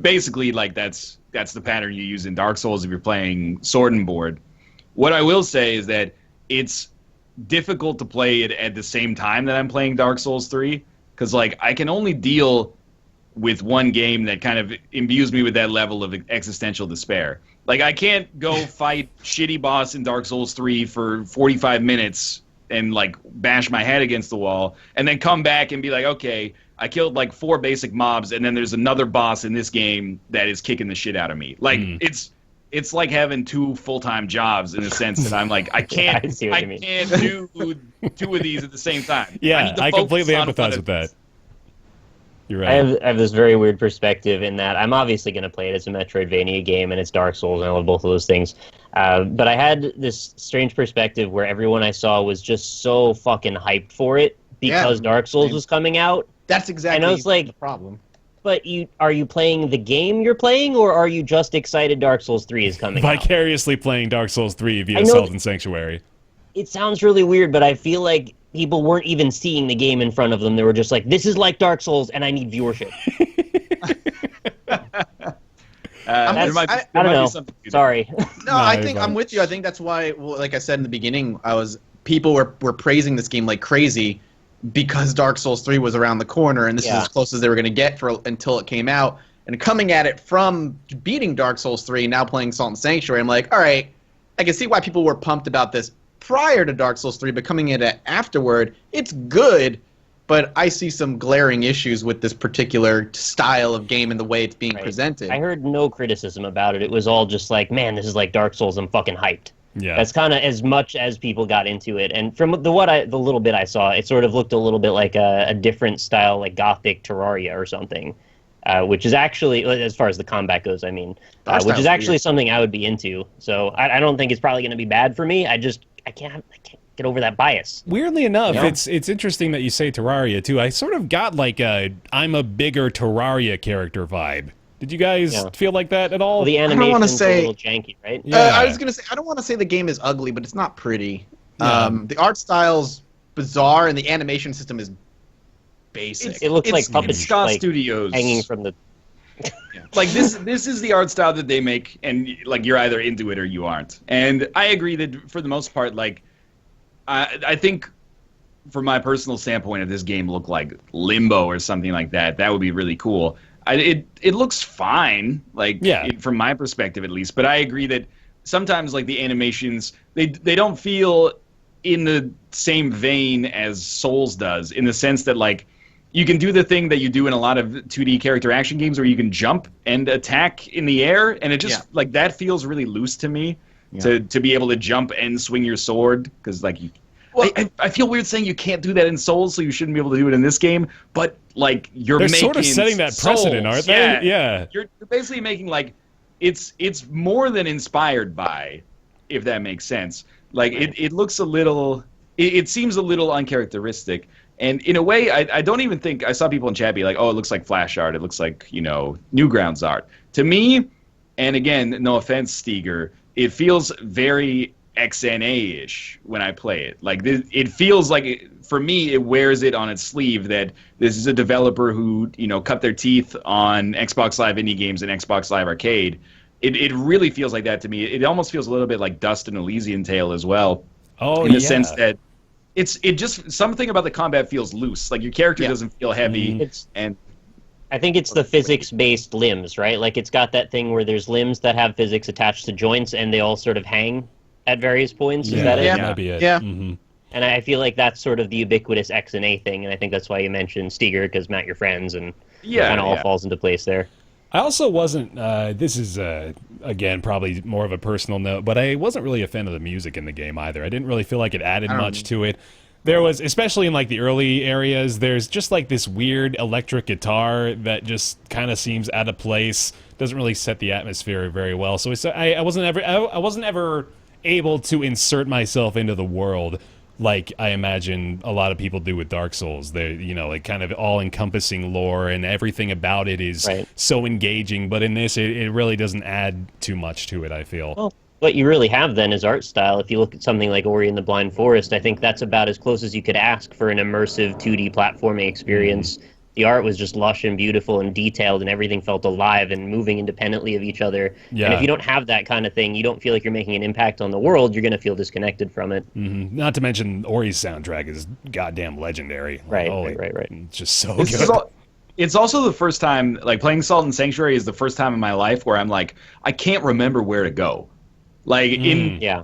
basically, like, that's the pattern you use in Dark Souls if you're playing Sword and Board. What I will say is that it's difficult to play it at the same time that I'm playing Dark Souls 3, because, like, I can only deal with one game that kind of imbues me with that level of existential despair. Like, I can't go fight shitty boss in Dark Souls 3 for 45 minutes and, like, bash my head against the wall, and then come back and be like, okay, I killed, like, 4 basic mobs, and then there's another boss in this game that is kicking the shit out of me. Like, it's like having 2 full-time jobs in the sense that I'm like, I can't do 2 of these at the same time. Yeah, I completely empathize with that. You're right. I have this very weird perspective in that I'm obviously going to play it as a Metroidvania game, and it's Dark Souls, and I love both of those things. But I had this strange perspective where everyone I saw was just so fucking hyped for it because Dark Souls was coming out. That's exactly and I was like, the problem. But are you playing the game you're playing, or are you just excited Dark Souls 3 is coming out? Vicariously playing Dark Souls 3 via Salt and Sanctuary. It sounds really weird, but I feel like people weren't even seeing the game in front of them. They were just like, this is like Dark Souls, and I need viewership. I don't know. Sorry. No, I think I'm with you. I think that's why, like I said in the beginning, people were praising this game like crazy because Dark Souls 3 was around the corner, and this is as close as they were going to get until it came out. And coming at it from beating Dark Souls 3, now playing Salt and Sanctuary, I'm like, all right, I can see why people were pumped about this prior to Dark Souls 3, but coming at it afterward, it's good, but I see some glaring issues with this particular style of game and the way it's being presented. I heard no criticism about it. It was all just like, man, this is like Dark Souls. I'm fucking hyped. Yeah, that's kind of as much as people got into it. And from the little bit I saw, it sort of looked a little bit like a different style, like Gothic Terraria or something, which is actually, as far as the combat goes, I mean, which is actually something I would be into. So I don't think it's probably going to be bad for me. I can't get over that bias. Weirdly enough, it's interesting that you say Terraria too. I sort of got like I'm a bigger Terraria character vibe. Did you guys feel like that at all? Well, the animation's a little janky, right? Yeah. I was gonna say, I don't want to say the game is ugly, but it's not pretty. Yeah. The art style's bizarre, and the animation system is basic. It looks like puppet Studios hanging from the. Like this is the art style that they make, and like you're either into it or you aren't. And I agree that for the most part, like I think from my personal standpoint, if this game looked like Limbo or something like that, that would be really cool. It looks fine, like from my perspective at least. But I agree that sometimes like the animations they don't feel in the same vein as Souls does, in the sense that like you can do the thing that you do in a lot of 2D character action games where you can jump and attack in the air, and it just like that feels really loose to me to be able to jump and swing your sword, because like I feel weird saying you can't do that in Souls, so you shouldn't be able to do it in this game. But like they're making sort of setting that precedent, aren't they? Yeah. You're basically making like it's more than inspired by, if that makes sense. Like it looks a little, it seems a little uncharacteristic. And in a way, I don't even think, I saw people in chat be like, oh, it looks like Flash art. It looks like, Newgrounds art. To me, and again, no offense, Steger, it feels very XNA-ish when I play it. Like, it feels like, for me, it wears it on its sleeve that this is a developer who, cut their teeth on Xbox Live Indie Games and Xbox Live Arcade. it really feels like that to me. It almost feels a little bit like Dust and Elysian Tale as well. Oh, in the sense that it just something about the combat feels loose. Like your character doesn't feel heavy, I think it's the physics-based limbs, right? Like it's got that thing where there's limbs that have physics attached to joints, and they all sort of hang at various points. Is that it? Yeah, that might be it. Yeah. Mm-hmm. And I feel like that's sort of the ubiquitous X and A thing, and I think that's why you mentioned Steger, because Matt, your friends, and it kind of all falls into place there. I also wasn't, this is, again, probably more of a personal note, but I wasn't really a fan of the music in the game either. I didn't really feel like it added much to it. There was, especially in like the early areas, there's just like this weird electric guitar that just kind of seems out of place, doesn't really set the atmosphere very well. So I wasn't ever able to insert myself into the world like I imagine a lot of people do with Dark Souls. They, like kind of all-encompassing lore, and everything about it is so engaging. But in this, it really doesn't add too much to it, I feel. Well, what you really have then is art style. If you look at something like Ori and the Blind Forest, I think that's about as close as you could ask for an immersive 2D platforming experience. The art was just lush and beautiful and detailed, and everything felt alive and moving independently of each other. Yeah. And if you don't have that kind of thing, you don't feel like you're making an impact on the world, you're going to feel disconnected from it. Mm-hmm. Not to mention, Ori's soundtrack is goddamn legendary. Right. It's just so good. It's also the first time, like, playing Salt and Sanctuary is the first time in my life where I'm like, I can't remember where to go. Like,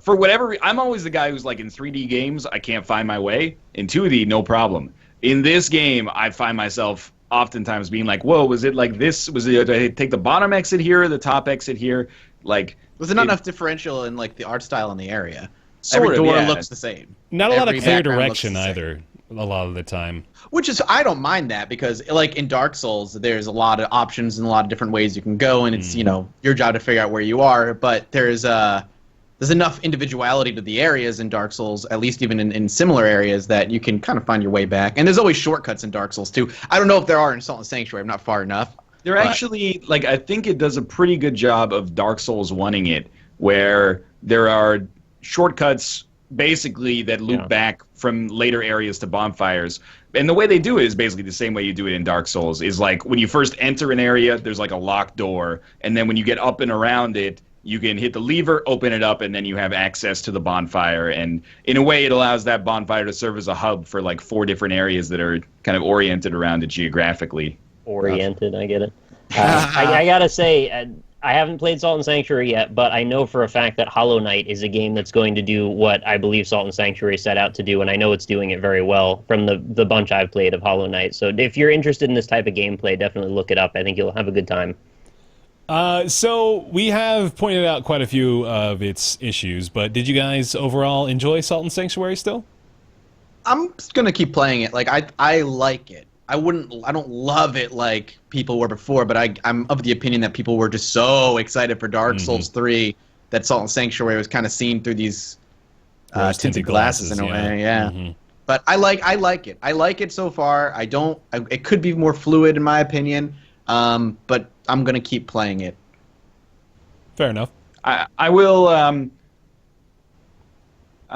for whatever, I'm always the guy who's like, in 3D games, I can't find my way. In 2D, no problem. In this game, I find myself oftentimes being like, whoa, was it like this? Was it, did I take the bottom exit here or the top exit here? Like, was there not enough differential in like the art style in the area? Sort Every of, door yeah. looks the same. Not a lot of clear background direction looks the same. either, a lot of the time. Which is, I don't mind that, because like in Dark Souls, there's a lot of options and a lot of different ways you can go, and it's, your job to figure out where you are, but there's enough individuality to the areas in Dark Souls, at least even in similar areas, that you can kind of find your way back. And there's always shortcuts in Dark Souls, too. I don't know if there are in Salt and Sanctuary. I'm not far enough. They're actually, like, I think it does a pretty good job of Dark Souls 1-ing it, where there are shortcuts, basically, that loop back from later areas to bonfires. And the way they do it is basically the same way you do it in Dark Souls, is like, when you first enter an area, there's like a locked door, and then when you get up and around it, you can hit the lever, open it up, and then you have access to the bonfire. And in a way, it allows that bonfire to serve as a hub for like 4 different areas that are kind of oriented around it geographically. Oriented, I get it. I gotta say, I haven't played Salt and Sanctuary yet, but I know for a fact that Hollow Knight is a game that's going to do what I believe Salt and Sanctuary set out to do, and I know it's doing it very well from the bunch I've played of Hollow Knight. So if you're interested in this type of gameplay, definitely look it up. I think you'll have a good time. So we have pointed out quite a few of its issues, but did you guys overall enjoy Salt and Sanctuary still? I'm just gonna keep playing it. Like I like it. I don't love it like people were before, but I'm of the opinion that people were just so excited for Dark Souls 3 that Salt and Sanctuary was kind of seen through these tinted glasses in a way. Yeah. Mm-hmm. But I like it. I like it so far. It could be more fluid in my opinion. But I'm gonna keep playing it. Fair enough. I will. I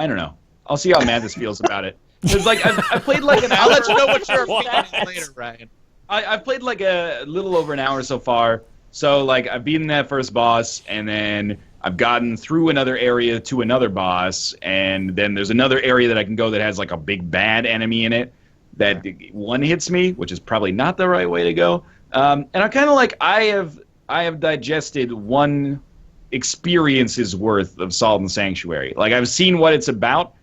don't know. I'll see how Mathis feels about it. Because like I played like an hour. I'll let you know what your opinion is later, Ryan. I've played like a little over an hour so far. So like I've beaten that first boss, and then I've gotten through another area to another boss, and then there's another area that I can go that has like a big bad enemy in it that one hits me, which is probably not the right way to go. And I'm kind of like, I have digested one experience's worth of Salt and Sanctuary. Like, I've seen what it's about,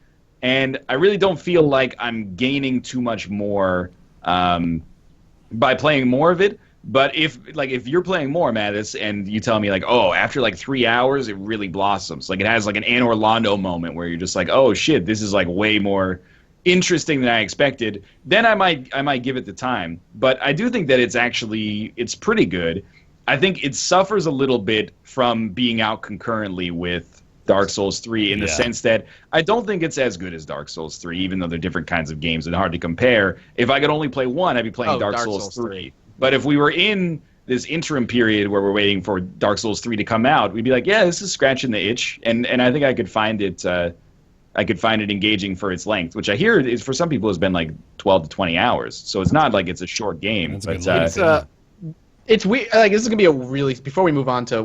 and I really don't feel like I'm gaining too much more by playing more of it. But if you're playing more, Mattis, and you tell me like, oh, after like 3 hours, it really blossoms. Like, it has like an Anne Orlando moment where you're just like, oh shit, this is like way more interesting than I expected, then I might give it the time. But I do think that it's pretty good. I think it suffers a little bit from being out concurrently with Dark Souls 3 in the sense that I don't think it's as good as Dark Souls 3, even though they're different kinds of games and hard to compare. If I could only play one, I'd be playing Dark Souls 3. But if we were in this interim period where we're waiting for Dark Souls 3 to come out, we'd be like, yeah, this is scratching the itch, and I think I could find it engaging for its length, which I hear is for some people has been like 12 to 20 hours. So it's not like it's a short game. It's weird. Like, this is gonna be a really. Before we move on to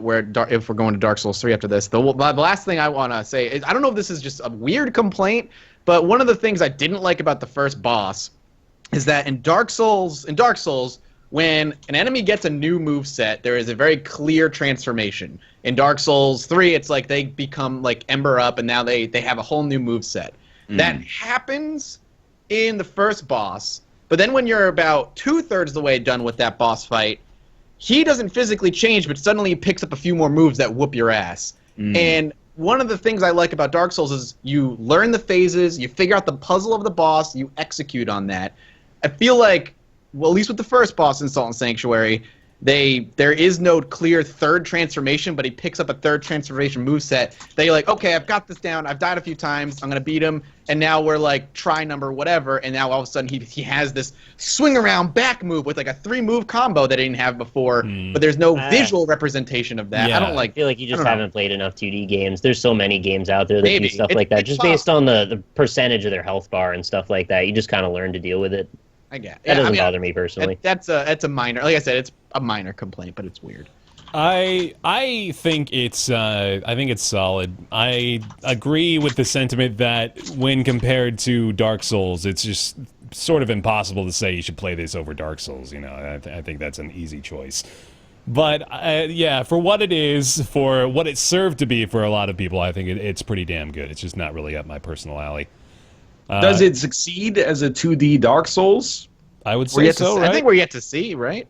if we're going to Dark Souls 3 after this, the last thing I want to say is I don't know if this is just a weird complaint, but one of the things I didn't like about the first boss is that in Dark Souls, when an enemy gets a new move set, there is a very clear transformation. In Dark Souls 3, it's like they become like Ember Up, and now they have a whole new move set. That happens in the first boss, but then when you're about 2/3 of the way done with that boss fight, he doesn't physically change, but suddenly he picks up a few more moves that whoop your ass. And one of the things I like about Dark Souls is you learn the phases, you figure out the puzzle of the boss, you execute on that. I feel like, well, at least with the first boss in Salt and Sanctuary, there is no clear third transformation, but he picks up a third transformation moveset that you're like, okay, I've got this down, I've died a few times, I'm going to beat him, and now we're like, try number whatever, and now all of a sudden he has this swing around back move with like a 3-move combo that he didn't have before, but there's no visual representation of that. Yeah. I feel like you just haven't played enough 2D games. There's so many games out there that do stuff like that, just based on the percentage of their health bar and stuff like that. You just kind of learn to deal with it. I get that doesn't bother me personally. That's a minor, like I said, it's a minor complaint, but it's weird. I think it's solid. I agree with the sentiment that when compared to Dark Souls, it's just sort of impossible to say you should play this over Dark Souls. You know, I think that's an easy choice. But yeah, for what it is, for what it served to be for a lot of people, I think it's pretty damn good. It's just not really up my personal alley. Does it succeed as a 2D Dark Souls? I would say so, right? I think we're yet to see, right?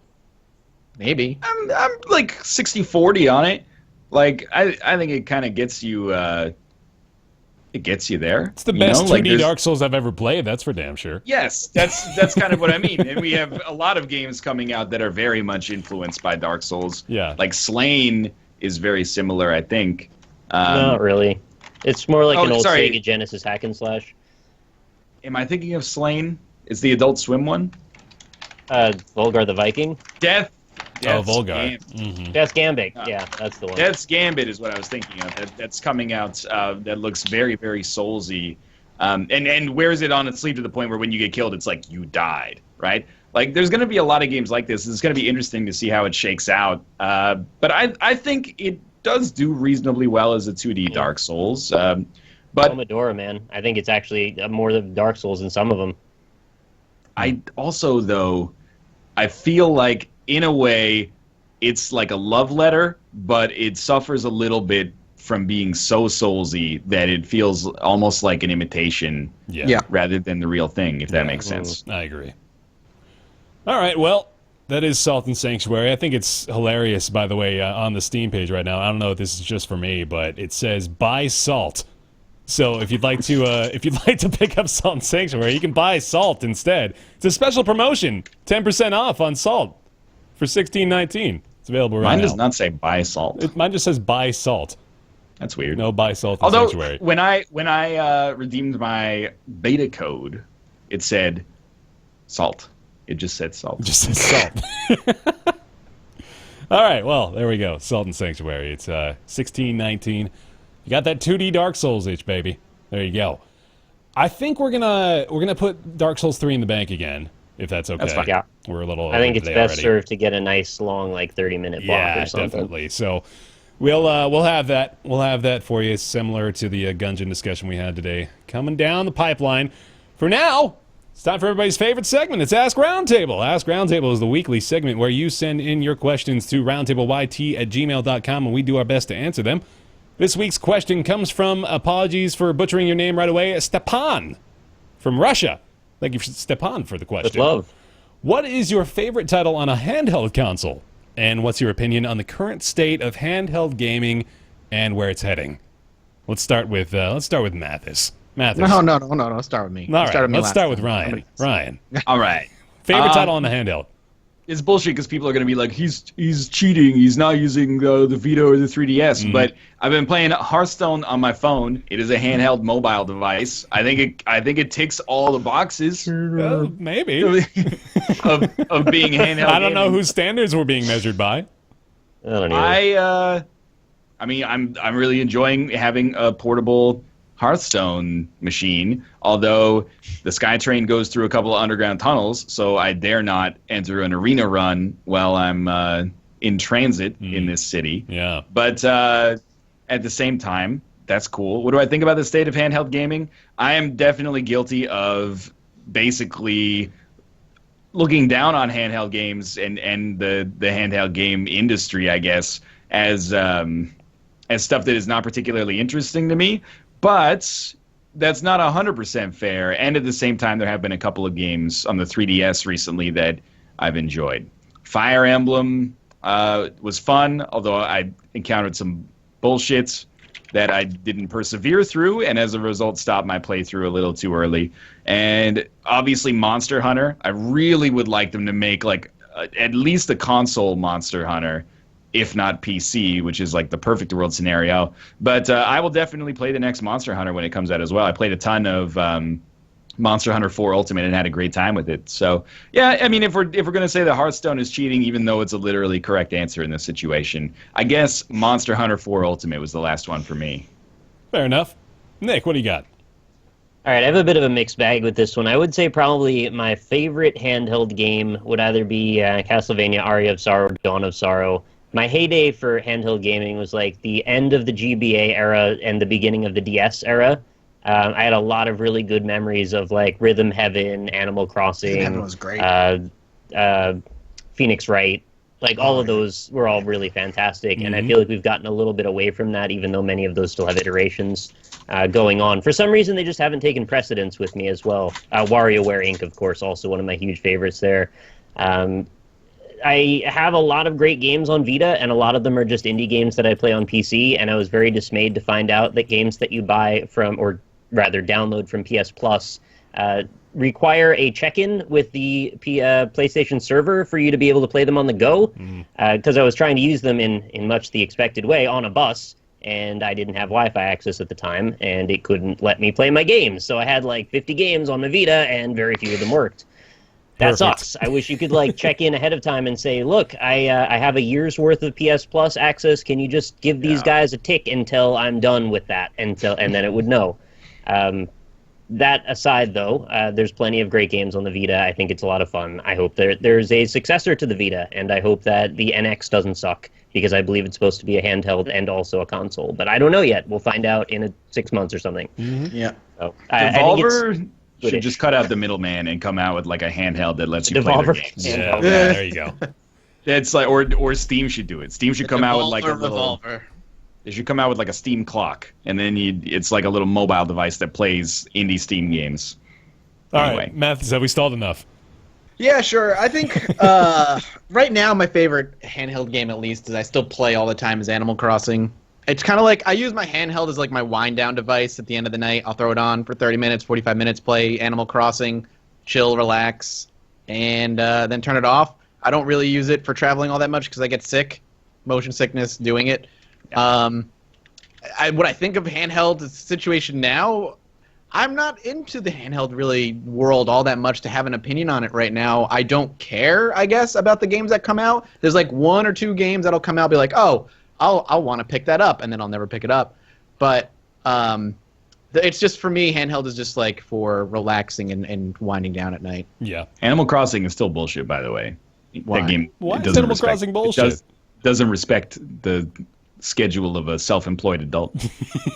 Maybe. I'm like 60-40 on it. Like I think it kind of gets you. It gets you there. It's the best 2D Dark Souls I've ever played. That's for damn sure. Yes, that's kind of what I mean. And we have a lot of games coming out that are very much influenced by Dark Souls. Yeah. Like Slain is very similar, I think. Not really. It's more like an old Sega Genesis hack and slash. Am I thinking of Slain? It's the Adult Swim one? Volgar the Viking? Death's Volgar. Gambit. Death's Gambit. Yeah, that's the one. Death's Gambit is what I was thinking of. That's coming out. That looks very, very Soulsy. And wears it on its sleeve to the point where when you get killed, it's like you died, right? Like, there's going to be a lot of games like this. It's going to be interesting to see how it shakes out. But I think it does do reasonably well as a 2D Dark Souls. But Medora, man, I think it's actually more than Dark Souls than some of them. I also, though, I feel like in a way it's like a love letter, but it suffers a little bit from being so soulsy that it feels almost like an imitation, rather than the real thing. If that makes sense. I agree. All right, well. That is Salt and Sanctuary. I think it's hilarious, by the way, on the Steam page right now. I don't know if this is just for me, but it says buy salt. So if you'd like to pick up Salt and Sanctuary, you can buy salt instead. It's a special promotion, 10% off on salt for $16.19. It's available right now. Mine does not say buy salt. Mine just says buy salt. That's weird. No buy salt and Although, Sanctuary. when I redeemed my beta code, it said salt. It just said salt. It just says salt. All right, well, there we go. Salt and Sanctuary. It's $16.19. You got that 2D Dark Souls itch, baby. There you go. I think we're gonna put Dark Souls 3 in the bank again, if that's okay. That's fine. Yeah. We're a little. I think it's best already. served to get a nice long, like 30-minute block or something. Yeah, definitely. So we'll have that. We'll have that for you, similar to the Gungeon discussion we had today, coming down the pipeline. For now, it's time for everybody's favorite segment. It's Ask Roundtable. Ask Roundtable is the weekly segment where you send in your questions to roundtableyt@gmail.com, and we do our best to answer them. This week's question comes from, apologies for butchering your name right away, Stepan from Russia. Thank you, Stepan, for the question. With love. What is your favorite title on a handheld console? And what's your opinion on the current state of handheld gaming and where it's heading? Let's start with Mathis. Mathis. No. Start with me. All right, let's start with Ryan. Ryan. All right. Favorite title on the handheld? It's bullshit because people are going to be like, he's cheating. He's not using the Vita or the 3DS. But I've been playing Hearthstone on my phone. It is a handheld mobile device. I think it ticks all the boxes. Maybe. of being handheld. I don't know whose standards we're being measured by. I don't know. I mean, I'm really enjoying having a portable Hearthstone machine, although the SkyTrain goes through a couple of underground tunnels, so I dare not enter an arena run while I'm in transit in this city. Yeah. But at the same time, that's cool. What do I think about the state of handheld gaming? I am definitely guilty of basically looking down on handheld games and the handheld game industry, I guess, as stuff that is not particularly interesting to me. But that's not 100% fair. And at the same time, there have been a couple of games on the 3DS recently that I've enjoyed. Fire Emblem was fun, although I encountered some bullshit that I didn't persevere through, and as a result stopped my playthrough a little too early. And obviously Monster Hunter, I really would like them to make like at least a console Monster Hunter, if not PC, which is like the perfect world scenario. But I will definitely play the next Monster Hunter when it comes out as well. I played a ton of Monster Hunter 4 Ultimate and had a great time with it. So yeah, I mean, if we're going to say that Hearthstone is cheating, even though it's a literally correct answer in this situation, I guess Monster Hunter 4 Ultimate was the last one for me. Fair enough. Nick, what do you got? All right, I have a bit of a mixed bag with this one. I would say probably my favorite handheld game would either be Castlevania Aria of Sorrow or Dawn of Sorrow. My heyday for handheld gaming was like the end of the GBA era and the beginning of the DS era. I had a lot of really good memories of like Rhythm Heaven, Animal Crossing. Rhythm Heaven was great. Phoenix Wright. Like all of those were all really fantastic, and I feel like we've gotten a little bit away from that, even though many of those still have iterations going on. For some reason, they just haven't taken precedence with me as well. WarioWare Inc., of course, also one of my huge favorites there. I have a lot of great games on Vita, and a lot of them are just indie games that I play on PC, and I was very dismayed to find out that games that you buy from, or rather download from PS Plus, require a check-in with the PlayStation server for you to be able to play them on the go, because I was trying to use them in much the expected way on a bus, and I didn't have Wi-Fi access at the time, and it couldn't let me play my games. So I had like 50 games on my Vita, and very few of them worked. That sucks. I wish you could like check in ahead of time and say, look, I have a year's worth of PS Plus access. Can you just give these guys a tick until I'm done with that? And then it would know. That aside, though, there's plenty of great games on the Vita. I think it's a lot of fun. I hope there's a successor to the Vita, and I hope that the NX doesn't suck, because I believe it's supposed to be a handheld and also a console. But I don't know yet. We'll find out in 6 months or something. Yeah. So, Devolver should just cut out the middleman and come out with like a handheld that lets you play their games. Yeah, there you go. It's like, or Steam should do it. Steam should come out with like a little. Revolver. They should come out with like a Steam clock, and then it's like a little mobile device that plays indie Steam games. All Anyway. right, Mathis, have we stalled enough? Yeah, sure. I think right now my favorite handheld game, at least, is I still play all the time, is Animal Crossing. It's kind of like I use my handheld as like my wind down device at the end of the night. I'll throw it on for 30 minutes, 45 minutes, play Animal Crossing, chill, relax, and then turn it off. I don't really use it for traveling all that much because I get sick, motion sickness doing it. What I think of handheld situation now, I'm not into the handheld really world all that much to have an opinion on it right now. I don't care, I guess, about the games that come out. There's like 1 or 2 games that'll come out, be like, oh, I'll want to pick that up, and then I'll never pick it up. But it's just, for me, handheld is just like for relaxing and winding down at night. Yeah. Animal Crossing is still bullshit, by the way. Why? That game Why is doesn't Animal respect- Crossing bullshit? It doesn't respect the schedule of a self-employed adult.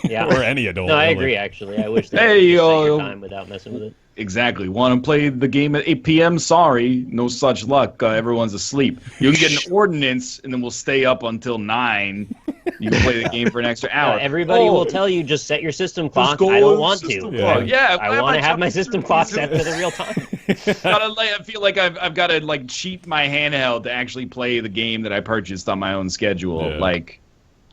Yeah. Or any adult. No, I really. agree, actually. I wish that Hey, you could set your yo. time without messing with it. Exactly. Want to play the game at 8 p.m.? Sorry, no such luck. Everyone's asleep. You can get an ordinance, and then we'll stay up until 9. You can play the game for an extra hour. Everybody will tell you, just set your system clock. go I don't on want system to. clock. Yeah, I want to have my system clock set to the real time. I feel like I've got to like cheat my handheld to actually play the game that I purchased on my own schedule. Yeah. Like,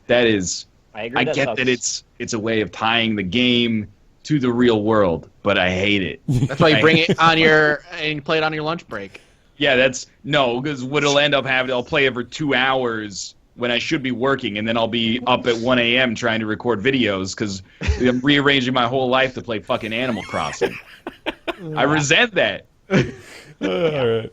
that is. I agree. I get that it's a way of tying the game to the real world, but I hate it. That's why you bring it on and you play it on your lunch break. Yeah, because what it'll end up having, I'll play it for 2 hours when I should be working, and then I'll be up at 1 a.m. trying to record videos because I'm rearranging my whole life to play fucking Animal Crossing. I resent that. All right.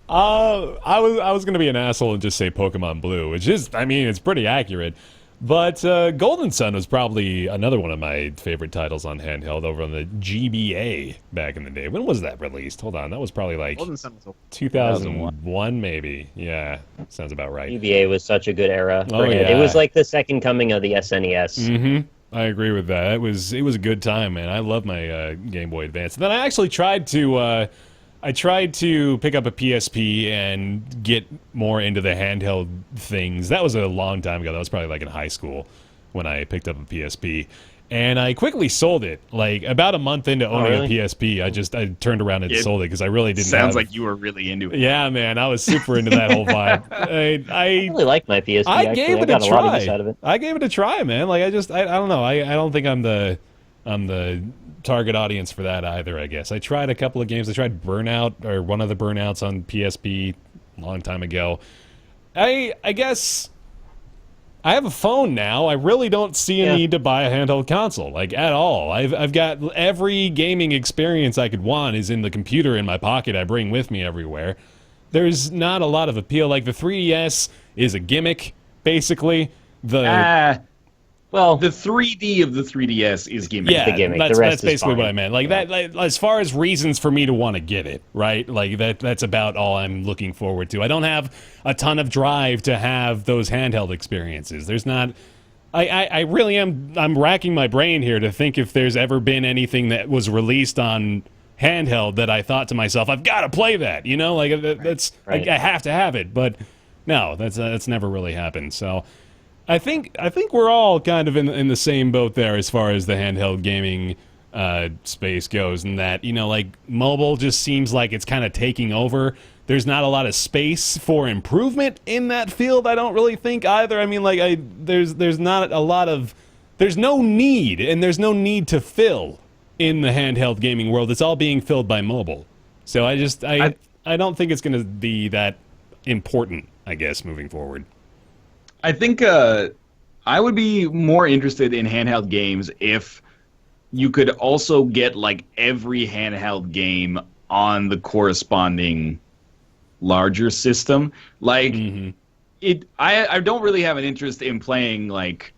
I was gonna be an asshole and just say Pokemon Blue, which is, I mean, it's pretty accurate. But Golden Sun was probably another one of my favorite titles on handheld over on the GBA back in the day. When was that released? Hold on, that was probably like Golden Sun was 2001 maybe. Yeah, sounds about right. GBA was such a good era. Oh, yeah. It was like the second coming of the SNES. Mm-hmm. I agree with that. It was a good time, man. I love my Game Boy Advance. And then I actually tried to pick up a PSP and get more into the handheld things. That was a long time ago. That was probably like in high school when I picked up a PSP. And I quickly sold it. Like about a month into owning a PSP, I turned around and sold it because I really didn't. Sounds like you were really into it. Yeah, man, I was super into that whole vibe. I really like my PSP. I gave it a try. A lot of use out of it. I gave it a try, man. Like I don't know. I don't think I'm the target audience for that either, I guess. I tried a couple of games. I tried Burnout, or one of the Burnouts on PSP a long time ago. I guess I have a phone now. I really don't see a need to buy a handheld console, like, at all. I've got every gaming experience I could want is in the computer in my pocket I bring with me everywhere. There's not a lot of appeal. Like, the 3DS is a gimmick, basically. Well, the 3D of the 3DS is gimmick. Yeah, the gimmick. That's, the rest that's basically is fine. what I meant. Like that, like, as far as reasons for me to want to get it, right? Like that's about all I'm looking forward to. I don't have a ton of drive to have those handheld experiences. There's not. I really am. I'm racking my brain here to think if there's ever been anything that was released on handheld that I thought to myself, I've got to play that. You know, like that's Right. I have to have it. But no, that's never really happened. So. I think we're all kind of in the same boat there as far as the handheld gaming space goes, and that, you know, like, mobile just seems like it's kind of taking over. There's not a lot of space for improvement in that field, I don't really think either. I mean, like, there's not a lot of, there's no need, and there's no need to fill in the handheld gaming world. It's all being filled by mobile. So I don't think it's going to be that important, I guess, moving forward. I think I would be more interested in handheld games if you could also get, like, every handheld game on the corresponding larger system. Like, I don't really have an interest in playing, like,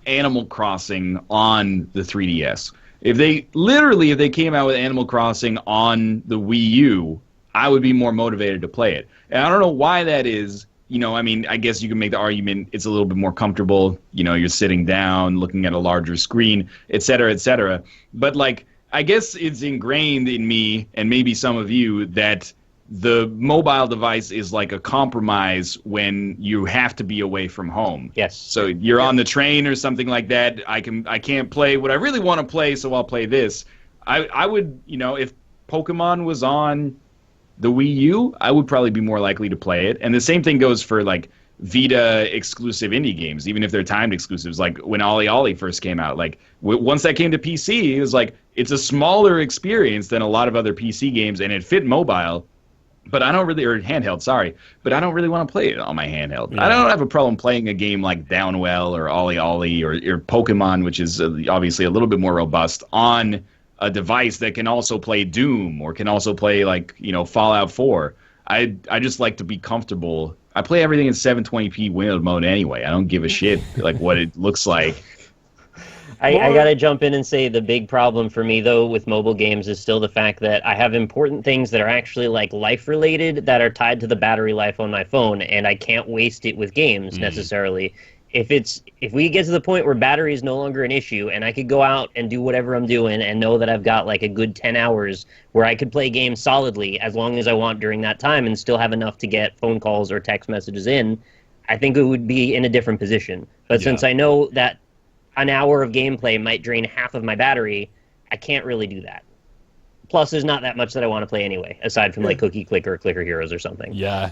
Animal Crossing on the 3DS. If they came out with Animal Crossing on the Wii U, I would be more motivated to play it. And I don't know why that is. You know, I mean, I guess you can make the argument it's a little bit more comfortable. You know, you're sitting down, looking at a larger screen, et cetera, et cetera. But, like, I guess it's ingrained in me, and maybe some of you, that the mobile device is like a compromise when you have to be away from home. Yes. So you're on the train or something like that. I can't play what I really want to play, so I'll play this. I would, you know, if Pokemon was on the Wii U, I would probably be more likely to play it. And the same thing goes for, like, Vita exclusive indie games, even if they're timed exclusives. Like when Ollie Ollie first came out, like once that came to PC, it was like, it's a smaller experience than a lot of other PC games, and it fit mobile. But I don't really, or handheld, sorry. But I don't really want to play it on my handheld. Yeah. I don't have a problem playing a game like Downwell or Ollie Ollie or Pokemon, which is obviously a little bit more robust, on a device that can also play Doom or can also play, like, you know, Fallout 4. I just like to be comfortable. I play everything in 720p windowed mode anyway. I don't give a shit like what it looks like. I gotta jump in and say the big problem for me, though, with mobile games is still the fact that I have important things that are actually, like, life-related that are tied to the battery life on my phone, and I can't waste it with games necessarily. If we get to the point where battery is no longer an issue and I could go out and do whatever I'm doing and know that I've got, like, a good 10 hours where I could play games solidly as long as I want during that time and still have enough to get phone calls or text messages in, I think it would be in a different position. But since I know that an hour of gameplay might drain half of my battery, I can't really do that. Plus, there's not that much that I want to play anyway, aside from, like, Cookie Clicker or Clicker Heroes or something. Yeah.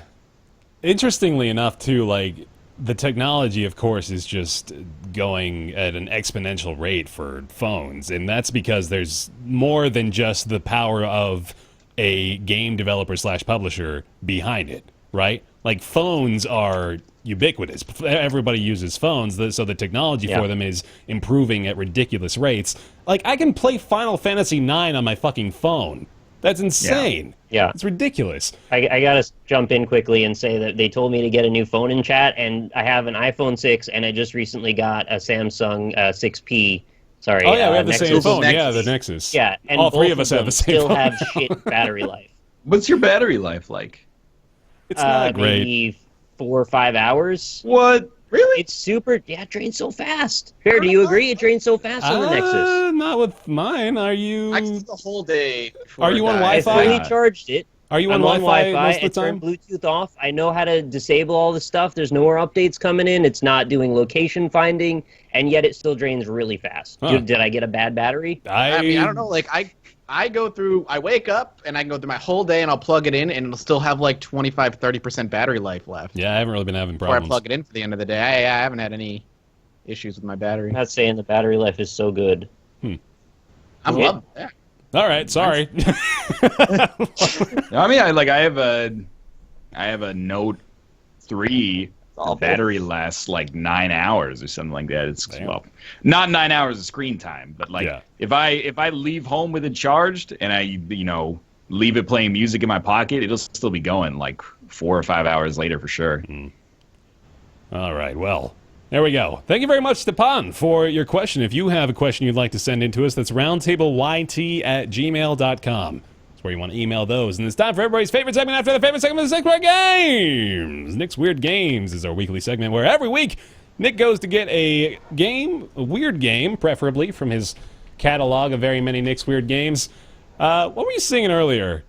Interestingly enough, too, like, the technology, of course, is just going at an exponential rate for phones, and that's because there's more than just the power of a game developer / publisher behind it, right? Like, phones are ubiquitous. Everybody uses phones, so the technology for them is improving at ridiculous rates. Like, I can play Final Fantasy IX on my fucking phone. That's insane. Yeah. It's ridiculous. I gotta jump in quickly and say that they told me to get a new phone in chat, and I have an iPhone 6, and I just recently got a Samsung 6P. Sorry. Oh yeah, we have the Nexus. same phone. Nexus. Yeah, the Nexus. Yeah, and all three both of us have them the same still phone. have shit battery life. What's your battery life like? It's not great. Maybe 4 or 5 hours. What? Really? It's super. Yeah, it drains so fast. Fair, do you agree? It drains so fast on the Nexus. Not with mine. Are you? I can use the whole day. before Are you it on dies. I Wi-Fi? fully charged it. Are you on I'm on Wi-Fi Wi-Fi. most of I the time? turned Bluetooth off. I know how to disable all the stuff. There's no more updates coming in. It's not doing location finding, and yet it still drains really fast. Huh. Did I get a bad battery? I mean, I don't know. Like, I go through. I wake up and I can go through my whole day, and I'll plug it in, and it'll still have like 25-30% battery life left. Yeah, I haven't really been having Before I problems. plug it in for the end of the day, I haven't had any issues with my battery. I'm not saying the battery life is so good. I'm Yeah. loving it. Yeah. All right, sorry. I mean, I have a Note 3. Awful. Battery lasts like 9 hours or something like that. It's Damn. well, not 9 hours of screen time, but like Yeah. if I leave home with it charged and I leave it playing music in my pocket, it'll still be going like 4 or 5 hours later for sure. All right, well, there we go. Thank you very much, Stepan, for your question. If you have a question you'd like to send in to us, that's roundtableyt@gmail.com. That's where you want to email those. And it's time for everybody's favorite segment after the favorite segment of the Nick's Weird Games. Nick's Weird Games is our weekly segment where every week Nick goes to get a game, a weird game, preferably from his catalog of very many Nick's Weird Games. What were you singing earlier?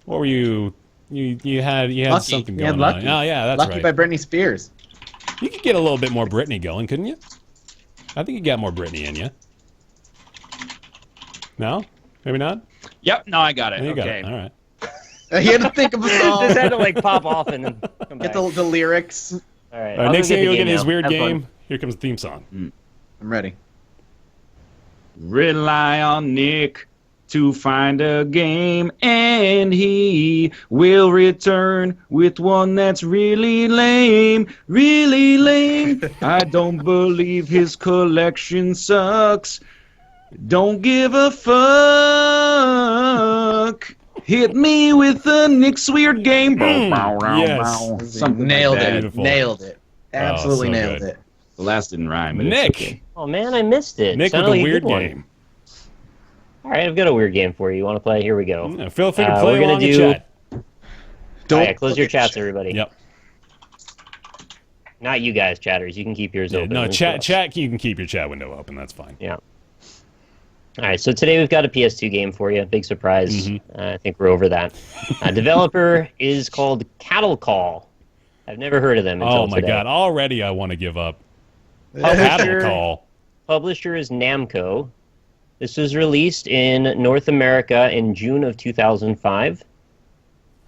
What were you... You had Lucky. something You had going on. Lucky. Oh, yeah, that's Lucky right. by Britney Spears. You could get a little bit more Britney going, couldn't you? I think you got more Britney in you. No? Maybe not? Yep, no, I got it. You got Okay. it. All right. You had to think of a song. Just had to like pop off and then come back. Get the lyrics. All right. All right, I'll next go thing get the you'll get game his now. weird Have fun. game. Here comes the theme song. I'm ready. Rely on Nick to find a game, and he will return with one that's really lame, really lame. I don't believe his collection sucks. Don't give a fuck. Hit me with the Nick's Weird Game. Yes. Something Nailed like that. it. Beautiful. Nailed it. Absolutely so nailed good. it. The last didn't rhyme. But Nick. It's okay. Oh man, I missed it. Nick with Sounded a like weird good one. game. All right, I've got a weird game for you. You want to play? Here we go. Yeah, feel free to We're play gonna along in do- chat. All right, close your chats, everybody. Yep. Not you guys, chatters. You can keep yours Yeah, open. no, It's chat. us. Chat. You can keep your chat window open. That's fine. Yeah. All right, so today we've got a PS2 game for you. Big surprise. I think we're over that. Developer is called Cattle Call. I've never heard of them until Oh my today. god! Already, I want to give up. Cattle call. Publisher is Namco. This was released in North America in June of 2005.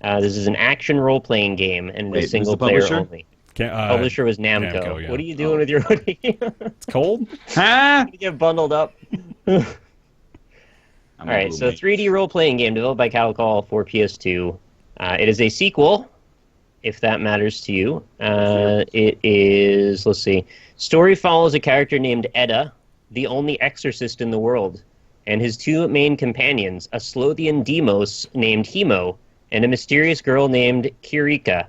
This is an action role-playing game, and Wait, it who's is single the player publisher? only. Ca- Publisher was Namco. Namco, yeah. What are you doing with your hoodie? It's cold. Huh? You get bundled up. I'm All right, a so little 3D role-playing game developed by Cattle Call for PS2. It is a sequel, if that matters to you. It is, let's see, story follows a character named Edda, the only exorcist in the world, and his two main companions, a Slothian Demos named Hemo, and a mysterious girl named Kirika.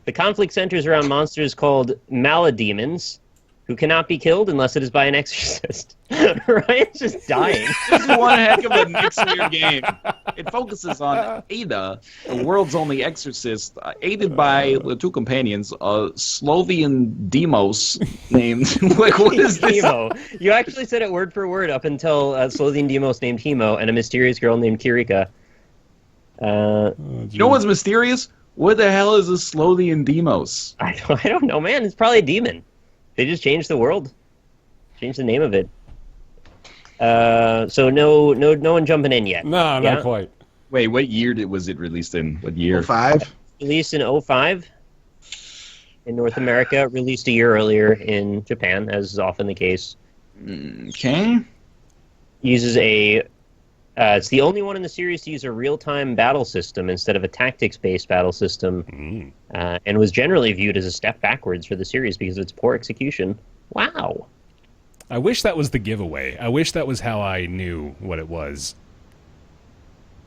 The conflict centers around monsters called Malademons, who cannot be killed unless it is by an exorcist. Ryan's just dying. This is one heck of a Nick's Weird Game. It focuses on Ada, the world's only exorcist, aided by the two companions, a Slovian Demos named... like, what is this? Hemo. You actually said it word for word up until Slothian Demos named Hemo and a mysterious girl named Kirika. You know what's mysterious? What the hell is a Slovian Demos? I don't know, man. It's probably a demon. They just changed the world. Changed the name of it. So no one jumping in yet. No, Yeah? not quite. Wait, what year was it released in? What year? 5. Released in 2005 in North America. Released a year earlier in Japan, as is often the case. Okay. Uses a... it's the only one in the series to use a real-time battle system instead of a tactics-based battle system, and was generally viewed as a step backwards for the series because of its poor execution. Wow. I wish that was the giveaway. I wish that was how I knew what it was.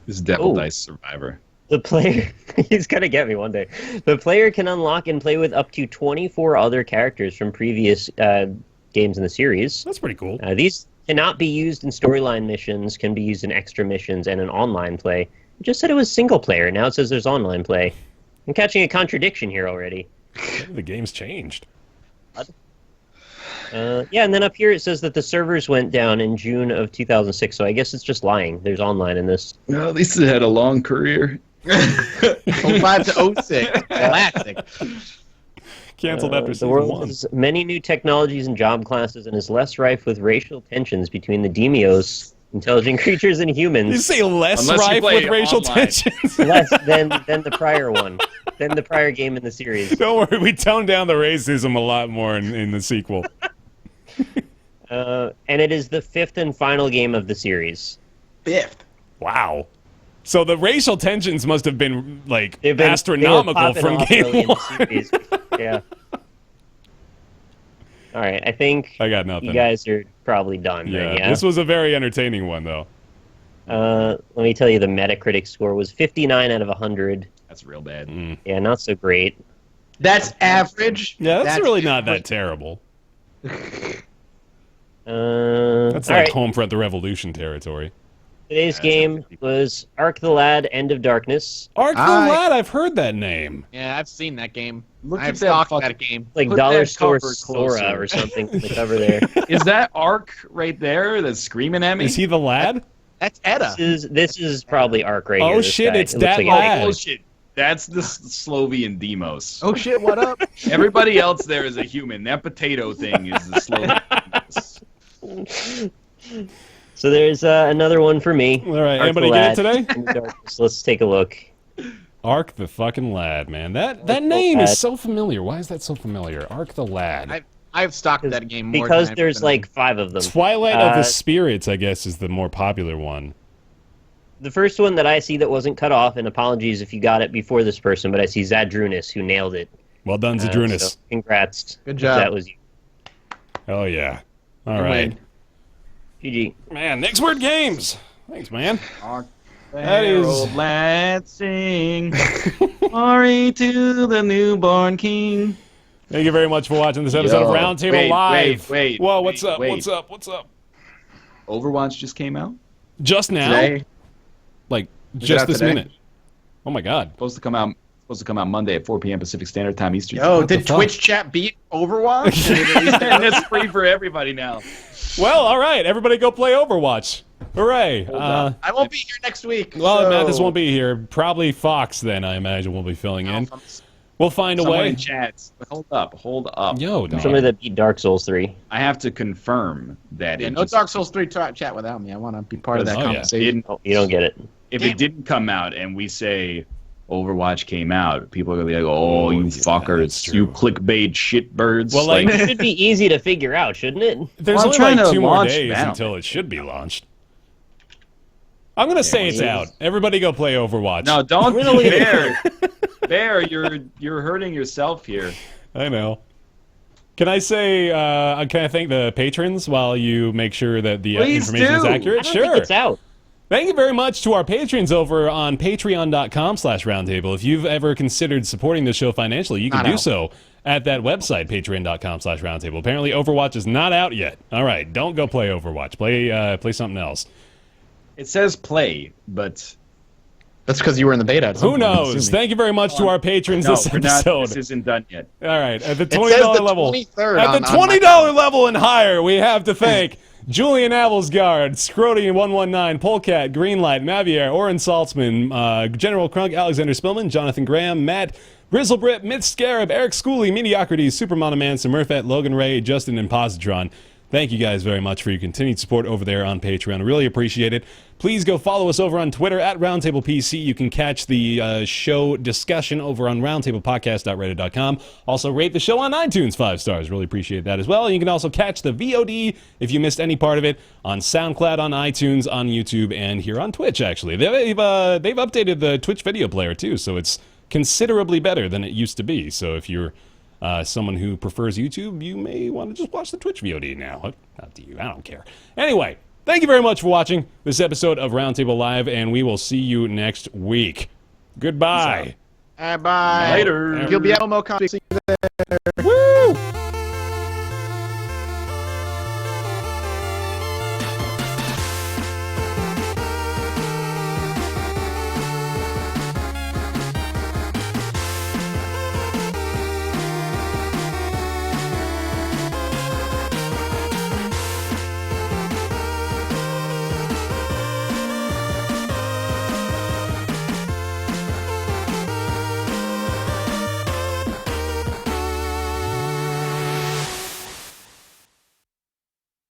This is Devil Ooh. Dice Survivor. The player, he's gonna get me one day. The player can unlock and play with up to 24 other characters from previous games in the series. That's pretty cool. These cannot be used in storyline missions, can be used in extra missions and in online play. It just said it was single player. Now it says there's online play. I'm catching a contradiction here already. The game's changed. Yeah, and then up here it says that the servers went down in June of 2006, so I guess it's just lying. There's online in this. Well, at least it had a long career. 05 to 06. Classic. Canceled after The season world 1. has many new technologies and job classes and is less rife with racial tensions between the daimios, intelligent creatures, and humans. You say less Unless you rife play with racial online. tensions. Less than the prior one, than the prior game in the series. Don't worry, we toned down the racism a lot more in the sequel. And it is the 5th and final game of the series. 5th. Wow. So the racial tensions must have been, like, They were astronomical popping from off game early in the 1. series. Yeah. All right, I think I got nothing. you guys are probably done. Yeah, then, yeah? this was a very entertaining one, though. Let me tell you, the Metacritic score was 59 out of 100. That's real bad. Yeah, not so great. That's average. Yeah, that's really not that terrible. That's All like right. Homefront the Revolution territory. Today's game was Ark the Lad, End of Darkness. Ark the I- Lad, I've heard that name. Yeah, I've seen that game. Look I've at that stalked fucking- that game. Like Put Dollar that Store cover Sora closer. or something on the cover there. Is that Ark right there that's screaming at me? Is he the lad? That's Edda. This is probably Ark right Oh, here. This shit, guy. it's It looks that like lad. Bullshit. That's the Slovian Demos. Oh shit, what up? Everybody else there is a human. That potato thing is the Slovian Demos. So there's another one for me. All right, Ark anybody the get it Lad, today? End of Darkness. Let's take a look. Ark the fucking Lad, man. That name is so familiar. Why is that so familiar? Ark the Lad. I've stalked that game more Because times there's than like 5 of them. Twilight of the Uh, Spirits, I guess, is the more popular one. The first one that I see that wasn't cut off, and apologies if you got it before this person, but I see Zadrunas, who nailed it. Well done, Zadrunas. So congrats. Good if job. That was you. Oh, yeah. All Good right. win. GG. Man, next word games. Thanks, man. Ark That is- Herald Lad sing. Glory to the newborn king. Thank you very much for watching this episode of Yo, Roundtable wait, Live. wait, Whoa, what's wait, up? wait. What's up? What's up? Overwatch just came out. Just now? Today. Like, it just out this today? minute. Oh, my God. Supposed to come out Monday at 4 p.m. Pacific Standard Time Eastern. Yo, What the did fuck? Twitch chat beat Overwatch? and it's free for everybody now. Well, all right. Everybody go play Overwatch. Hooray. I won't be here next week. Well, so... Mathis won't be here. Probably Fox, then, I imagine, will be filling in. We'll find a Someone way. in chat. Hold up. Yo, dog. Somebody that beat Dark Souls 3. I have to confirm that. Yeah, it no just- Dark Souls 3 chat without me. I want to be part of that Oh, yeah. conversation. didn't- Oh, you don't get it. If Damn. it didn't come out and we say Overwatch came out, people are gonna be like, "Oh, you yeah, fuckers, that's true. you clickbait shitbirds!" Well, like- It should be easy to figure out, shouldn't it? There's Well, I'm only trying like to 2 more launch days now. until it should be launched. I'm going to say it's please. out. Everybody go play Overwatch. no, don't Really? Bear. Bear, you're hurting yourself here. I know. Can I say, can I thank the patrons while you make sure that the Please information is do. accurate? I don't Sure. think it's out. Thank you very much to our patrons over on patreon.com/roundtable. If you've ever considered supporting the show financially, you can Not do out. so at that website, patreon.com/roundtable. Apparently Overwatch is not out yet. All right, don't go play Overwatch. Play something else. It says play, but That's because you were in the beta. at some Who point, I'm knows? assuming. Thank you very much to our patrons no, this we're not. episode. This isn't done yet. All right, at the It $20 says the level, 23rd at on- the on my $20 level and higher, we have to thank Julian Avelsgaard, Scrody119, Polecat, Greenlight, Mavier, Oren Saltzman, General Crunk, Alexander Spillman, Jonathan Graham, Matt, Grizzlebrit, Myth Scarab, Eric Schooley, Mediocrities, Supermonoman, Smurfette, Logan Ray, Justin, and Positron. Thank you guys very much for your continued support over there on Patreon. I really appreciate it. Please go follow us over on Twitter at RoundtablePC. You can catch the show discussion over on roundtablepodcast.reddit.com. Also, rate the show on iTunes 5 stars. Really appreciate that as well. You can also catch the VOD, if you missed any part of it, on SoundCloud, on iTunes, on YouTube, and here on Twitch, actually. They've updated the Twitch video player, too, so it's considerably better than it used to be. So if you're someone who prefers YouTube, you may want to just watch the Twitch VOD now. Up to you. I don't care. Anyway, Thank you very much for watching this episode of Roundtable Live, and we will see you next week. Goodbye. Bye. Later. You'll be at OmoCon. See you there. Woo!